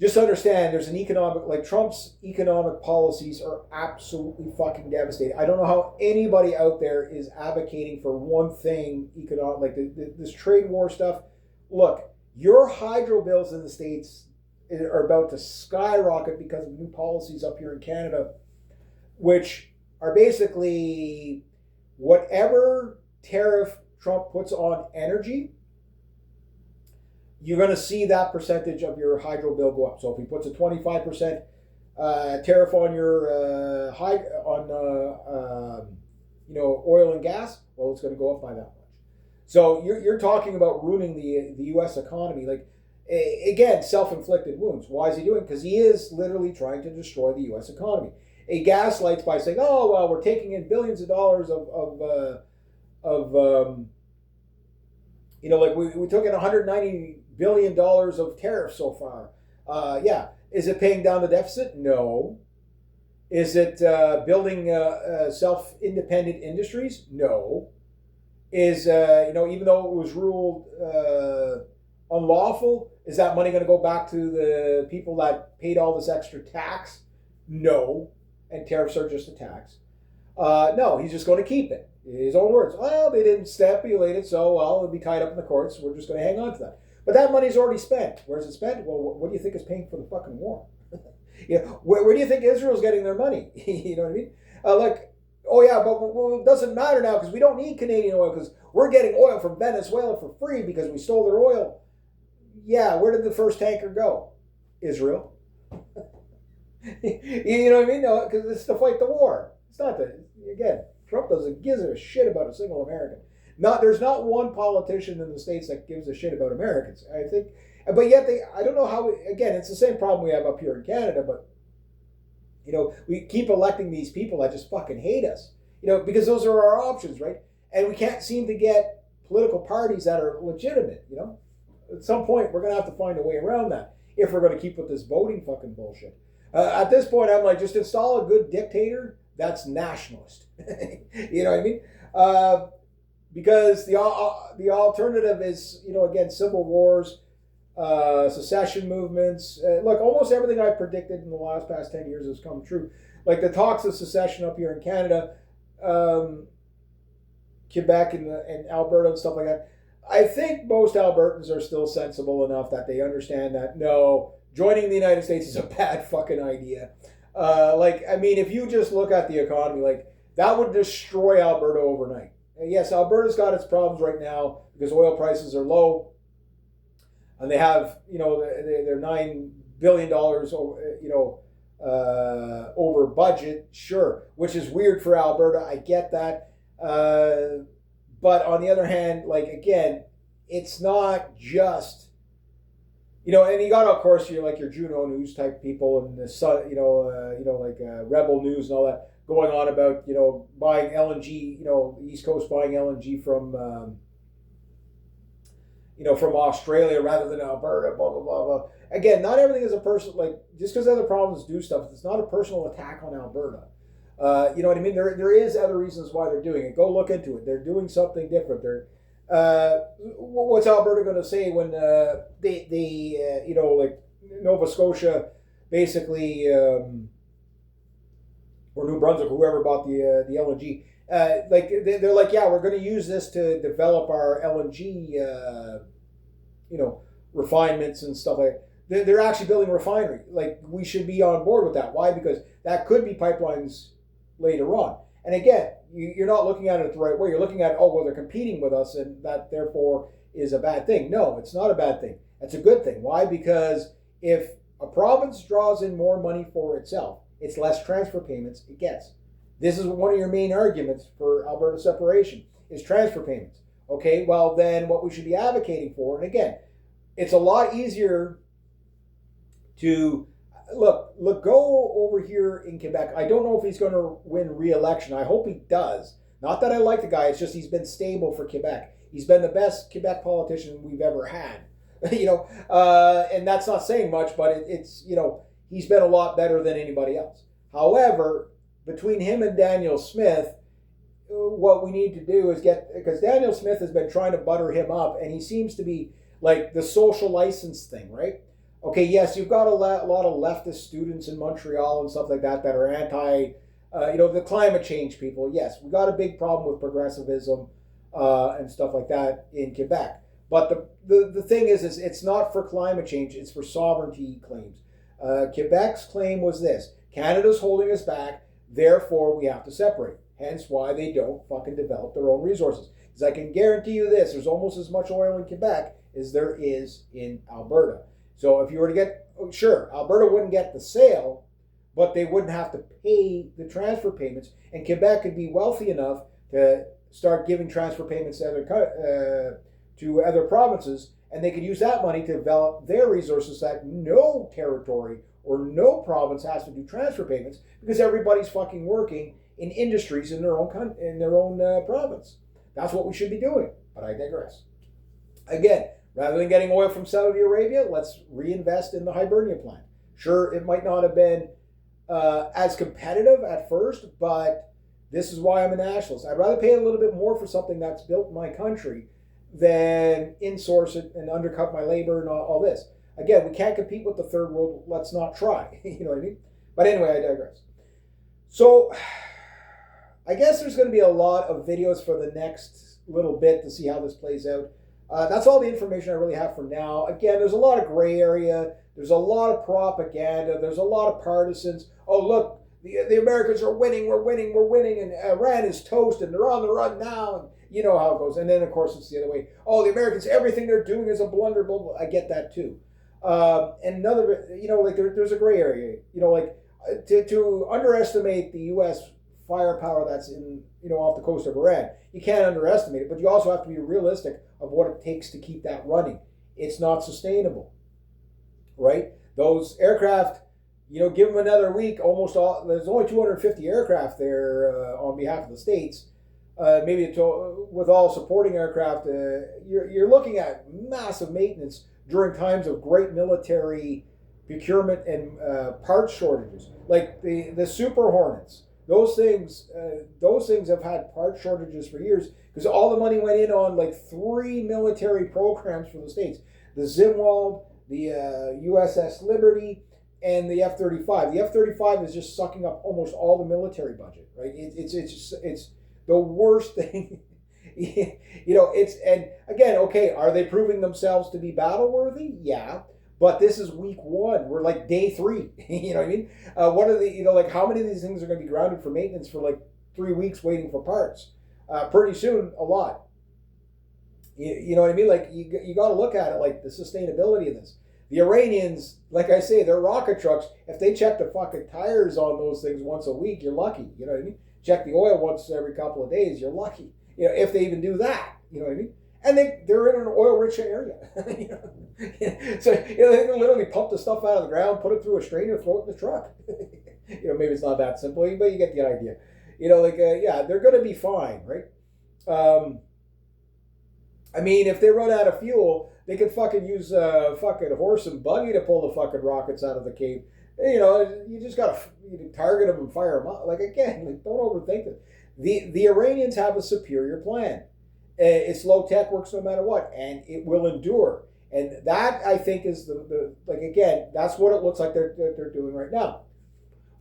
just understand there's an Trump's economic policies are absolutely fucking devastating. I don't know how anybody out there is advocating for one thing like this trade war stuff. Look, your hydro bills in the States are about to skyrocket because of new policies up here in Canada, which are basically whatever tariff Trump puts on energy, you're going to see that percentage of your hydro bill go up. So if he puts a 25% tariff on your oil and gas, well, it's going to go up by that much. So you're talking about ruining the U.S. economy. Like, again, self-inflicted wounds. Why is he doing it? Because he is literally trying to destroy the U.S. economy. He gaslights by saying, oh, well, we're taking in billions of dollars we took in $190 billion of tariffs so far. Yeah. Is it paying down the deficit? No. Is it building self-independent industries? No. Is, even though it was ruled unlawful, is that money going to go back to the people that paid all this extra tax? No. And tariffs are just a tax. No, he's just going to keep it. His own words. Well, they didn't stipulate it, so, it'll be tied up in the courts. We're just going to hang on to that. But that money's already spent. Where's it spent? Well, what do you think is paying for the fucking war? Where do you think Israel's getting their money? You know what I mean? But it doesn't matter now because we don't need Canadian oil because we're getting oil from Venezuela for free because we stole their oil. Yeah, where did the first tanker go? Israel. You know what I mean? No, because it's to fight the war. It's not again, Trump doesn't give a shit about a single American. There's not one politician in the States that gives a shit about Americans, I think. But yet I don't know how, again, it's the same problem we have up here in Canada, but, we keep electing these people that just fucking hate us, because those are our options, right? And we can't seem to get political parties that are legitimate, At some point, we're going to have to find a way around that if we're going to keep with this voting fucking bullshit. At this point, I'm like, just install a good dictator that's nationalist. You know what I mean? Because the alternative is, again, civil wars, secession movements. Look, almost everything I predicted in the past 10 years has come true. Like the talks of secession up here in Canada, Quebec and Alberta and stuff like that. I think most Albertans are still sensible enough that they understand that, no, joining the United States is a bad fucking idea. If you just look at the economy, that would destroy Alberta overnight. And yes, Alberta's got its problems right now because oil prices are low. and they have, they're $9 billion, over budget. Sure, which is weird for Alberta. I get that, but on the other hand, like again, it's not just. And you got, of course, your Juno News type people and the Sun, Rebel News and all that going on about, buying LNG, the East Coast buying LNG from, from Australia rather than Alberta, blah, blah, blah, blah. Again, not everything is a personal, like, just because other provinces do stuff, it's not a personal attack on Alberta. You know what I mean? There is other reasons why they're doing it. Go look into it. They're doing something different. What's Alberta going to say when like Nova Scotia basically, or New Brunswick, whoever bought the LNG, like they're like, yeah, we're going to use this to develop our LNG, refinements and stuff like that. They're actually building a refinery. Like, we should be on board with that. Why? Because that could be pipelines later on. And again, you're not looking at it the right way. You're looking at, they're competing with us, and that therefore is a bad thing. No, it's not a bad thing. It's a good thing. Why? Because if a province draws in more money for itself, it's less transfer payments it gets. This is one of your main arguments for Alberta separation, is transfer payments. Okay, well then what we should be advocating for, and again, it's a lot easier to go over here in Quebec. I don't know if he's going to win re-election. I hope he does. Not that I like the guy. It's just he's been stable for Quebec. He's been the best Quebec politician we've ever had. And that's not saying much, but it's he's been a lot better than anybody else. However, between him and Daniel Smith, what we need to do is because Daniel Smith has been trying to butter him up, and he seems to be like the social license thing, right? Okay, yes, you've got a lot of leftist students in Montreal and stuff like that are anti, the climate change people. Yes, we got a big problem with progressivism and stuff like that in Quebec. But the thing is it's not for climate change, it's for sovereignty claims. Quebec's claim was this: Canada's holding us back, therefore we have to separate. Hence why they don't fucking develop their own resources. Because I can guarantee you this, there's almost as much oil in Quebec as there is in Alberta. So if you were to get, sure, Alberta wouldn't get the sale, but they wouldn't have to pay the transfer payments, and Quebec could be wealthy enough to start giving transfer payments to other provinces, and they could use that money to develop their resources that no territory or no province has to do transfer payments, because everybody's fucking working in industries in their own province. That's what we should be doing, but I digress. Again, rather than getting oil from Saudi Arabia, let's reinvest in the Hibernia plant. Sure, it might not have been as competitive at first, but this is why I'm a nationalist. I'd rather pay a little bit more for something that's built in my country than insource it and undercut my labor and all this. Again, we can't compete with the third world. Let's not try. You know what I mean? But anyway, I digress. So I guess there's going to be a lot of videos for the next little bit to see how this plays out. That's all the information I really have for now. Again, there's a lot of gray area. There's a lot of propaganda. There's a lot of partisans. Oh, look, the Americans are winning. We're winning. And Iran is toast, and they're on the run now. And you know how it goes. And then, of course, it's the other way. Oh, the Americans, everything they're doing is a blunder. Blah, blah. I get that, too. And another, there's a gray area. To underestimate the U.S. firepower that's in, off the coast of Iran, you can't underestimate it, but you also have to be realistic of what it takes to keep that running. It's not sustainable, right? Those aircraft, give them another week, there's only 250 aircraft there on behalf of the states. Maybe with all supporting aircraft, you're looking at massive maintenance during times of great military procurement and parts shortages, like the Super Hornets. Those things have had part shortages for years because all the money went in on like 3 military programs for the states: the Zimwald, the USS Liberty, and the F-35. The F-35 is just sucking up almost all the military budget, right? It's the worst thing. And again, okay, are they proving themselves to be battle worthy? Yeah. But this is week 1. We're like day 3. You know what I mean? What are the, how many of these things are going to be grounded for maintenance for like 3 weeks waiting for parts? Pretty soon, a lot. You know what I mean? Like you got to look at it like the sustainability of this. The Iranians, like I say, their rocket trucks. If they check the fucking tires on those things once a week, you're lucky. You know what I mean? Check the oil once every couple of days, you're lucky. You know, if they even do that. You know what I mean? And they're in an oil-rich area. You know? So they can literally pump the stuff out of the ground, put it through a strainer, throw it in the truck. You know, maybe it's not that simple, but you get the idea. You know, like yeah, they're going to be fine, right? I mean, if they run out of fuel, they could fucking use a fucking horse and buggy to pull the fucking rockets out of the cave. You know, you just gotta target them and fire them up. Like again, like, don't overthink it. The Iranians have a superior plan. It's low tech, works no matter what, and it will endure. And that I think is the like again, that's what it looks like they're doing right now.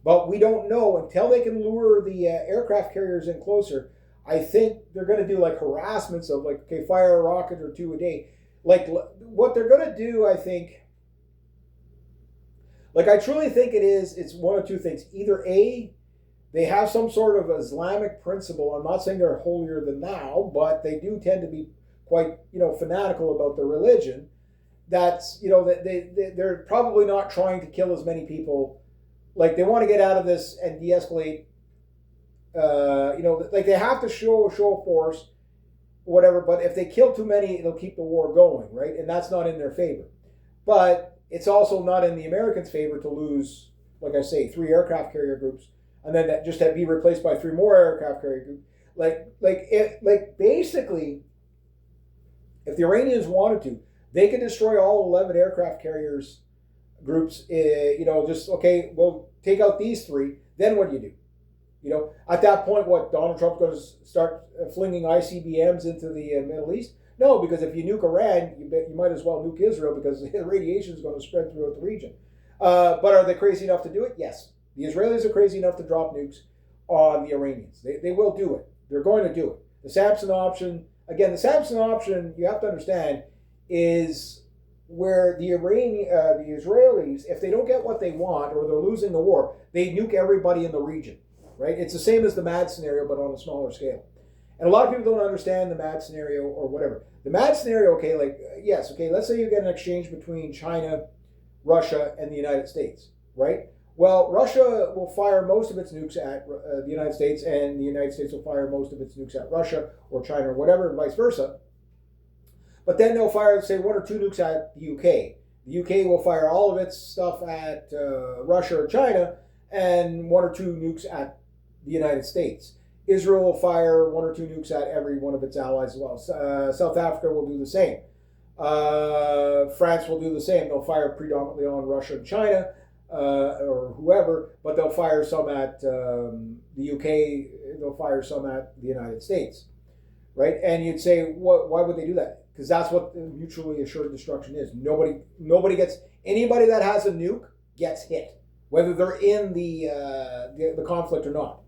But we don't know until they can lure the aircraft carriers in closer. I think they're going to do like harassments of like, okay, fire a rocket or two a day. Like what they're going to do, I think, like I truly think it's one of two things. Either A, they have some sort of Islamic principle. I'm not saying they're holier than thou, but they do tend to be quite, fanatical about their religion. That's, that they're probably not trying to kill as many people. Like they want to get out of this and de-escalate. Like they have to show force, whatever. But if they kill too many, it'll keep the war going, right? And that's not in their favor. But it's also not in the Americans' favor to lose, like I say, 3 aircraft carrier groups, and then that just to be replaced by 3 more aircraft carrier groups. Like basically, if the Iranians wanted to, they could destroy all 11 aircraft carriers groups. Just okay, we'll take out these 3. Then what do you do? At that point, what, Donald Trump's going to start flinging ICBMs into the Middle East? No, because if you nuke Iran, you might as well nuke Israel because the radiation is going to spread throughout the region. But are they crazy enough to do it? Yes. The Israelis are crazy enough to drop nukes on the Iranians. They will do it. They're going to do it. The Samson option, you have to understand, is where the Israelis, if they don't get what they want or they're losing the war, they nuke everybody in the region. Right? It's the same as the MAD scenario, but on a smaller scale. And a lot of people don't understand the MAD scenario or whatever. The MAD scenario, let's say you get an exchange between China, Russia, and the United States, right? Well, Russia will fire most of its nukes at the United States, and the United States will fire most of its nukes at Russia or China or whatever, and vice versa. But then they'll fire, say, 1 or 2 nukes at the UK. The UK will fire all of its stuff at Russia or China, and 1 or 2 nukes at the United States. Israel will fire 1 or 2 nukes at every one of its allies as well. South Africa will do the same. France will do the same. They'll fire predominantly on Russia and China or whoever, but they'll fire some at the UK. They'll fire some at the United States, right? And you'd say, why would they do that? Because that's what mutually assured destruction is. Nobody gets, anybody that has a nuke gets hit, whether they're in the conflict or not.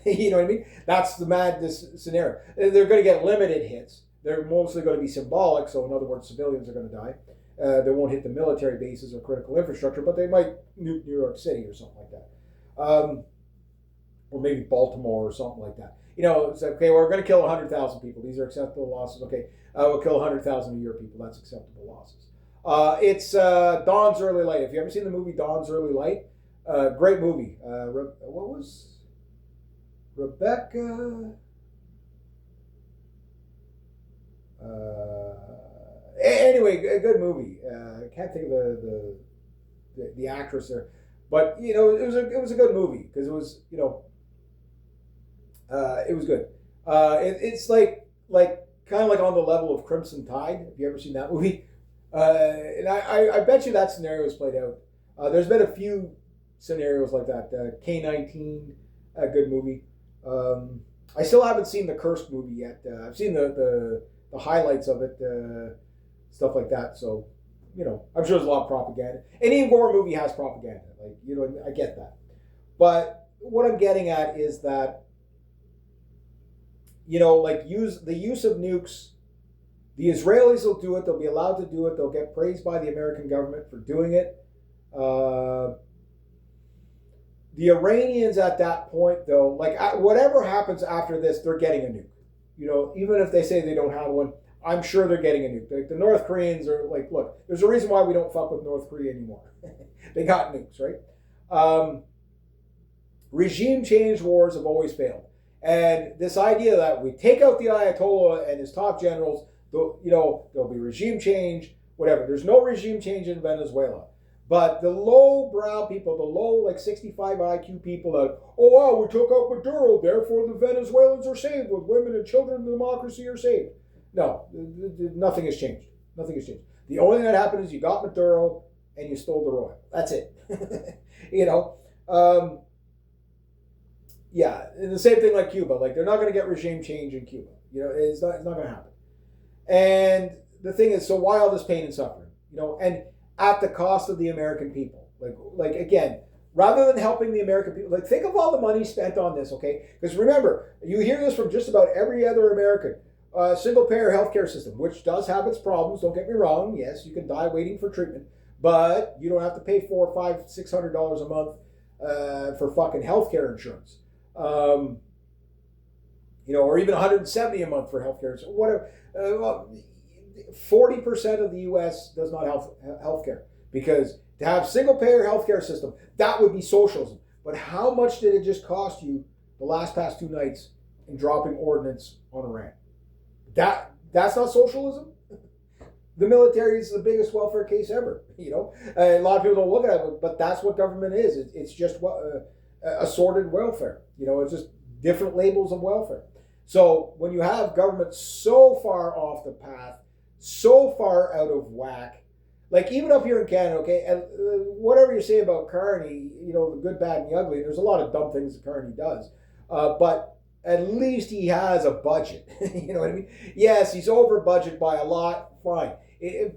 You know what I mean? That's the madness scenario. They're going to get limited hits. They're mostly going to be symbolic. So in other words, civilians are going to die. They won't hit the military bases or critical infrastructure, but they might nuke New York City or something like that. Or maybe Baltimore or something like that. It's okay, we're going to kill 100,000 people. These are acceptable losses. Okay, we'll kill 100,000 a year people. That's acceptable losses. It's Dawn's Early Light. Have you ever seen the movie Dawn's Early Light? Great movie. What was... Rebecca. Anyway, a good movie. I can't think of the actress there, but it was a good movie because it was it was good. It's like kind of like on the level of Crimson Tide. Have you ever seen that movie? And I bet you that scenario is played out. There's been a few scenarios like that. K-19, a good movie. I still haven't seen the Cursed movie yet. I've seen the highlights of it, stuff like that. So, I'm sure there's a lot of propaganda. Any war movie has propaganda. I get that. But what I'm getting at is that, the use of nukes. The Israelis will do it. They'll be allowed to do it. They'll get praised by the American government for doing it. The Iranians at that point, though, whatever happens after this, they're getting a nuke. Even if they say they don't have one. I'm sure they're getting a nuke. Like the North Koreans are like, look, there's a reason why we don't fuck with North Korea anymore. They got nukes, right? Regime change wars have always failed. And this idea that we take out the Ayatollah and his top generals, there'll be regime change, whatever. There's no regime change in Venezuela. But the low-brow people, the low, like 65 IQ people that, oh, wow, we took out Maduro, therefore the Venezuelans are saved, with women and children and democracy are saved. No, nothing has changed. Nothing has changed. The only thing that happened is you got Maduro and you stole the oil. That's it. Yeah, and the same thing like Cuba. Like, they're not going to get regime change in Cuba. It's not going to happen. And the thing is, so why all this pain and suffering? And at the cost of the American people. Like again, rather than helping the American people, like think of all the money spent on this, okay? Because remember, you hear this from just about every other American. Single-payer healthcare system, which does have its problems. Don't get me wrong. Yes, you can die waiting for treatment, but you don't have to pay $400, $500, $600 a month for fucking healthcare insurance. Or even $170 a month for healthcare. So whatever. 40% of the U.S. does not have healthcare, because to have single-payer healthcare system, that would be socialism. But how much did it just cost you the past 2 nights in dropping ordnance on Iran? That's not socialism. The military is the biggest welfare case ever. A lot of people don't look at it, but that's what government is. It's just assorted welfare. It's just different labels of welfare. So when you have government so far off the path, so far out of whack, like even up here in Canada, okay, and whatever you say about Carney, the good, bad, and the ugly, there's a lot of dumb things that Carney does, but at least he has a budget. You know what I mean? Yes, he's over budget by a lot, fine.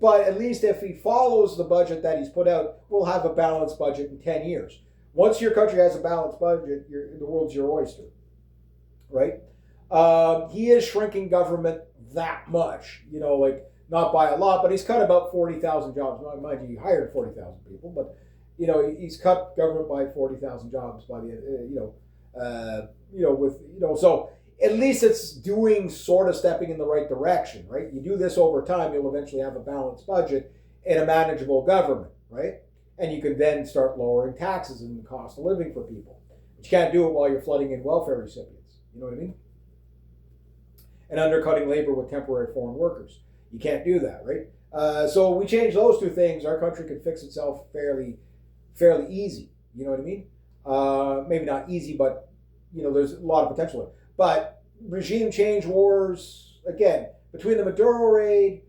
But at least if he follows the budget that he's put out, we'll have a balanced budget in 10 years. Once your country has a balanced budget, the world's your oyster, right? He is shrinking government that much, like not by a lot, but he's cut about 40,000 jobs. Mind you, he hired 40,000 people, but he's cut government by 40,000 jobs by the so at least it's stepping in the right direction, right? You do this over time, you'll eventually have a balanced budget and a manageable government, right? And you can then start lowering taxes and the cost of living for people. But you can't do it while you're flooding in welfare recipients. You know what I mean? And undercutting labor with temporary foreign workers. You can't do that, right? So we change those 2 things, our country could fix itself fairly easy. You know what I mean? Maybe not easy, but there's a lot of potential there. But regime change wars, again, between the Maduro raid,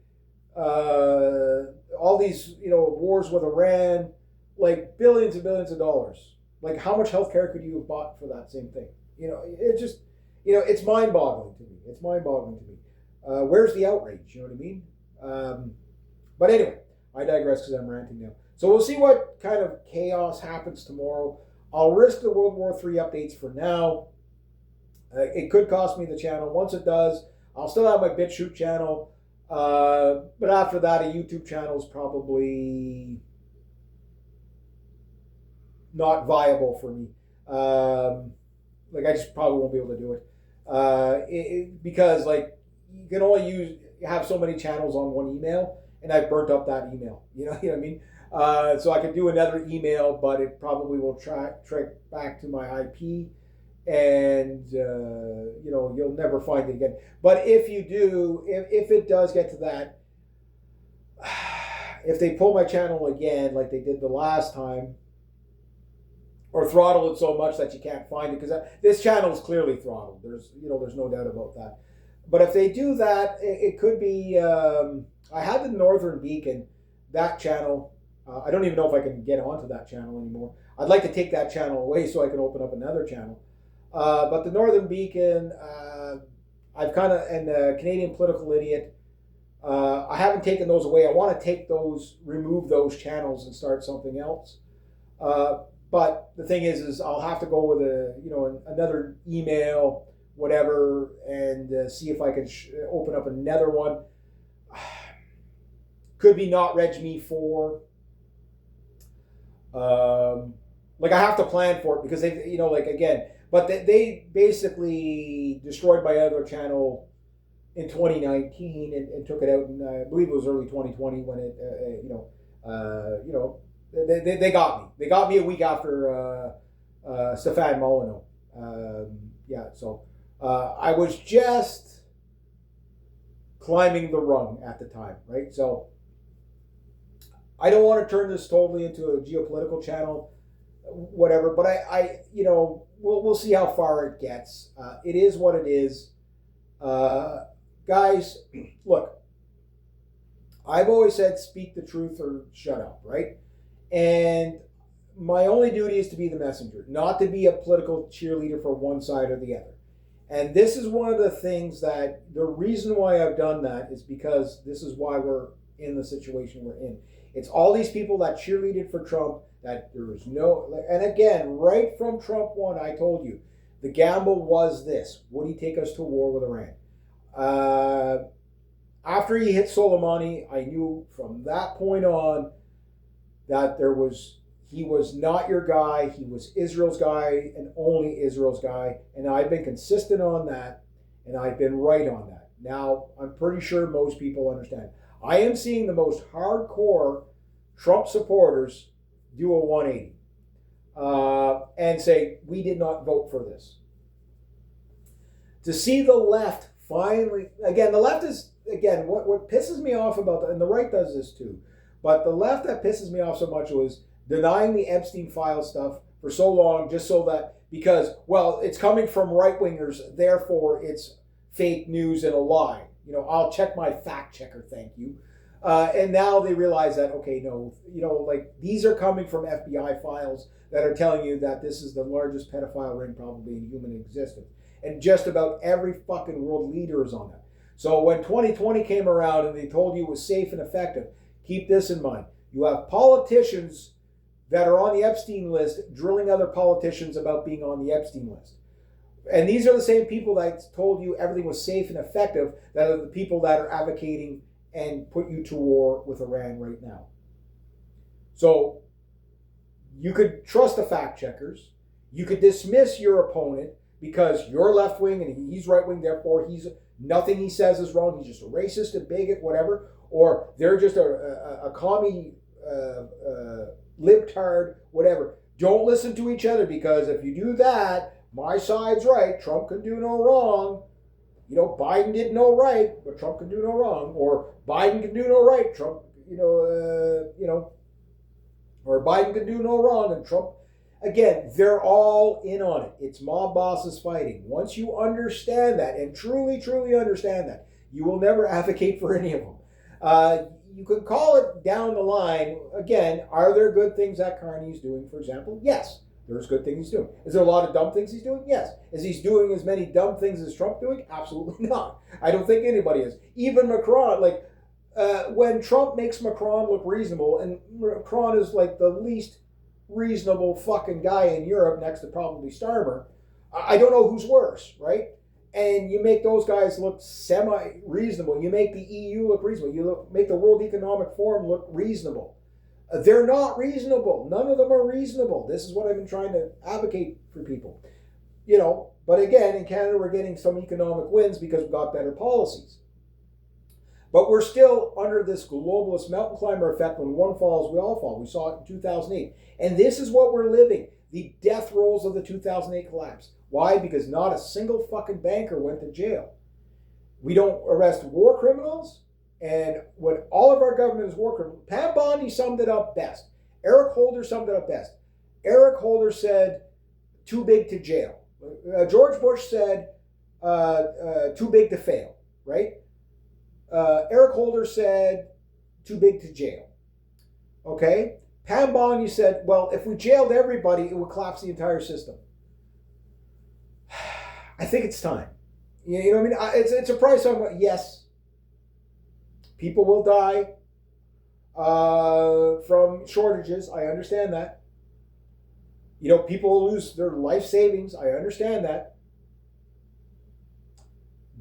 all these wars with Iran, like billions and billions of dollars. Like how much healthcare could you have bought for that same thing? It just it's mind-boggling to me. It's mind-boggling to me. Where's the outrage? You know what I mean? But anyway, I digress because I'm ranting now. So we'll see what kind of chaos happens tomorrow. I'll risk the World War III updates for now. It could cost me the channel. Once it does, I'll still have my BitChute channel. But after that, a YouTube channel is probably not viable for me. I just probably won't be able to do it. Because you can only have so many channels on one email, and I've burnt up that email. You know what I mean? So I could do another email, but it probably will track back to my IP, and you'll never find it again. But if you do, if it does get to that, if they pull my channel again like they did the last time, or throttle it so much that you can't find it, because this channel is clearly throttled. There's no doubt about that. But if they do that, it could be. I had the Northern Beacon, that channel. I don't even know if I can get onto that channel anymore. I'd like to take that channel away so I can open up another channel. But the Northern Beacon, I've kind of, and the Canadian Political Idiot, I haven't taken those away. I want to remove those channels and start something else. But the thing is I'll have to go with another email, whatever, and see if I can open up another one. Could be not Reg Me 4. I have to plan for it because again, but they basically destroyed my other channel in 2019 and took it out in I believe it was early 2020 when it they got me. They got me a week after Stefan Molyneux. So I was just climbing the rung at the time, right? So I don't want to turn this totally into a geopolitical channel, whatever. But we'll see how far it gets. It is what it is, guys. Look, I've always said speak the truth or shut up, right? And my only duty is to be the messenger, not to be a political cheerleader for one side or the other. And this is one of the things that the reason why I've done that is because this is why we're in the situation we're in. It's all these people that cheerleaded for Trump, that there was no, and again, right from Trump 1, I told you, the gamble was this: would he take us to war with Iran? After he hit Soleimani, I knew from that point on that he was not your guy. He was Israel's guy and only Israel's guy. And I've been consistent on that, and I've been right on that. Now, I'm pretty sure most people understand. I am seeing the most hardcore Trump supporters do a 180 and say, we did not vote for this. To see the left finally, again, the left is, again, what pisses me off about that, and the right does this too, but the left that pisses me off so much was denying the Epstein file stuff for so long, just so that, because, well, it's coming from right-wingers, therefore it's fake news and a lie. I'll check my fact checker, thank you. And now they realize that, okay, no, like these are coming from FBI files that are telling you that this is the largest pedophile ring probably in human existence. And just about every fucking world leader is on that. So when 2020 came around and they told you it was safe and effective, keep this in mind. You have politicians that are on the Epstein list drilling other politicians about being on the Epstein list. And these are the same people that told you everything was safe and effective, that are the people that are advocating and put you to war with Iran right now. So you could trust the fact checkers. You could dismiss your opponent because you're left wing and he's right wing, therefore nothing he says is wrong. He's just a racist, a bigot, whatever. Or they're just a commie libtard, whatever. Don't listen to each other, because if you do that, my side's right. Trump can do no wrong. Biden did no right, but Trump can do no wrong. Or Biden can do no right, Trump, or Biden can do no wrong, and Trump. Again, they're all in on it. It's mob bosses fighting. Once you understand that, and truly, truly understand that, you will never advocate for any of them. You can call it down the line. Again, are there good things that Carney's doing, for example? Yes, there's good things he's doing. Is there a lot of dumb things he's doing? Yes. Is he doing as many dumb things as Trump doing? Absolutely not. I don't think anybody is. Even Macron, when Trump makes Macron look reasonable, and Macron is like the least reasonable fucking guy in Europe next to probably Starmer, I don't know who's worse, right? And you make those guys look semi-reasonable. You make the EU look reasonable. You make the World Economic Forum look reasonable. They're not reasonable. None of them are reasonable. This is what I've been trying to advocate for people. But again, in Canada, we're getting some economic wins because we've got better policies. But we're still under this globalist mountain climber effect. When one falls, we all fall. We saw it in 2008. And this is what we're living. The death rolls of the 2008 collapse. Why? Because not a single fucking banker went to jail. We don't arrest war criminals. And when all of our government is war criminals, Pam Bondi summed it up best. Eric Holder summed it up best. Eric Holder said, too big to jail. George Bush said, too big to fail, right? Eric Holder said, too big to jail. Okay? Pam Bondi said, well, if we jailed everybody, it would collapse the entire system. I think it's time. You know what I mean? It's a price on what, yes, people will die from shortages. I understand that. People will lose their life savings. I understand that.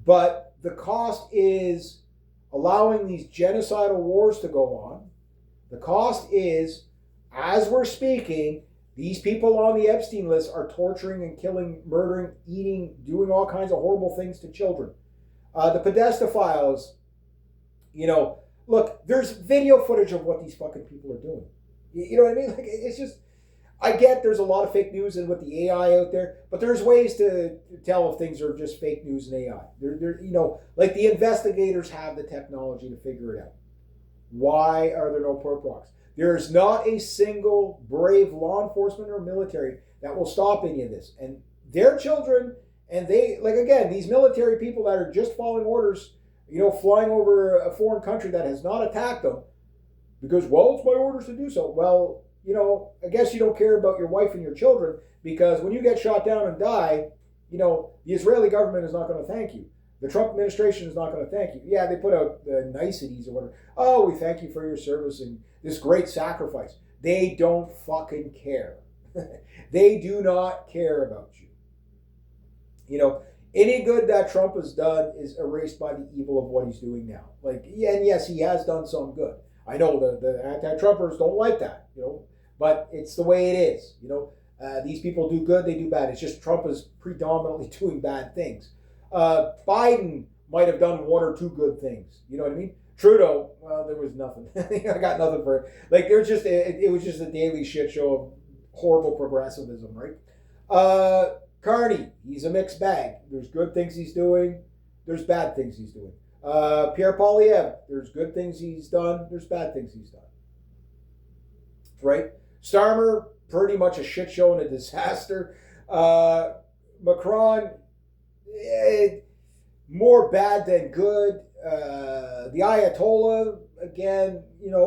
But the cost is allowing these genocidal wars to go on. The cost is, as we're speaking, these people on the Epstein list are torturing and killing, murdering, eating, doing all kinds of horrible things to children. The Podesta files, look, there's video footage of what these fucking people are doing. You know what I mean? Like, it's just, I get there's a lot of fake news and with the AI out there, but there's ways to tell if things are just fake news and AI. Like the investigators have the technology to figure it out. Why are there no perp walks? There's not a single brave law enforcement or military that will stop any of this. And their children, and they, like, again, these military people that are just following orders, flying over a foreign country that has not attacked them because, well, it's my orders to do so. Well, I guess you don't care about your wife and your children, because when you get shot down and die, the Israeli government is not going to thank you. The Trump administration is not going to thank you. Yeah, they put out the niceties or whatever. Oh, we thank you for your service and this great sacrifice. They don't fucking care. They do not care about you. Any good that Trump has done is erased by the evil of what he's doing now. Like, yeah, and yes, he has done some good. I know the anti-Trumpers don't like that, but it's the way it is. These people do good, they do bad. It's just Trump is predominantly doing bad things. Biden might have done one or two good things. You know what I mean? Trudeau, well, there was nothing. I got nothing for it. Like, it was just a daily shit show of horrible progressivism, right? Carney, he's a mixed bag. There's good things he's doing. There's bad things he's doing. Pierre Poilievre, there's good things he's done. There's bad things he's done. Right? Starmer, pretty much a shit show and a disaster. Macron, more bad than good. The Ayatollah, again,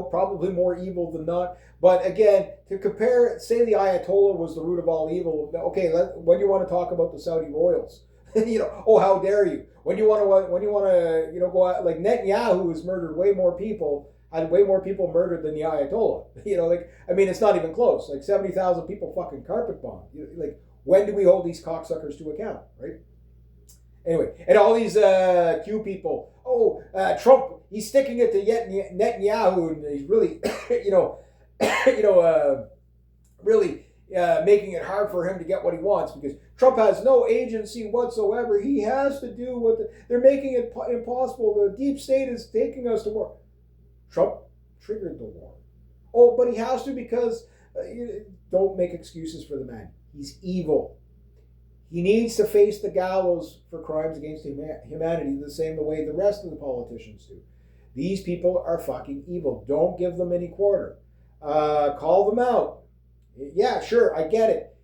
probably more evil than not. But again, to compare, say the Ayatollah was the root of all evil. Okay, when you want to talk about the Saudi royals, oh, how dare you? When you want to, go out, like Netanyahu has murdered way more people, had way more people murdered than the Ayatollah. It's not even close. Like 70,000 people fucking carpet bombed. Like, when do we hold these cocksuckers to account, right? Anyway, and all these Q people, Trump, he's sticking it to Netanyahu, and he's really, really making it hard for him to get what he wants, because Trump has no agency whatsoever. He has to do what they're making it impossible. The deep state is taking us to war. Trump triggered the war. Oh, but he has to, because don't make excuses for the man. He's evil. He needs to face the gallows for crimes against humanity the way the rest of the politicians do. These people are fucking evil. Don't give them any quarter. Call them out. Yeah, sure, I get it.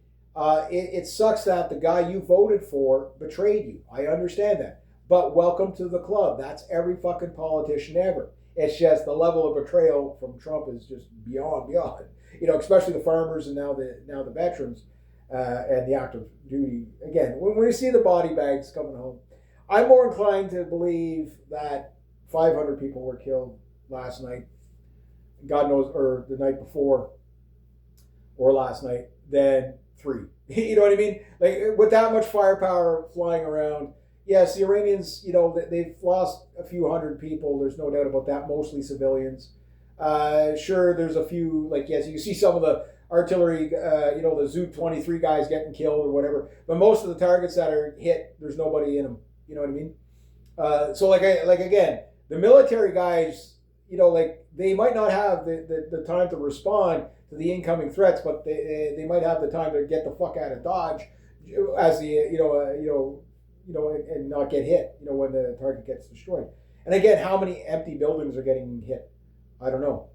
It sucks that the guy you voted for betrayed you. I understand that. But welcome to the club. That's every fucking politician ever. It's just the level of betrayal from Trump is just beyond. Especially the farmers and now the veterans. And the active duty. Again, when we see the body bags coming home, I'm more inclined to believe that 500 people were killed last night, God knows, or the night before, or last night, than 3. You know what I mean? Like, with that much firepower flying around, yes, the Iranians, they've lost a few hundred people. There's no doubt about that, mostly civilians. Sure, there's a few, like, yes, you see some of the artillery, the Zu-23 guys getting killed or whatever. But most of the targets that are hit, there's nobody in them. You know what I mean? So again, the military guys, they might not have the time to respond to the incoming threats, but they might have the time to get the fuck out of Dodge, as and not get hit. When the target gets destroyed. And again, how many empty buildings are getting hit? I don't know.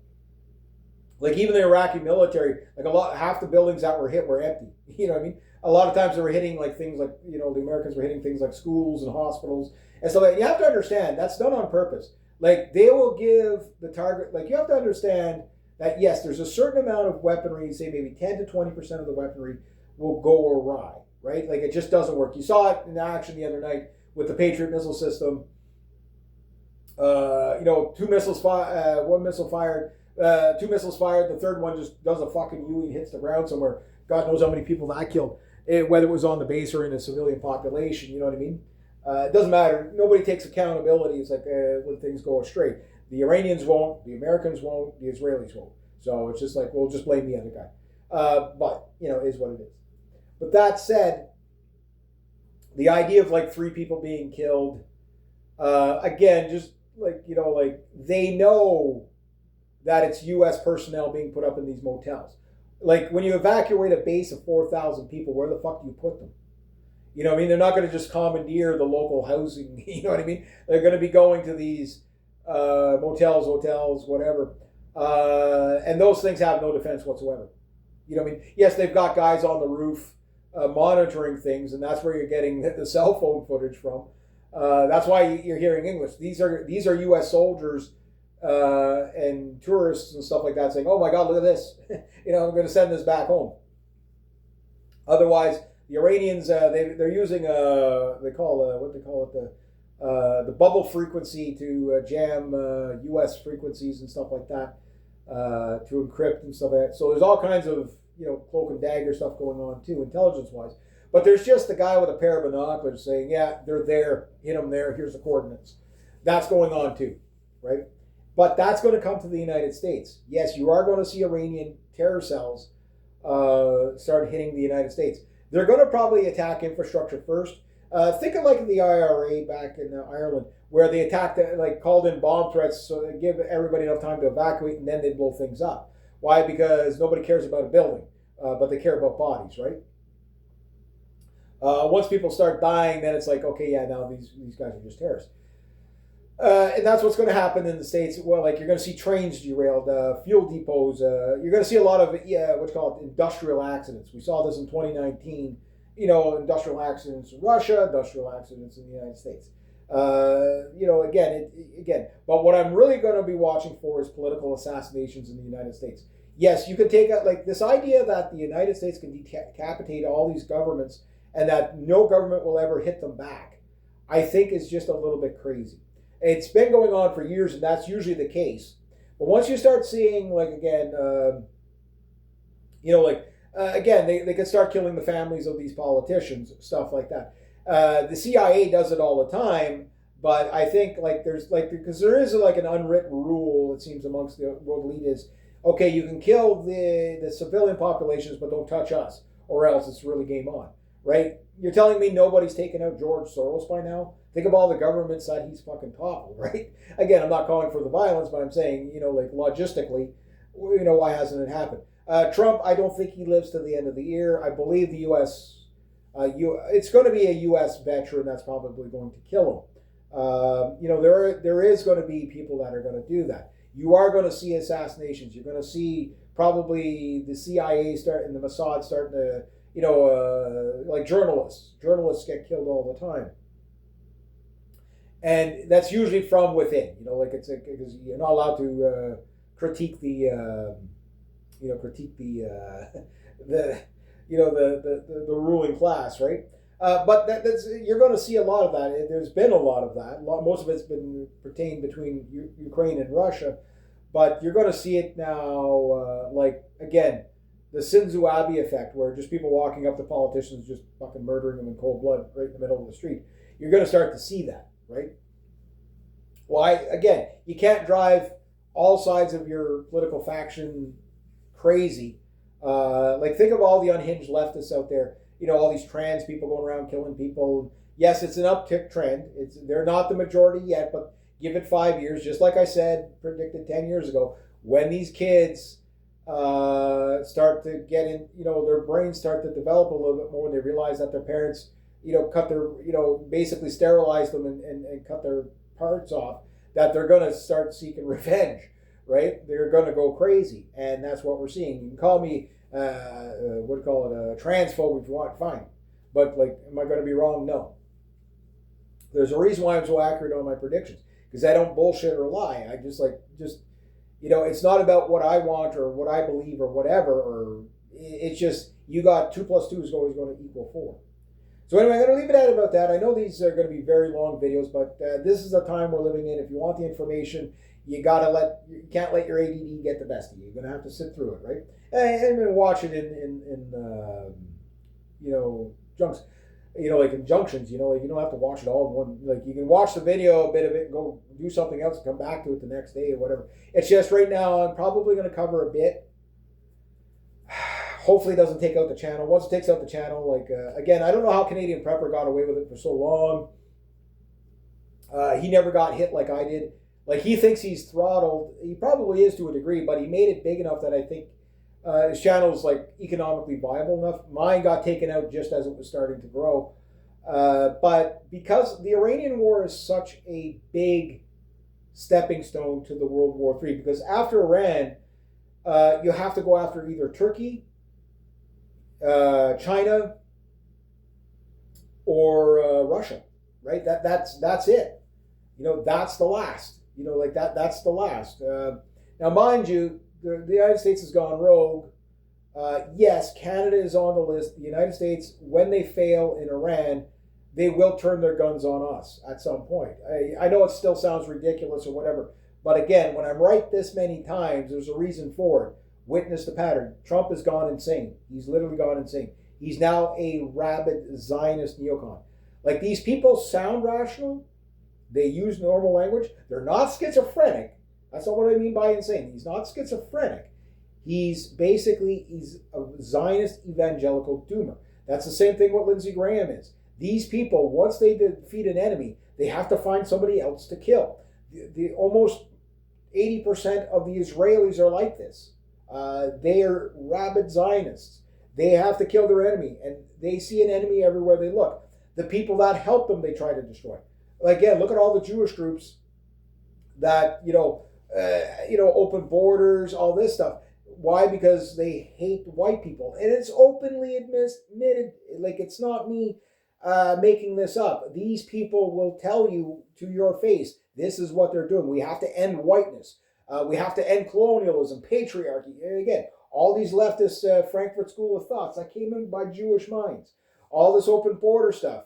Like, even the Iraqi military, half the buildings that were hit were empty. You know what I mean? A lot of times they were hitting things like, the Americans were hitting things like schools and hospitals. And so you have to understand, that's done on purpose. Like, they will give the target, you have to understand that, yes, there's a certain amount of weaponry, say maybe 10 to 20% of the weaponry will go awry, right? Like, it just doesn't work. You saw it in action the other night with the Patriot missile system. 2 missiles, one missile fired. 2 missiles fired. The third one just does a fucking U and hits the ground somewhere. God knows how many people that killed, whether it was on the base or in a civilian population. You know what I mean? It doesn't matter. Nobody takes accountability. It's like when things go astray. The Iranians won't. The Americans won't. The Israelis won't. So it's just like, we'll just blame the other guy. But, it is what it is. But that said, the idea of 3 people being killed, Again, just like, like they know that it's U.S. personnel being put up in these motels. Like when you evacuate a base of 4,000 people, where the fuck do you put them? You know what I mean? They're not going to just commandeer the local housing. You know what I mean? They're going to be going to these motels, hotels, whatever. And those things have no defense whatsoever. You know what I mean? Yes, they've got guys on the roof monitoring things, and that's where you're getting the cell phone footage from. That's why you're hearing English. These are U.S. soldiers and tourists and stuff like that saying, "Oh my God, look at this! I'm going to send this back home." Otherwise, the Iranians they're using what they call it the bubble frequency to jam U.S. frequencies and stuff like that to encrypt and stuff like that. So there's all kinds of cloak and dagger stuff going on too, intelligence wise. But there's just the guy with a pair of binoculars saying, "Yeah, they're there. Hit them there. Here's the coordinates." That's going on too, right? But that's going to come to the United States. Yes, you are going to see Iranian terror cells start hitting the United States. They're going to probably attack infrastructure first. Think of like the IRA back in Ireland, where they attacked, called in bomb threats so they give everybody enough time to evacuate, and then they blow things up. Why? Because nobody cares about a building, but they care about bodies, right? Once people start dying, then it's like, okay, yeah, now these guys are just terrorists. And that's what's going to happen in the States. Well, like you're going to see trains derailed, fuel depots. You're going to see a lot of what's called industrial accidents. We saw this in 2019. Industrial accidents in Russia, industrial accidents in the United States. Again. But what I'm really going to be watching for is political assassinations in the United States. Yes, you can take out like this idea that the United States can decapitate all these governments and that no government will ever hit them back, I think is just a little bit crazy. It's been going on for years, and that's usually the case. But once you start seeing, again, they can start killing the families of these politicians, stuff like that. The CIA does it all the time, but I think because there is an unwritten rule, it seems, amongst the world leaders. Okay, you can kill the civilian populations, but don't touch us, or else it's really game on, right? You're telling me nobody's taken out George Soros by now? Think of all the governments that he's fucking toppled, right? Again, I'm not calling for the violence, but I'm saying, logistically, why hasn't it happened? Trump, I don't think he lives to the end of the year. I believe the U.S., it's going to be a U.S. veteran that's probably going to kill him. There is going to be people that are going to do that. You are going to see assassinations. You're going to see probably the CIA and the Mossad starting to, like journalists. Journalists get killed all the time. And that's usually from within, because you're not allowed to critique the ruling class, right? But that's you're going to see a lot of that. There's been a lot of that. Most of it's been pertained between Ukraine and Russia, but you're going to see it now. Again, the Shinzo Abe effect, where just people walking up to politicians, just fucking murdering them in cold blood right in the middle of the street. You're going to start to see that. Right? Why? Again, you can't drive all sides of your political faction crazy. Think of all the unhinged leftists out there. All these trans people going around killing people. Yes, it's an uptick trend. They're not the majority yet, but give it 5 years. Just like I said, predicted 10 years ago, when these kids start to get in, their brains start to develop a little bit more, and they realize that their parents cut their, basically sterilize them and cut their parts off, that they're going to start seeking revenge, right? They're going to go crazy. And that's what we're seeing. You can call me, a transphobe if you want, fine. But, am I going to be wrong? No. There's a reason why I'm so accurate on my predictions, because I don't bullshit or lie. I just, it's not about what I want or what I believe or whatever, or it's just, you got 2 + 2 is always going to equal 4. So anyway, I'm going to leave it at about that. I know these are going to be very long videos, but this is the time we're living in. If you want the information, you can't let your ADD get the best of you. You're going to have to sit through it, right? And watch it in junks, in junctions. You don't have to watch it all in one. You can watch the video, a bit of it, and go do something else, and come back to it the next day or whatever. It's just right now I'm probably going to cover a bit. Hopefully it doesn't take out the channel. Once it takes out the channel, again, I don't know how Canadian Prepper got away with it for so long. He never got hit like I did. Like he thinks he's throttled. He probably is to a degree, but he made it big enough that I think his channel's like economically viable enough. Mine got taken out just as it was starting to grow. But because the Iranian War is such a big stepping stone to the World War III, because after Iran, you have to go after either Turkey, China, or Russia, right? That's it. That's the last. Like that's the last. Now, mind you, the United States has gone rogue. Yes, Canada is on the list. The United States, when they fail in Iran, they will turn their guns on us at some point. I know it still sounds ridiculous or whatever, but again, when I'm right this many times, there's a reason for it. Witness the pattern. Trump has gone insane. He's literally gone insane. He's now a rabid Zionist neocon. Like, these people sound rational. They use normal language. They're not schizophrenic. That's not what I mean by insane. He's not schizophrenic. He's a Zionist evangelical doomer. That's the same thing what Lindsey Graham is. These people, once they defeat an enemy, they have to find somebody else to kill. The almost 80% of the Israelis are like this. They are rabid Zionists. They have to kill their enemy, and they see an enemy everywhere they look. The people that help them, they try to destroy. Again, look at all the Jewish groups that open borders, all this stuff. Why? Because they hate white people, and it's openly admitted. Like, it's not me making this up. These people will tell you to your face, this is what they're doing. We have to end whiteness. We have to end colonialism, patriarchy. And again, all these leftist Frankfurt School of Thoughts that came in by Jewish minds. All this open border stuff.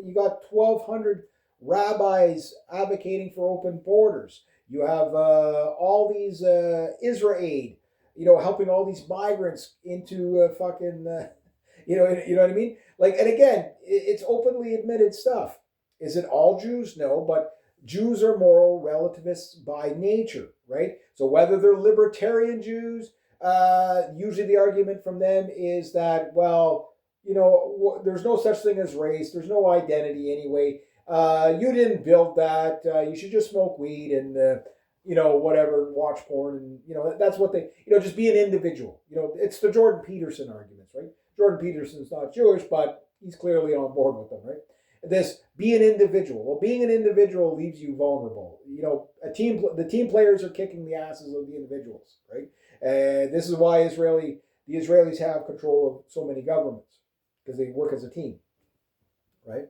You got 1,200 rabbis advocating for open borders. You have all these Israel aid, helping all these migrants into you know what I mean? Like, and again, it's openly admitted stuff. Is it all Jews? No, but Jews are moral relativists by nature, right? So whether they're libertarian Jews, usually the argument from them is that, well, there's no such thing as race. There's no identity anyway. You didn't build that. You should just smoke weed and, whatever, watch porn. And, that's what they, just be an individual. It's the Jordan Peterson arguments, right? Jordan Peterson's not Jewish, but he's clearly on board with them, right? This, be an individual. Well, being an individual leaves you vulnerable. The team players are kicking the asses of the individuals, right? And this is why the Israelis have control of so many governments, because they work as a team, right?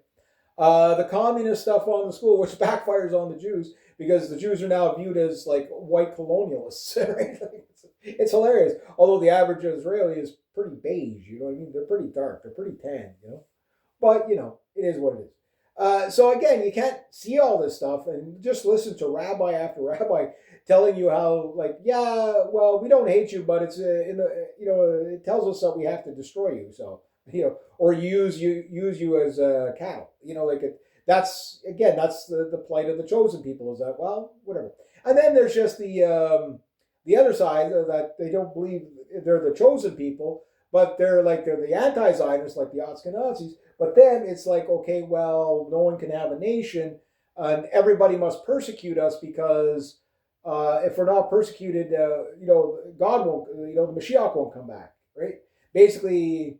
The communist stuff on the school, which backfires on the Jews, because the Jews are now viewed as like white colonialists, right? It's hilarious. Although the average Israeli is pretty beige, you know what I mean? They're pretty dark, they're pretty tan, But, it is what it is. So again, you can't see all this stuff and just listen to rabbi after rabbi telling you how, like, yeah, well, we don't hate you, but it's it tells us that we have to destroy you. So, or use you as cattle. That's the plight of the chosen people. Is that, well, whatever. And then there's just the other side that they don't believe they're the chosen people, but they're the anti-Zionists, like the Ashkenazis. But then it's like, okay, well, no one can have a nation, and everybody must persecute us because if we're not persecuted, God won't, the Mashiach won't come back, right? Basically,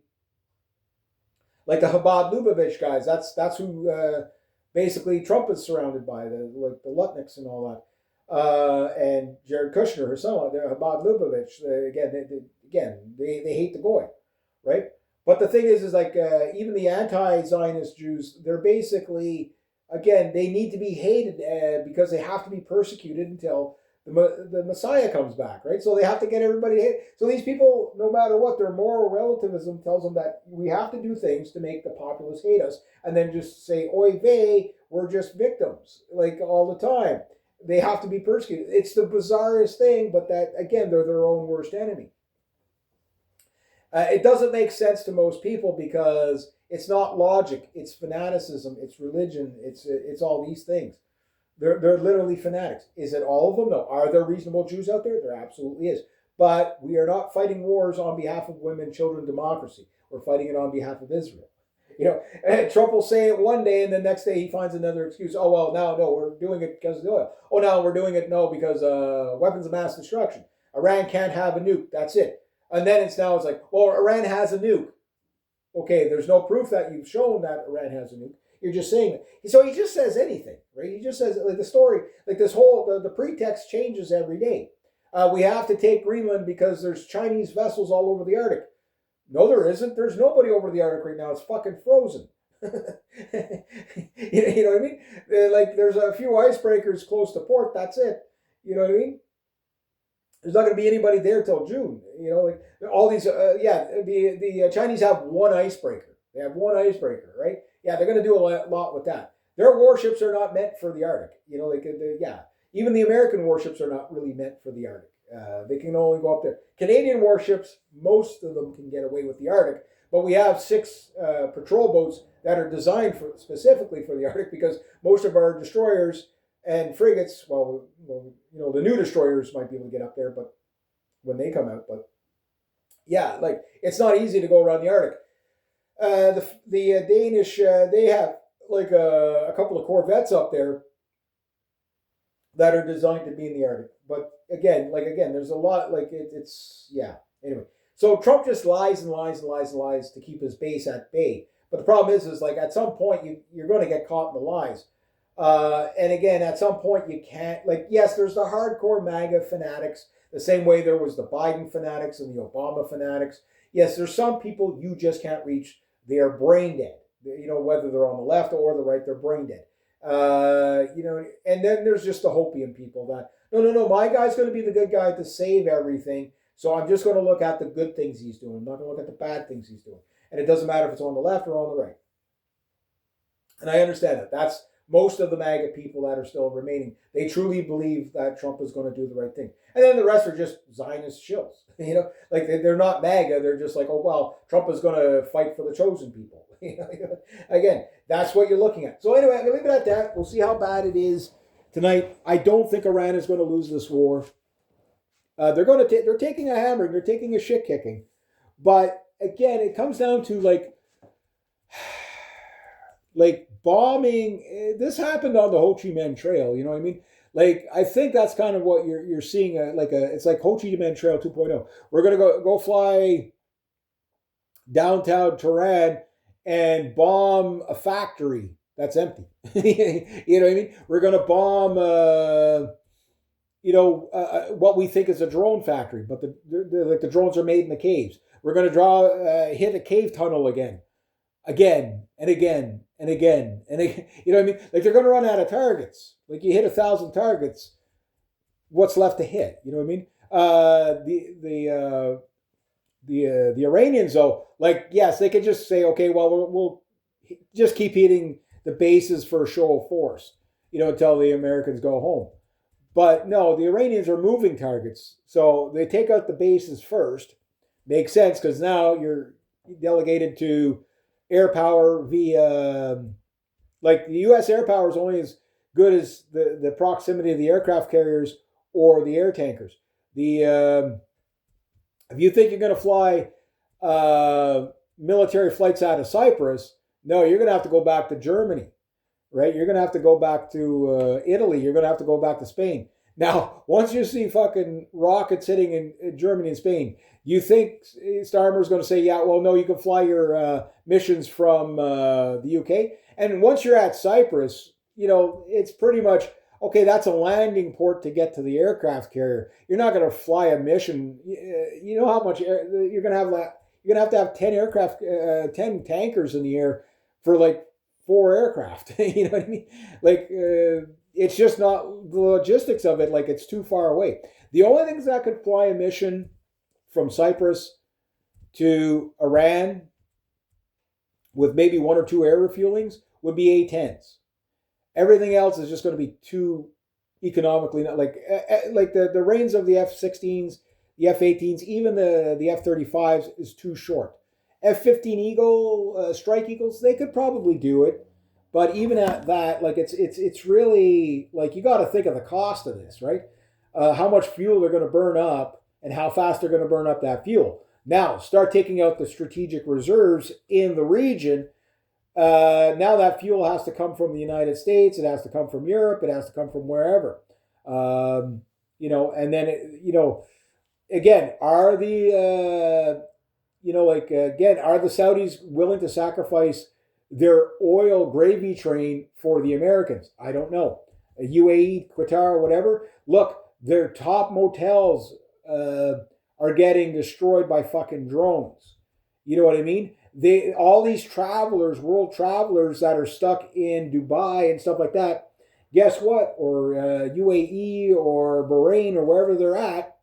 like the Chabad Lubavitch guys, that's who basically Trump is surrounded by, the Lutniks and all that, and Jared Kushner, her son, they're Chabad Lubavitch. They hate the goy, right? But the thing is even the anti-Zionist Jews, they're basically, again, they need to be hated because they have to be persecuted until the Messiah comes back, right? So they have to get everybody to hate. So these people, no matter what, their moral relativism tells them that we have to do things to make the populace hate us, and then just say, oy vey, we're just victims, like, all the time. They have to be persecuted. It's the bizarrest thing, but that, again, they're their own worst enemy. It doesn't make sense to most people because it's not logic, it's fanaticism, it's religion, it's all these things. They're literally fanatics. Is it all of them? No. Are there reasonable Jews out there? There absolutely is. But we are not fighting wars on behalf of women, children, democracy. We're fighting it on behalf of Israel. You know, and Trump will say it one day, and the next day he finds another excuse. Oh well, now no, we're doing it because of the oil. Oh, now we're doing it because weapons of mass destruction. Iran can't have a nuke. That's it. And then it's like, well, Iran has a nuke. Okay, there's no proof that you've shown that Iran has a nuke. You're just saying it. So he just says anything, right? He just says like the story, like this whole the pretext changes every day. We have to take Greenland because there's Chinese vessels all over the Arctic. No, there isn't. There's nobody over the Arctic right now. It's fucking frozen. You know what I mean? Like there's a few icebreakers close to port. That's it. You know what I mean? There's not going to be anybody there till June. You know, like all these. The Chinese have one icebreaker. They have one icebreaker, right? Yeah, they're going to do a lot with that. Their warships are not meant for the Arctic. You know, even the American warships are not really meant for the Arctic. They can only go up there. Canadian warships, most of them can get away with the Arctic, but we have 6 patrol boats that are designed specifically for the Arctic because most of our destroyers and frigates, well, you know, the new destroyers might be able to get up there, but when they come out, but yeah, like it's not easy to go around the Arctic. The Danish, they have like a couple of corvettes up there that are designed to be in the Arctic. But again, there's a lot it's yeah. Anyway, so Trump just lies and lies and lies and lies to keep his base at bay. But the problem is like at some point you're going to get caught in the lies. And again, at some point you can't yes, there's the hardcore MAGA fanatics, the same way there was the Biden fanatics and the Obama fanatics. Yes, there's some people you just can't reach. They're brain dead. You know, whether they're on the left or the right, they're brain dead. You know, and then there's just the hopium people that no, my guy's going to be the good guy to save everything. So I'm just going to look at the good things he's doing. I'm not going to look at the bad things he's doing. And it doesn't matter if it's on the left or on the right. And I understand that. That's most of the MAGA people that are still remaining. They truly believe that Trump is going to do the right thing. And then the rest are just Zionist shills. You know, like they're not MAGA. They're just like, oh, well, Trump is going to fight for the chosen people. Again, that's what you're looking at. So anyway, I'm going to leave it at that. We'll see how bad it is tonight. I don't think Iran is going to lose this war. They're taking a hammering. They're taking a shit kicking. But again, it comes down to like bombing. This happened on the Ho Chi Minh Trail. You know what I mean? Like I think that's kind of what you're seeing. It's like Ho Chi Minh Trail 2.0. We're gonna go fly downtown Tehran and bomb a factory that's empty. You know what I mean? We're gonna bomb. What we think is a drone factory, but the drones are made in the caves. We're going to hit a cave tunnel again and again. You know what I mean? Like they're going to run out of targets. Like you hit 1,000 targets, what's left to hit? You know what I mean? The Iranians though, like yes, they could just say, okay, well we'll just keep hitting the bases for a show of force, you know, until the Americans go home. But no, the Iranians are moving targets. So they take out the bases first. Makes sense because now you're delegated to air power via, like the U.S. air power is only as good as the proximity of the aircraft carriers or the air tankers. If you think you're going to fly military flights out of Cyprus, no, you're going to have to go back to Germany. Right? You're going to have to go back to Italy. You're going to have to go back to Spain. Now, once you see fucking rockets hitting in Germany and Spain, you think Starmer's going to say, yeah, well, no, you can fly your missions from the UK. And once you're at Cyprus, you know, it's pretty much, okay, that's a landing port to get to the aircraft carrier. You're not going to fly a mission. You know how much you're going to have that. You're going to have 10 tankers in the air for like 4 aircraft. You know what I mean? Like, it's just not the logistics of it. Like, it's too far away. The only things that could fly a mission from Cyprus to Iran with maybe 1 or 2 air refuelings would be A-10s. Everything else is just going to be too economically, like the range of the F-16s, the F-18s, even the F-35s is too short. F-15 Eagle, Strike Eagles, they could probably do it. But even at that, like it's really, like you got to think of the cost of this, right? How much fuel they're going to burn up and how fast they're going to burn up that fuel. Now, start taking out the strategic reserves in the region. Now that fuel has to come from the United States. It has to come from Europe. It has to come from wherever. And then again, are the again, are the Saudis willing to sacrifice their oil gravy train for the Americans? I don't know. UAE, Qatar, whatever. Look, their top motels are getting destroyed by fucking drones. You know what I mean? All these travelers, world travelers that are stuck in Dubai and stuff like that. Guess what? Or UAE or Bahrain or wherever they're at,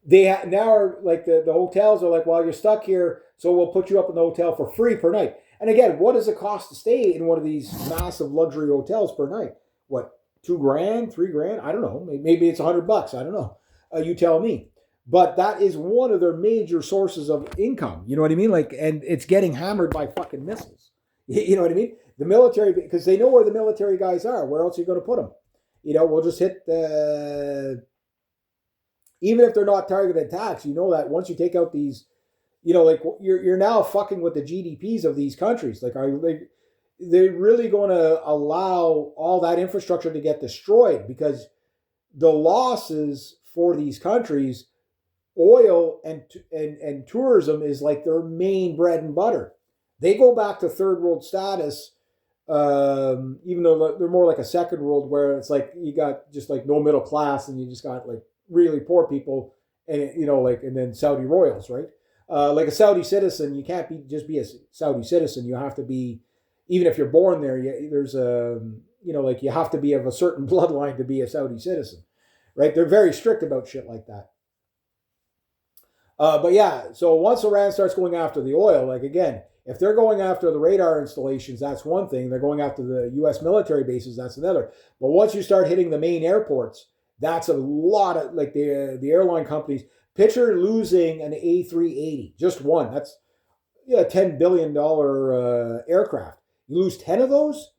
now are like the hotels are like, well, you're stuck here, so we'll put you up in the hotel for free per night. And again, what does it cost to stay in one of these massive luxury hotels per night? What, $2,000, $3,000? I don't know. Maybe it's $100. I don't know. You tell me. But that is one of their major sources of income. You know what I mean? Like, and it's getting hammered by fucking missiles. You know what I mean? The military, because they know where the military guys are. Where else are you going to put them? We'll just hit the. Even if they're not targeted attacks, you know that once you take out these, like you're now fucking with the GDPs of these countries. Like, are they really going to allow all that infrastructure to get destroyed? Because the losses for these countries, oil and tourism is like their main bread and butter. They go back to third world status, even though they're more like a second world, where it's like you got just like no middle class and you just got like really poor people, and and then Saudi royals, right? Like a Saudi citizen, you can't just be a Saudi citizen. You have to be, even if you're born there, there's a you have to be of a certain bloodline to be a Saudi citizen, right? They're very strict about shit like that. But yeah, so once Iran starts going after the oil, like again, if they're going after the radar installations, that's one thing. They're going after the U.S. military bases, that's another. But once you start hitting the main airports, that's a lot of, like, the airline companies. Picture losing an A380, just one. That's $10 billion aircraft. You lose 10 of those?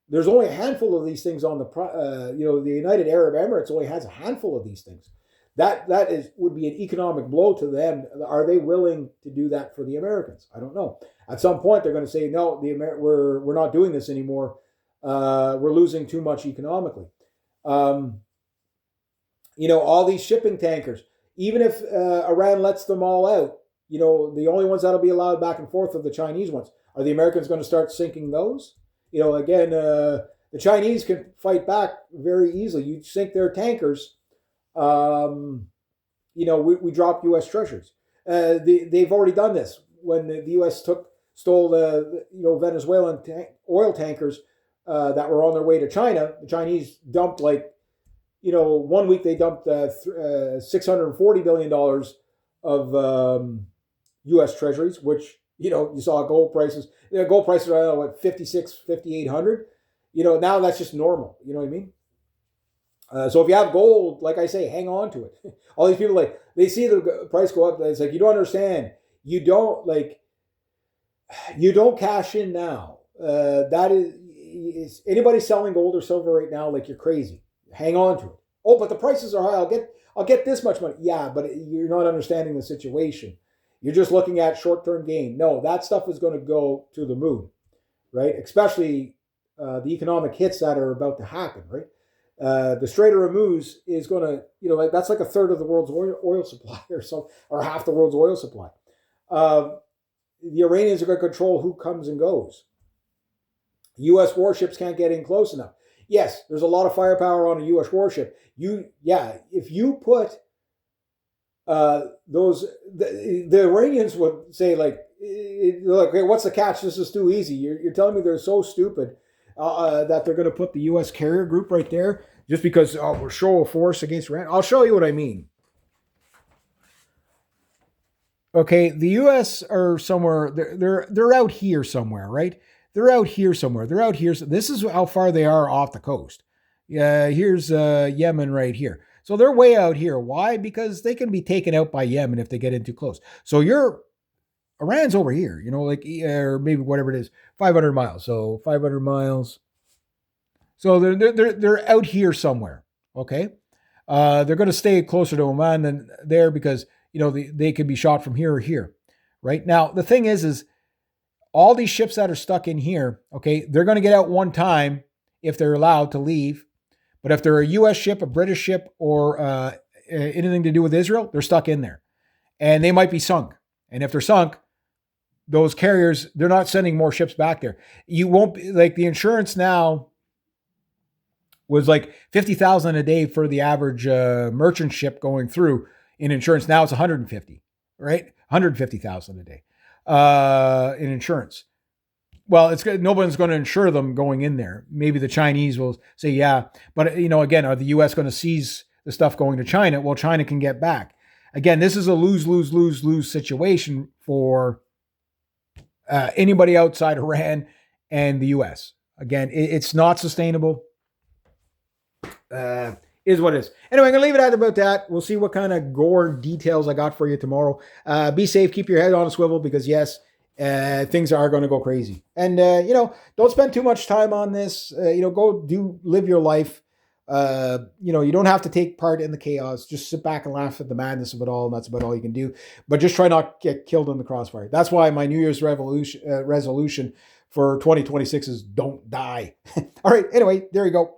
There's only a handful of these things on the United Arab Emirates only has a handful of these things. That would be an economic blow to them. Are they willing to do that for the Americans? I don't know. At some point, they're going to say, no, we're not doing this anymore. We're losing too much economically. All these shipping tankers, even if Iran lets them all out, the only ones that'll be allowed back and forth are the Chinese ones. Are the Americans going to start sinking those? Again, the Chinese can fight back very easily. You sink their tankers, we drop U.S. treasures. They've already done this when the U.S. stole Venezuelan oil tankers that were on their way to China. The Chinese dumped 1 week they dumped $640 billion of U.S. treasuries, which, you saw gold prices. Gold prices are, 5,800. Now that's just normal. You know what I mean? So if you have gold, like I say, hang on to it. All these people, they see the price go up. It's like, you don't understand. You don't cash in now. That is anybody selling gold or silver right now, like, you're crazy. Hang on to it. Oh, but the prices are high. I'll get this much money. Yeah, but you're not understanding the situation. You're just looking at short-term gain. No, that stuff is going to go to the moon, right? Especially the economic hits that are about to happen, right? The Strait of Hormuz is going to, that's like a third of the world's oil supply or half the world's oil supply. The Iranians are going to control who comes and goes. U.S. warships can't get in close enough. Yes, there's a lot of firepower on a U.S. warship. If you put the Iranians would say, okay, what's the catch? This is too easy. You're telling me they're so stupid that they're going to put the U.S. carrier group right there just because we're show of force against Iran? I'll show you what I mean. Okay, the U.S. are somewhere. They're out here somewhere, right? They're out here somewhere. They're out here. This is how far they are off the coast. Here's Yemen right here. So they're way out here. Why? Because they can be taken out by Yemen if they get in too close. So Iran's over here, or maybe whatever it is, 500 miles. So 500 miles. So they're out here somewhere. Okay, they're going to stay closer to Oman than there because they can be shot from here or here. Right now, the thing is all these ships that are stuck in here, okay, they're going to get out one time if they're allowed to leave. But if they're a U.S. ship, a British ship, or anything to do with Israel, they're stuck in there. And they might be sunk. And if they're sunk, those carriers, they're not sending more ships back there. You won't be like the insurance now was like 50,000 a day for the average merchant ship going through in insurance. Now it's 150, right? 150,000 a day in insurance. Well, it's nobody's going to insure them going in there. Maybe the Chinese will say, yeah, but again, are the U.S. going to seize the stuff going to China? Well, China can get back. Again, this is a lose situation for anybody outside Iran and the U.S. Again, it's not sustainable. Is what it is. Anyway, I'm going to leave it at about that. We'll see what kind of gore details I got for you tomorrow. Be safe. Keep your head on a swivel because, yes, things are going to go crazy. And, don't spend too much time on this. Go live your life. You don't have to take part in the chaos. Just sit back and laugh at the madness of it all, and that's about all you can do. But just try not to get killed in the crossfire. That's why my New Year's resolution for 2026 is don't die. All right. Anyway, there you go.